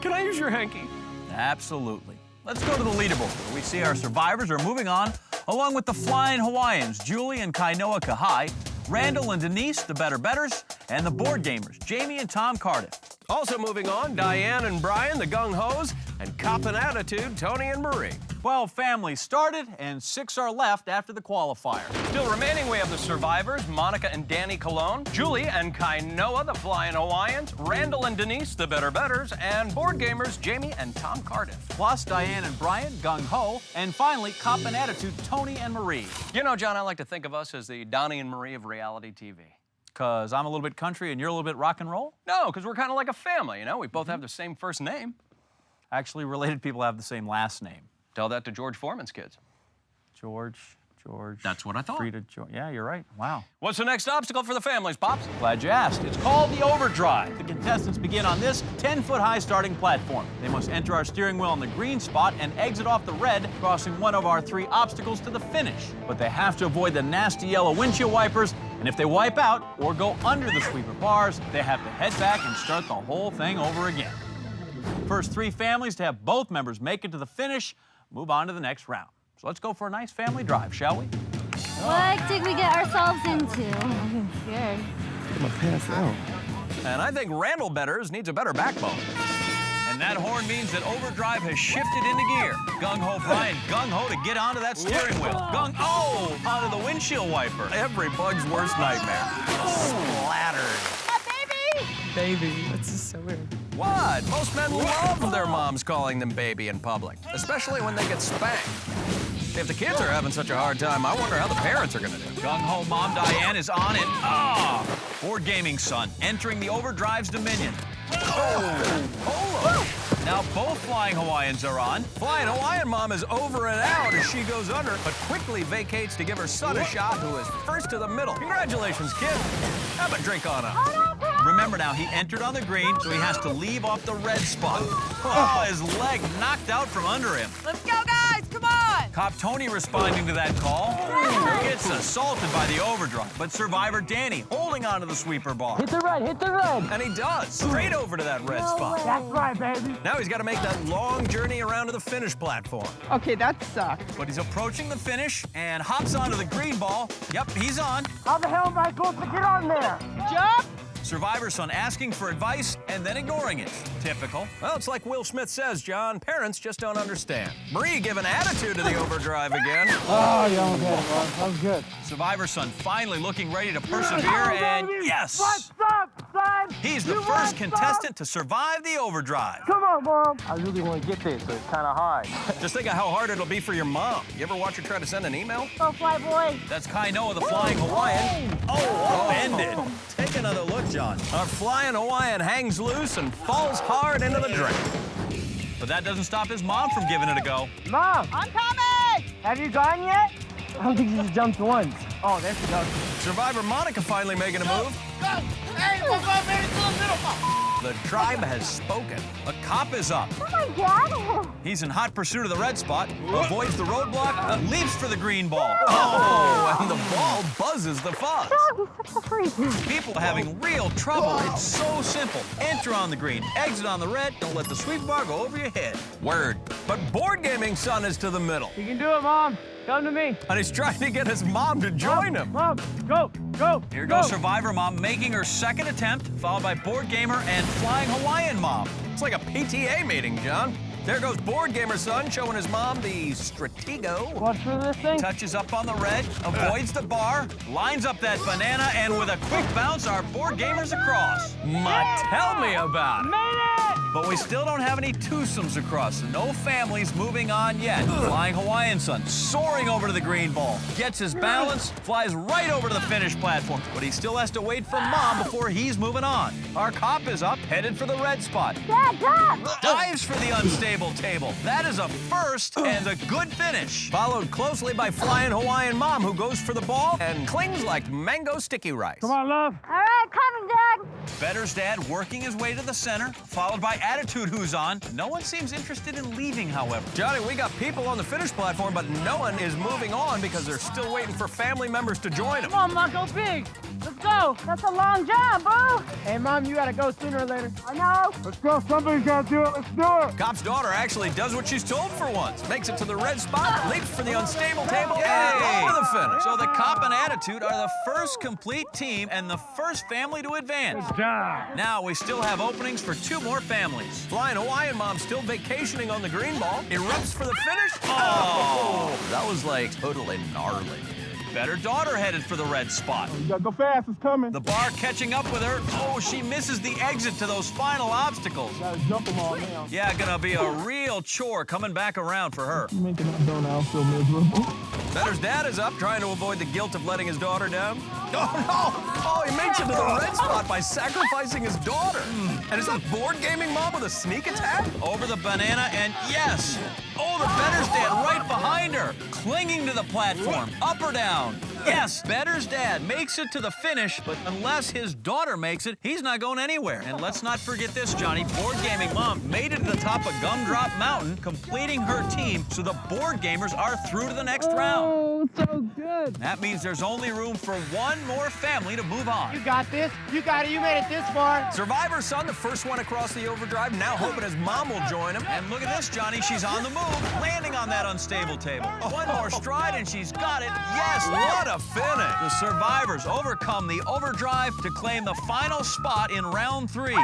P: Can I use your hanky?
C: Absolutely. Let's go to the leaderboard, where we see our survivors are moving on, along with the Flying Hawaiians, Julie and Kainoa Kahai, Randall and Denise, the Better Betters, and the board gamers, Jamie and Tom Cardiff.
P: Also moving on, Diane and Brian, the Gung Ho's, and Cop and Attitude, Tony and Marie.
C: 12 families started, and 6 are left after the qualifier.
P: Still remaining, we have the survivors, Monica and Danny Colon, Julie and Kainoa, the Flying Hawaiians, Randall and Denise, the Better Betters, and board gamers, Jamie and Tom Cardiff.
C: Plus Diane and Brian, Gung Ho, and finally, Cop and Attitude, Tony and Marie.
P: You know, John, I like to think of us as the Donnie and Marie of reality TV.
C: Because I'm a little bit country and you're a little bit rock and roll?
P: No, because we're kind of like a family, you know? We both have the same first name.
C: Actually, related people have the same last name.
P: Tell that to George Foreman's kids.
C: George.
P: That's what I thought.
C: Frida, yeah, you're right. Wow.
P: What's the next obstacle for the families, Pops?
C: Glad you asked. It's called the Overdrive. The contestants begin on this 10-foot-high starting platform. They must enter our steering wheel in the green spot and exit off the red, crossing one of our 3 obstacles to the finish. But they have to avoid the nasty yellow windshield wipers, and if they wipe out or go under the sweeper bars, they have to head back and start the whole thing over again. First 3 families to have both members make it to the finish move on to the next round. So let's go for a nice family drive, shall we?
R: What did we get ourselves into? I'm scared.
J: I'm gonna pass out.
P: And I think Randall Betters needs a better backbone.
C: And that horn means that Overdrive has shifted into gear. Gung-ho Brian, gung-ho to get onto that steering wheel. Gung-oh, onto the windshield wiper.
P: Every bug's worst nightmare. Splattered.
T: Baby, that's just so weird.
P: What? Most men love their moms calling them baby in public, especially when they get spanked. If the kids are having such a hard time, I wonder how the parents are gonna do.
C: Gung-ho Mom Diane is on it. Ah! Board gaming son entering the Overdrive's dominion. Oh! Now both Flying Hawaiians are on.
P: Flying Hawaiian Mom is over and out as she goes under, but quickly vacates to give her son a shot, who is first to the middle. Congratulations, kid. Have a drink on us.
C: Remember now, he entered on the green, so he has to leave off the red spot. Oh, his leg knocked out from under him.
D: Let's go, guys. Come on.
C: Cop Tony responding to that call gets assaulted by the Overdrive, but survivor Danny holding onto the sweeper bar.
F: Hit the red, hit the red.
C: And he does, straight over to that red spot.
F: That's right, baby.
C: Now he's got to make that long journey around to the finish platform.
T: Okay, that sucks.
C: But he's approaching the finish and hops onto the green ball. Yep, he's on.
F: How the hell am I supposed to get on there?
T: Jump!
C: Survivor son asking for advice and then ignoring it. Typical. Well, it's like Will Smith says, John, parents just don't understand. Marie giving attitude to the Overdrive again.
F: Oh, yeah, okay, well, that was good.
C: Survivor son finally looking ready to persevere, and yes!
F: What's up, son?
C: He's the first contestant to survive the Overdrive.
F: Come on, Mom. I really want to get this, so it's kind of hard.
C: Just think of how hard it'll be for your mom. You ever watch her try to send an email?
R: Go, fly boy.
C: That's Kai Noah, the flying Hawaiian. Oh, upended. Take another look, John. Our flying Hawaiian hangs loose and falls hard into the drain. But that doesn't stop his mom from giving it a go.
F: Mom!
T: I'm coming!
F: Have you gone yet? I don't think she's jumped once. Oh, there she goes.
C: Survivor Monica finally making a move.
J: Go! Hey, we'll go, baby, to the middle.
C: The tribe has spoken. A cop is up.
R: Oh my God.
C: He's in hot pursuit of the red spot, avoids the roadblock, and leaps for the green ball. Oh, and the ball buzzes the fuzz.
R: Oh, he's such a freak.
C: People are having real trouble. It's so simple. Enter on the green, exit on the red, don't let the sweep bar go over your head. Word. But Board Gaming son is to the middle.
F: You can do it, Mom. Come to me.
C: And he's trying to get his mom to join him.
F: Mom, go, go.
C: Here goes Survivor Mom making her second attempt, followed by Board Gamer and Flying Hawaiian Mom. It's like a PTA meeting, John. There goes Board Gamer son showing his mom the Stratego.
F: Watch for this thing.
C: Touches up on the red, avoids the bar, lines up that banana, and with a quick bounce, our Board Gamer's across. Tell me about it.
F: Made it!
C: But we still don't have any twosomes across, so no families moving on yet. Flying Hawaiian son soaring over to the green ball, gets his balance, flies right over to the finish platform, but he still has to wait for Mom before he's moving on. Our cop is up, headed for the red spot.
R: Dad, Dad.
C: Dives for the unstable table. That is a first and a good finish. Followed closely by Flying Hawaiian Mom, who goes for the ball and clings like mango sticky rice.
F: Come on, love.
R: All right, coming, Dad.
C: Better's dad working his way to the center, followed by Attitude, who's on. No one seems interested in leaving, however. Johnny, we got people on the finish platform, but no one is moving on because they're still waiting for family members to join them.
F: Come on, Mom, go big. Let's go.
R: That's a long jump, boo.
F: Hey, Mom, you gotta go sooner or later.
R: I know.
F: Let's go. Somebody's gotta do it. Let's do it.
C: Cop's daughter actually does what she's told for once. Makes it to the red spot, leaps for the unstable table, and over the finish. So the Cop and Attitude are the first complete team and the first family to advance.
F: Good job.
C: Now we still have openings for 2 more families. Flying Hawaiian Mom still vacationing on the green ball. Erupts for the finish. Oh, that was like totally gnarly. Better daughter headed for the red spot.
F: You gotta go fast. It's coming.
C: The bar catching up with her. Oh, she misses the exit to those final obstacles.
F: Gotta jump them all now.
C: Yeah, gonna be a real chore coming back around for her.
F: You making that donut feel miserable.
C: Better's dad is up, trying to avoid the guilt of letting his daughter down. Oh, no! Oh, he makes it to the red spot by sacrificing his daughter. And is that Board Gaming Mom with a sneak attack? Over the banana, and yes! Oh, the Better's dad right behind her, clinging to the platform. Up or down? Yes, Better's dad makes it to the finish, but unless his daughter makes it, he's not going anywhere. And let's not forget this, Johnny. Board Gaming Mom made it to the top of Gumdrop Mountain, completing her team, so the Board Gamers are through to the next round.
F: Oh, so good.
C: That means there's only room for 1 more family to move on.
F: You got this. You got it. You made it this far.
C: Survivor son, the first one across the Overdrive, now hoping his mom will join him. And look at this, Johnny. She's on the move, landing on that unstable table. 1 more stride, and she's got it. Yes, what a finish. The Survivors overcome the Overdrive to claim the final spot in round 3.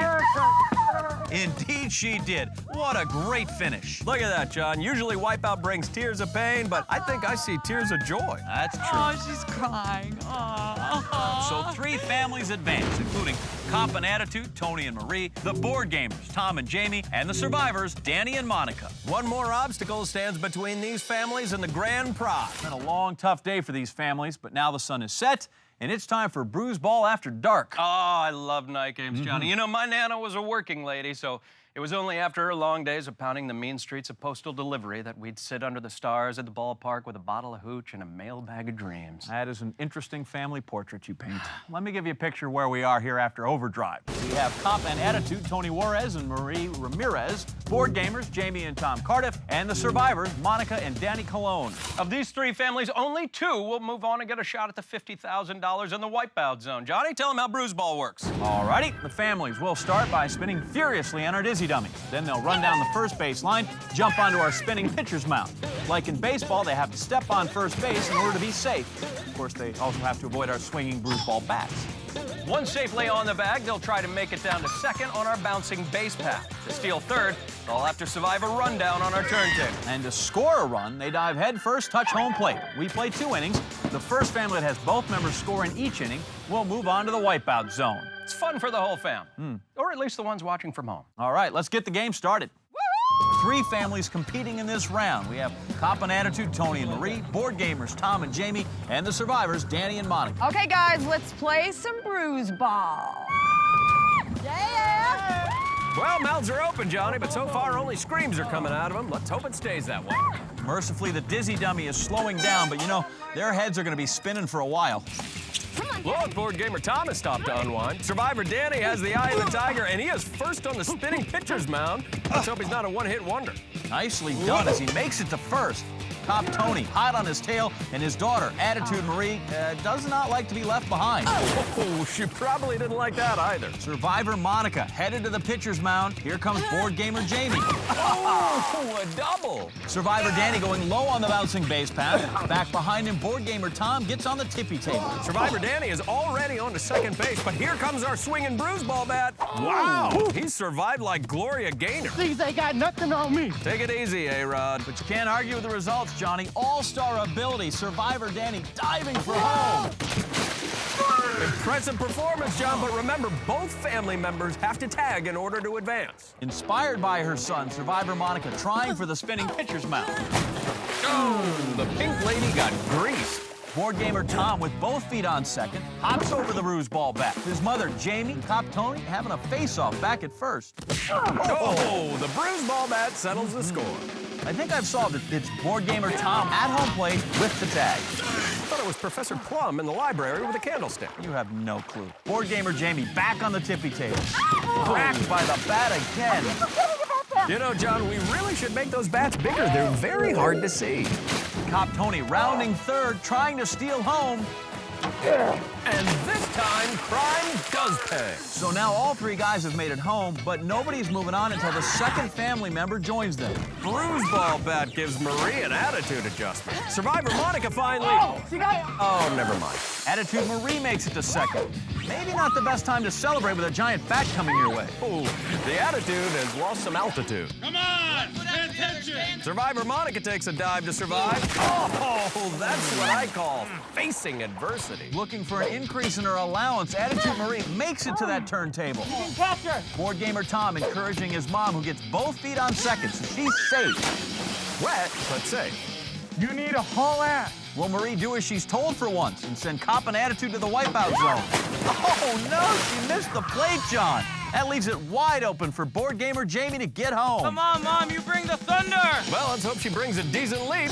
C: Indeed she did. What a great finish. Look at that, John. Usually Wipeout brings tears of pain, but I think I see tears of joy. That's true.
D: Oh, she's crying. Oh.
C: So 3 families advance, including Cop and Attitude, Tony and Marie, the Board Gamers, Tom and Jamie, and the Survivors, Danny and Monica. 1 more obstacle stands between these families and the grand prize. It's been a long, tough day for these families, but now the sun is set, and it's time for Bruise Ball After Dark.
A: Oh, I love night games, Johnny. You know, my Nana was a working lady, so it was only after her long days of pounding the mean streets of postal delivery that we'd sit under the stars at the ballpark with a bottle of hooch and a mailbag of dreams.
C: That is an interesting family portrait you paint. Let me give you a picture where we are here after Overdrive. We have Cop and Attitude, Tony Juarez and Marie Ramirez. Board Gamers, Jamie and Tom Cardiff. and the survivors, Monica and Danny Colon.
P: Of these three families, only two will move on and get a shot at the $50,000 in the Wipeout Zone. Johnny, tell them how Bruise Ball works.
C: Alrighty, the families will start by spinning furiously on our dizzy dummies. Then they'll run down the first base line, jump onto our spinning pitcher's mound. Like in baseball, they have to step on first base in order to be safe. Of course, they also have to avoid our swinging Bruise Ball bats.
P: Once safely on the bag, they'll try to make it down to second on our bouncing base path. To steal third, they'll have to survive a rundown on our turntable.
C: And to score a run, they dive head first, touch home plate. We play 2 innings. The first family that has both members score in each inning will move on to the Wipeout Zone.
P: It's fun for the whole fam, or at least the ones watching from home.
C: All right, let's get the game started. 3 families competing in this round. We have Cop and Attitude, Tony and Marie, Board Gamers, Tom and Jamie, and the survivors, Danny and Monica.
D: Okay, guys, let's play some Bruise Ball. Yeah!
P: Well, mouths are open, Johnny, but so far only screams are coming out of them. Let's hope it stays that way.
C: Mercifully, the dizzy dummy is slowing down, but you know, their heads are going to be spinning for a while.
P: Look, Board Gamer Tom has stopped to unwind. Survivor Danny has the eye of the tiger, and he is first on the spinning pitcher's mound. Let's hope he's not a one-hit wonder.
C: Nicely done as he makes it to first. Cop Tony, hot on his tail, and his daughter, Attitude Marie, does not like to be left behind.
P: Oh, she probably didn't like that either.
C: Survivor Monica headed to the pitcher's mound. Here comes Board Gamer Jamie.
P: Oh, a double.
C: Survivor Danny going low on the bouncing base path. Back behind him, Board Gamer Tom gets on the tippy table.
P: Survivor Danny is already on to second base, but here comes our swinging Bruise Ball bat. Wow, he survived like Gloria Gaynor.
F: These ain't got nothing on me.
P: Take it easy, A-Rod.
C: But you can't argue with the results, Johnny. All-star ability, Survivor Danny diving for home.
P: Impressive performance, John, but remember, both family members have to tag in order to advance.
C: Inspired by her son, Survivor Monica trying for the spinning pitcher's mound.
P: Oh, the pink lady got greased.
C: Board Gamer Tom, with both feet on second, hops over the Bruise Ball bat. His mother, Jamie, Cop Tony, having a face-off back at first.
P: Oh, the Bruise Ball bat settles the score.
C: I think I've solved it. It's Board Gamer Tom at home plate with the tag.
P: I thought it was Professor Plum in the library with a candlestick.
C: You have no clue. Board Gamer Jamie back on the tippy table. Cracked by the bat again.
P: You know, John, we really should make those bats bigger. They're very hard to see.
C: Cop Tony rounding third, trying to steal home.
P: And this time, crime does pay.
C: So now all 3 guys have made it home, but nobody's moving on until the second family member joins them.
P: Bruise Ball bat gives Marie an attitude adjustment. Survivor Monica finally... Oh, never mind.
C: Attitude Marie makes it to second. Maybe not the best time to celebrate with a giant bat coming your way.
P: Oh, the attitude has lost some altitude.
J: Come on, pay attention.
P: Survivor Monica takes a dive to survive. Oh, that's what I call facing adversity.
C: Looking for an increase in her allowance, Attitude Marie makes it to that turntable. Board Gamer Tom encouraging his mom, who gets both feet on second, so she's safe.
P: Wet, but safe.
F: You need a whole ass.
C: Will Marie do as she's told for once and send Cop and Attitude to the Wipeout Zone? Oh, no, she missed the plate, John. That leaves it wide open for Board Gamer Jamie to get home.
J: Come on, Mom, you bring the thunder.
P: Well, let's hope she brings a decent leap.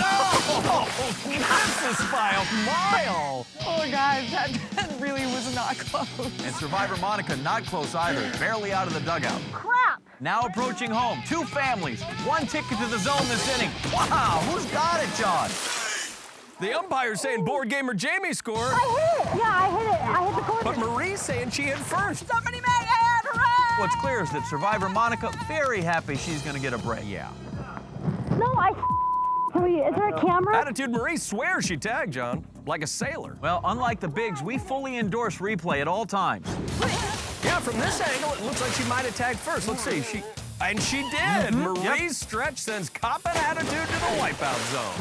P: Oh, this is by a mile.
D: Oh, guys, that really was not close.
C: And Survivor Monica not close either, barely out of the dugout.
R: Crap!
C: Now approaching home, 2 families, 1 ticket to the zone this inning. Wow, who's got it, John?
P: The umpire's saying Board Gamer Jamie scored.
R: I hit it! Yeah, I hit it. I hit the corner.
P: But Marie's saying she hit first.
D: Somebody make it! Hooray!
C: What's clear is that Survivor Monica very happy she's gonna get a break.
P: Yeah.
R: No, is there a camera?
P: Attitude Marie swears she tagged, John, like a sailor.
C: Well, unlike the Bigs, we fully endorse replay at all times.
P: Yeah, from this angle, it looks like she might have tagged first. Let's see. And she did. Marie's stretch sends Cop and Attitude to the Wipeout Zone.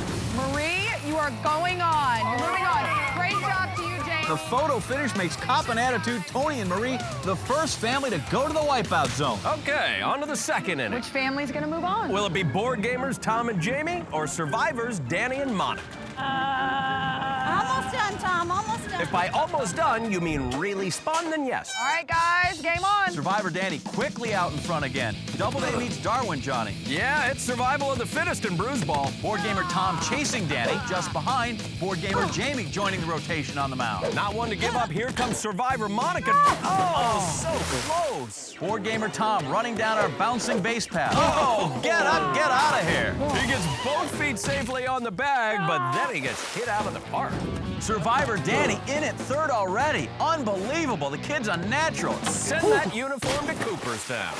D: Marie, you are going on. You're moving on. Great job to you, Jamie.
C: The photo finish makes Cop and Attitude, Tony and Marie, the first family to go to the Wipeout Zone.
P: Okay, on to the second inning.
D: Which family's gonna move on?
P: Will it be Board Gamers Tom and Jamie or Survivors Danny and Monica?
D: I'm gonna Almost done, Tom. Almost done.
P: If by almost done, you mean really spun, then yes.
D: All right, guys, game on.
C: Survivor Danny quickly out in front again. Doubleday meets Darwin, Johnny.
P: Yeah, it's survival of the fittest in Bruise Ball.
C: Board gamer Tom chasing Danny. Just behind, board gamer Jamie joining the rotation on the mound.
P: Not one to give up. Here comes Survivor Monica. Oh, so close.
C: Board gamer Tom running down our bouncing base path.
P: Oh, get up, get out of here. He gets both feet safely on the bag, but then he gets hit out of the park.
C: Survivor Danny in at third already. Unbelievable. The kid's a natural.
P: Send that uniform to Cooperstown.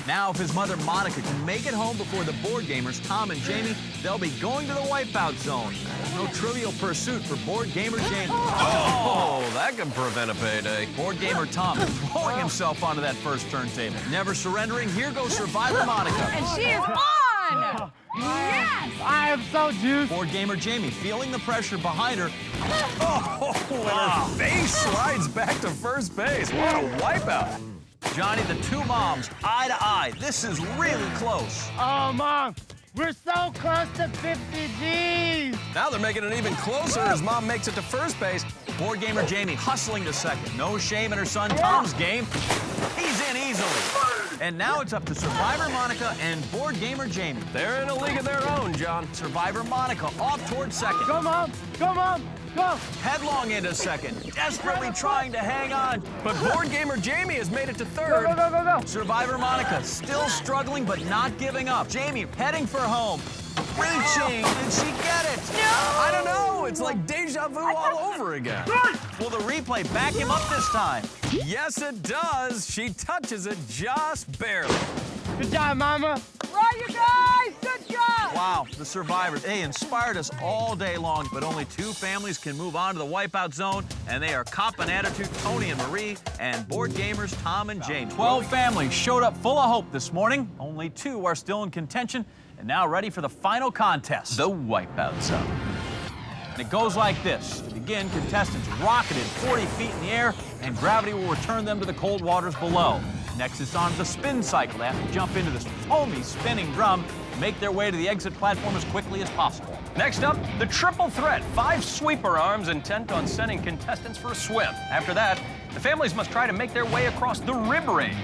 C: Now, if his mother Monica can make it home before the board gamers Tom and Jamie, they'll be going to the wipeout zone. No trivial pursuit for board gamer Jamie.
P: Oh, that can prevent a payday.
C: Board gamer Tom throwing himself onto that first turntable. Never surrendering. Here goes Survivor Monica.
D: And she is on! Yes!
F: I am so juiced.
C: Board gamer Jamie feeling the pressure behind her.
P: Oh, and her face slides back to first base. What a wipeout.
C: Johnny, the two moms, eye to eye. This is really close.
F: Oh, Mom, we're so close to 50 G's.
P: Now they're making it even closer as Mom makes it to first base.
C: Board gamer Jamie hustling to second. No shame in her son Tom's game. He's in easily. And now it's up to Survivor Monica and board gamer Jamie.
P: They're in a league of their own, John.
C: Survivor Monica off towards second.
F: Go, Mom. Go, Mom. Go.
C: Headlong into second, desperately trying to hang on.
P: But board gamer Jamie has made it to third.
F: Go, go, go, go, go.
C: Survivor Monica still struggling but not giving up. Jamie heading for home. Reaching. Did she get it?
P: No! I don't know. It's like deja vu all over again.
C: Will the replay back him up this time?
P: Yes, it does. She touches it just barely.
F: Good job, Mama.
D: Right, you guys. Good job.
C: Wow, the survivors, they inspired us all day long, but only two families can move on to the wipeout zone, and they are Cop and Attitude, Tony and Marie, and board gamers Tom and Jamie. 12 families showed up full of hope this morning. Only 2 are still in contention, and now ready for the final contest, the wipeout zone. And it goes like this. To begin, contestants rocketed 40 feet in the air, and gravity will return them to the cold waters below. Next, it's on the spin cycle. They have to jump into this foamy spinning drum and make their way to the exit platform as quickly as possible.
P: Next up, the triple threat. 5 sweeper arms intent on sending contestants for a swim. After that, the families must try to make their way across the rib range.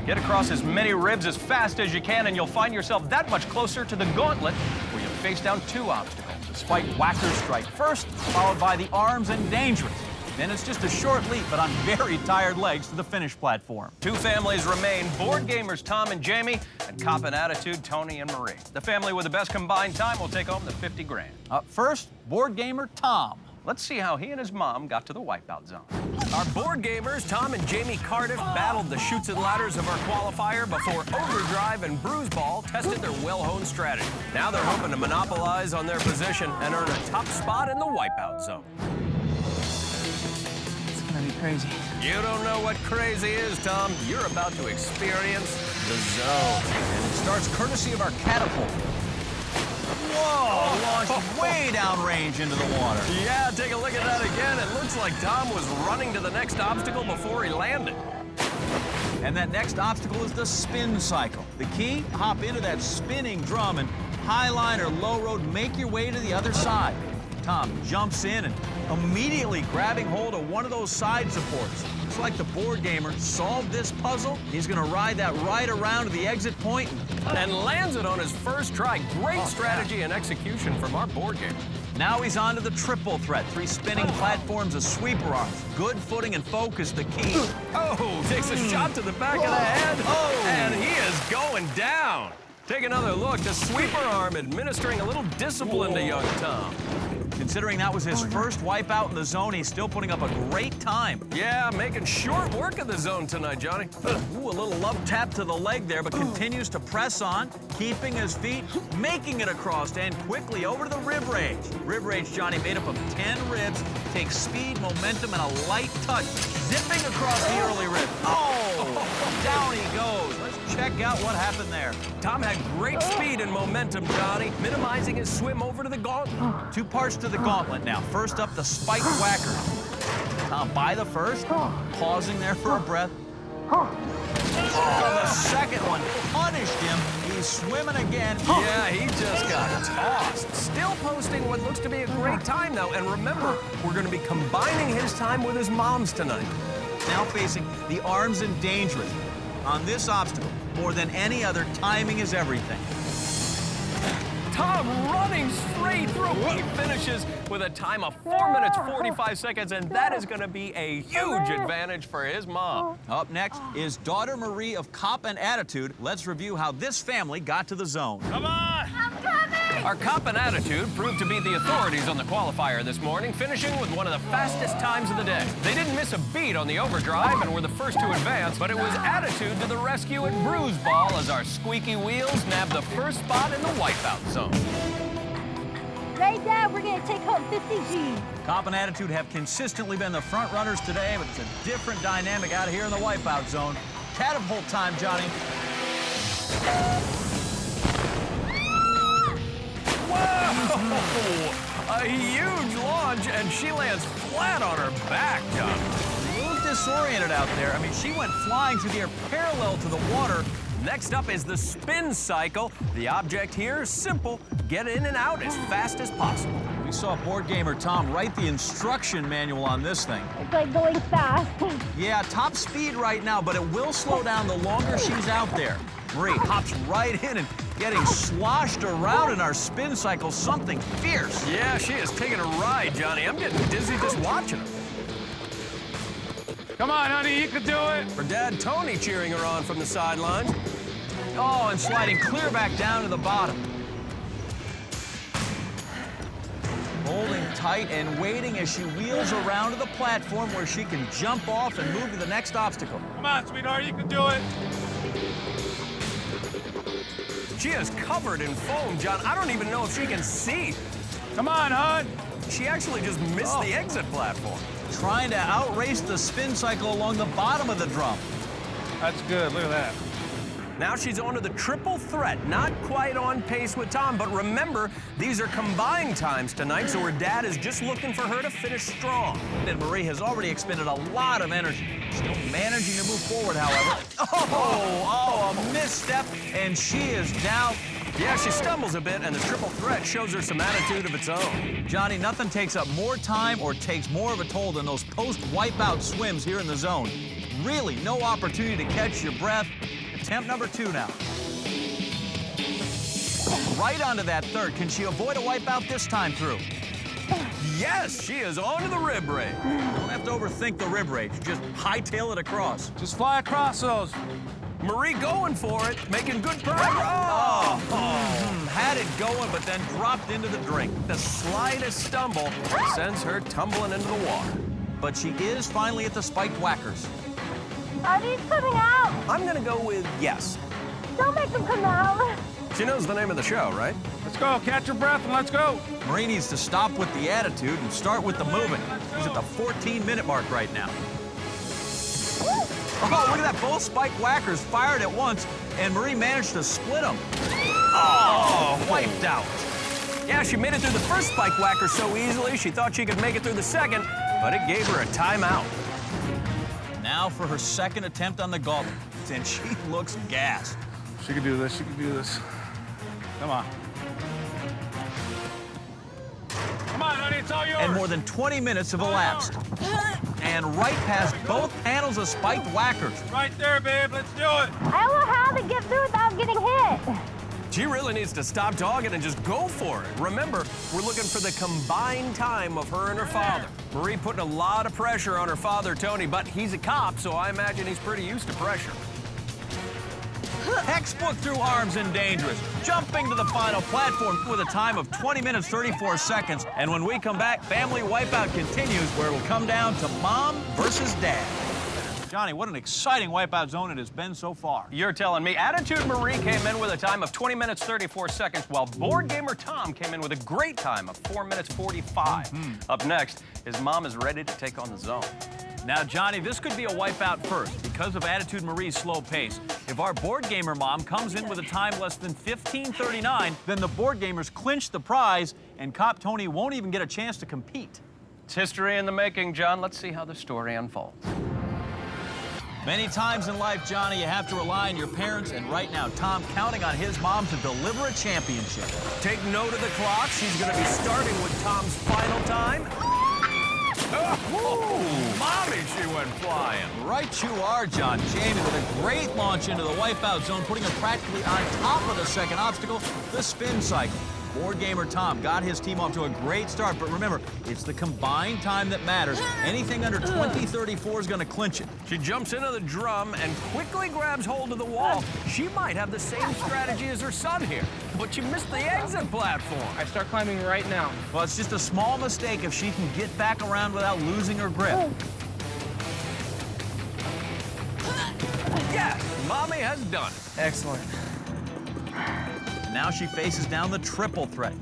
P: Get across as many ribs as fast as you can, and you'll find yourself that much closer to the gauntlet, where you face down 2 obstacles. The spike whackers strike first, followed by the arms and dangerous. Then it's just a short leap, but on very tired legs to the finish platform. 2 families remain, board gamers Tom and Jamie, and Cop and Attitude, Tony and Marie. The family with the best combined time will take home the 50 grand.
C: Up first, board gamer Tom.
P: Let's see how he and his mom got to the wipeout zone. Our board gamers, Tom and Jamie Cardiff, battled the chutes and ladders of our qualifier before Overdrive and Bruise Ball tested their well-honed strategy. Now they're hoping to monopolize on their position and earn a top spot in the wipeout zone.
Q: Crazy.
P: You don't know what crazy is, Tom. You're about to experience the zone.
C: And it starts courtesy of our catapult. Whoa, launched way downrange into the water.
P: Yeah, take a look at that again. It looks like Tom was running to the next obstacle before he landed.
C: And that next obstacle is the spin cycle. The key, hop into that spinning drum and high line or low road, make your way to the other side. Tom jumps in and immediately grabbing hold of one of those side supports. It's like the board gamer solved this puzzle. He's gonna ride that right around to the exit point
P: and lands it on his first try. Great strategy and execution from our board gamer.
C: Now he's on to the triple threat. 3 spinning platforms of sweeper arms. Good footing and focus, the key.
P: Oh, takes a shot to the back of the head. Oh, and he is going down. Take another look. The sweeper arm administering a little discipline to young Tom.
C: Considering that was his first wipeout in the zone, he's still putting up a great time.
P: Yeah, making short work of the zone tonight, Johnny.
C: Ooh, a little love tap to the leg there, but continues to press on, keeping his feet, making it across, and quickly over to the rib range. Rib range, Johnny, made up of 10 ribs, takes speed, momentum, and a light touch, zipping across the early rib. Oh, down he goes. Let's check out what happened there.
P: Tom had great speed and momentum, Johnny, minimizing his swim over to the gauntlet.
C: 2 parts to the gauntlet now. First up, the spike whacker. Tom by the first, pausing there for a breath. Oh, the second one punished him. He is swimming again.
P: Yeah, he just got tossed. Still posting what looks to be a great time, though. And remember, we're going to be combining his time with his mom's tonight.
C: Now facing the arms and dangerous. On this obstacle, more than any other, timing is everything.
P: Tom running straight through. He finishes with a time of 4 minutes, 45 seconds, and that is going to be a huge advantage for his mom.
C: Up next is daughter Marie of Cop and Attitude. Let's review how this family got to the zone.
P: Come on! I'm coming! Our Cop and Attitude proved to be the authorities on the qualifier this morning, finishing with one of the fastest times of the day. They didn't miss a beat on the Overdrive and were the first to advance, but it was Attitude to the rescue at Bruise ball as our squeaky wheels nabbed the first spot in the Wipeout zone.
R: Right, Dad, we're gonna take home 50 G's.
C: Cop and Attitude have consistently been the front runners today, but it's a different dynamic out here in the Wipeout zone. Catapult time, Johnny.
P: Whoa! A huge launch, and she lands flat on her back, John.
C: A little disoriented out there. I mean, she went flying through the air parallel to the water.
P: Next up is the spin cycle. The object here is simple. Get in and out as fast as possible.
C: We saw board gamer Tom write the instruction manual on this thing.
R: It's like going fast.
C: Yeah, top speed right now, but it will slow down the longer she's out there. Marie hops right in and getting sloshed around in our spin cycle, something fierce.
P: Yeah, she is taking a ride, Johnny. I'm getting dizzy just watching her.
H: Come on, honey, you can do it.
P: Her dad, Tony, cheering her on from the sidelines.
C: Oh, and sliding clear back down to the bottom. Holding tight and waiting as she wheels around to the platform where she can jump off and move to the next obstacle.
H: Come on, sweetheart, you can do it.
P: She is covered in foam, John. I don't even know if she can see.
H: Come on, hon.
P: She actually just missed the exit platform.
C: Trying to outrace the spin cycle along the bottom of the drum.
H: That's good, look at that.
P: Now she's on to the triple threat. Not quite on pace with Tom, but remember, these are combined times tonight, so her dad is just looking for her to finish strong.
C: And Marie has already expended a lot of energy. Still managing to move forward, however. A misstep, and she is down.
P: Yeah, she stumbles a bit, and the triple threat shows her some attitude of its own.
C: Johnny, nothing takes up more time or takes more of a toll than those post-wipeout swims here in the zone. Really, no opportunity to catch your breath. Attempt number 2 now. Right onto that third. Can she avoid a wipeout this time through?
P: Yes, she is onto the rib rage.
C: Don't have to overthink the rib rage. Just hightail it across.
H: Just fly across those.
P: Marie going for it, making good progress.
C: Had it going, but then dropped into the drink.
P: The slightest stumble sends her tumbling into the water.
C: But she is finally at the spiked whackers.
R: Are these coming out?
P: I'm gonna go with yes.
R: Don't make them come out.
P: She knows the name of the show, right?
H: Let's go, catch your breath and let's go.
C: Marie needs to stop with the attitude and start with the moving. She's at the 14-minute mark right now. Oh, look at that. Both spiked whackers fired at once, and Marie managed to split them. Oh, wiped out.
P: Yeah, she made it through the first spike whacker so easily, she thought she could make it through the second, but it gave her a timeout.
C: Now for her second attempt on the gauntlet, and she looks gassed.
H: She can do this, she can do this. Come on. Come on, honey, it's all yours.
C: And more than 20 minutes have elapsed. And right past both panels of spiked whackers.
H: Right there, babe, let's do it.
R: I don't know how to get through without getting hit.
P: She really needs to stop dogging and just go for it. Remember, we're looking for the combined time of her and her father. Marie putting a lot of pressure on her father, Tony, but he's a cop, so I imagine he's pretty used to pressure.
C: Textbook through arms and dangerous, jumping to the final platform with a time of 20 minutes, 34 seconds. And when we come back, Family Wipeout continues, where it will come down to mom versus dad. Johnny, what an exciting Wipeout zone it has been so far.
P: You're telling me. Attitude Marie came in with a time of 20 minutes, 34 seconds, while Board Gamer Tom came in with a great time of 4 minutes, 45. Up next, his mom is ready to take on the zone.
C: Now, Johnny, this could be a wipeout first because of Attitude Marie's slow pace. If our Board Gamer mom comes in with a time less than 15:39, then the Board Gamers clinch the prize, and Cop Tony won't even get a chance to compete.
P: It's history in the making, John. Let's see how the story unfolds.
C: Many times in life, Johnny, you have to rely on your parents, and right now, Tom counting on his mom to deliver a championship.
P: Take note of the clock. She's going to be starting with Tom's final time. Oh, mommy, she went flying.
C: Right you are, John. Jamie with a great launch into the wipeout zone, putting her practically on top of the second obstacle, the spin cycle. Board gamer Tom got his team off to a great start, but remember, it's the combined time that matters. Anything under 20:34 is going to clinch it.
P: She jumps into the drum and quickly grabs hold of the wall. She might have the same strategy as her son here, but she missed the exit platform.
Q: I start climbing right now.
C: Well, it's just a small mistake if she can get back around without losing her grip.
P: Yes, mommy has done it.
Q: Excellent.
C: Now she faces down the triple threat.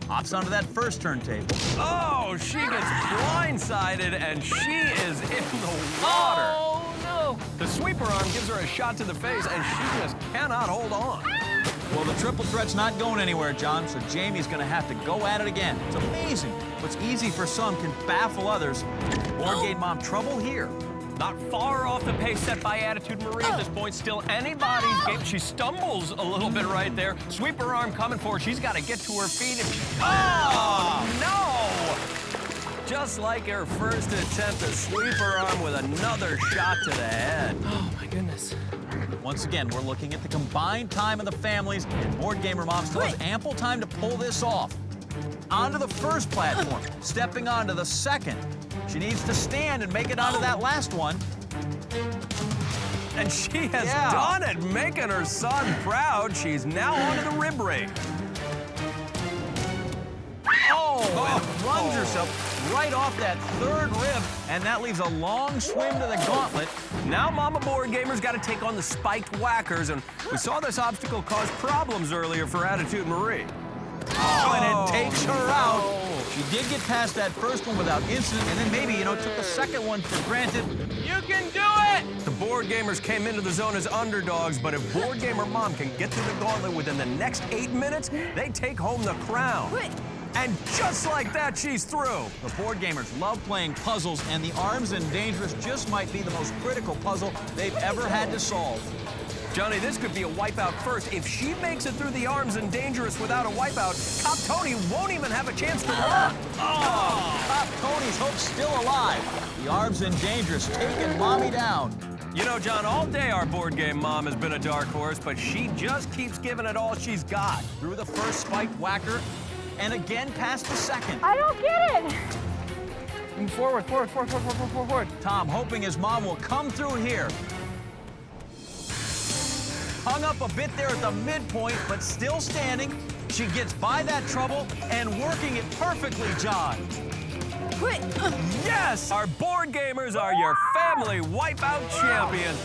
C: Hops onto that first turntable.
P: Oh, she gets blindsided and she is in the water.
G: Oh, no.
P: The sweeper arm gives her a shot to the face and she just cannot hold on.
C: Well, the triple threat's not going anywhere, John, so Jamie's going to have to go at it again. It's amazing. What's easy for some can baffle others. Board game mom, trouble here.
P: Not far off the pace set by Attitude Marie at this point. Still anybody's game. She stumbles a little bit right there. Sweeper arm coming for her. She's got to get to her feet. If she... Oh, no! Just like her first attempt, a sweeper arm with another shot to the head.
Q: Oh, my goodness.
C: Once again, we're looking at the combined time of the families, and Board Gamer Mom still has ample time to pull this off. Onto the first platform, stepping onto the second. She needs to stand and make it onto that last one.
P: And she has done it, making her son proud. She's now onto the rib raid.
C: And runs herself right off that third rib, and that leaves a long swim to the gauntlet.
P: Now Mama Board Gamer's got to take on the spiked whackers, and we saw this obstacle cause problems earlier for Attitude Marie.
C: And it takes her out. She did get past that first one without incident, and then maybe, took the second one for granted.
Q: You can do it!
P: The Board Gamers came into the zone as underdogs, but if Board Gamer Mom can get through the gauntlet within the next 8 minutes, they take home the crown. And just like that, she's through.
C: The Board Gamers love playing puzzles, and the Arms and Dangerous just might be the most critical puzzle they've ever had to solve.
P: Johnny, this could be a wipeout first. If she makes it through the Arms and Dangerous without a wipeout, Cop Tony won't even have a chance to run.
C: Cop Tony's hope's still alive. The Arms and Dangerous taking Mommy down.
P: You know, John, all day our board game mom has been a dark horse, but she just keeps giving it all she's got.
C: Through the first spiked whacker, and again past the second.
E: I don't get it.
Q: Forward, forward, forward, forward, forward, forward.
C: Tom hoping his mom will come through here. Hung up a bit there at the midpoint, but still standing. She gets by that trouble and working it perfectly, John.
P: Yes! Our board gamers are your family wipeout champions.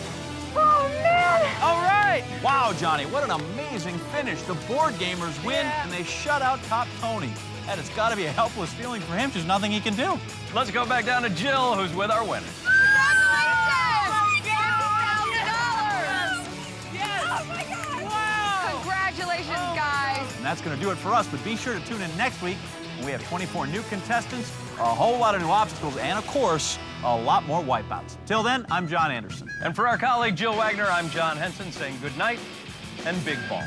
E: Oh, man!
C: All right! Wow, Johnny, what an amazing finish. The board gamers win, and they shut out Cop Tony. And it's got to be a helpless feeling for him. There's nothing he can do.
P: Let's go back down to Jill, who's with our winner.
D: Congratulations, guys.
C: And that's going to do it for us, but be sure to tune in next week when we have 24 new contestants, a whole lot of new obstacles, and, of course, a lot more wipeouts. Till then, I'm John Anderson.
P: And for our colleague Jill Wagner, I'm John Henson saying good night and big balls.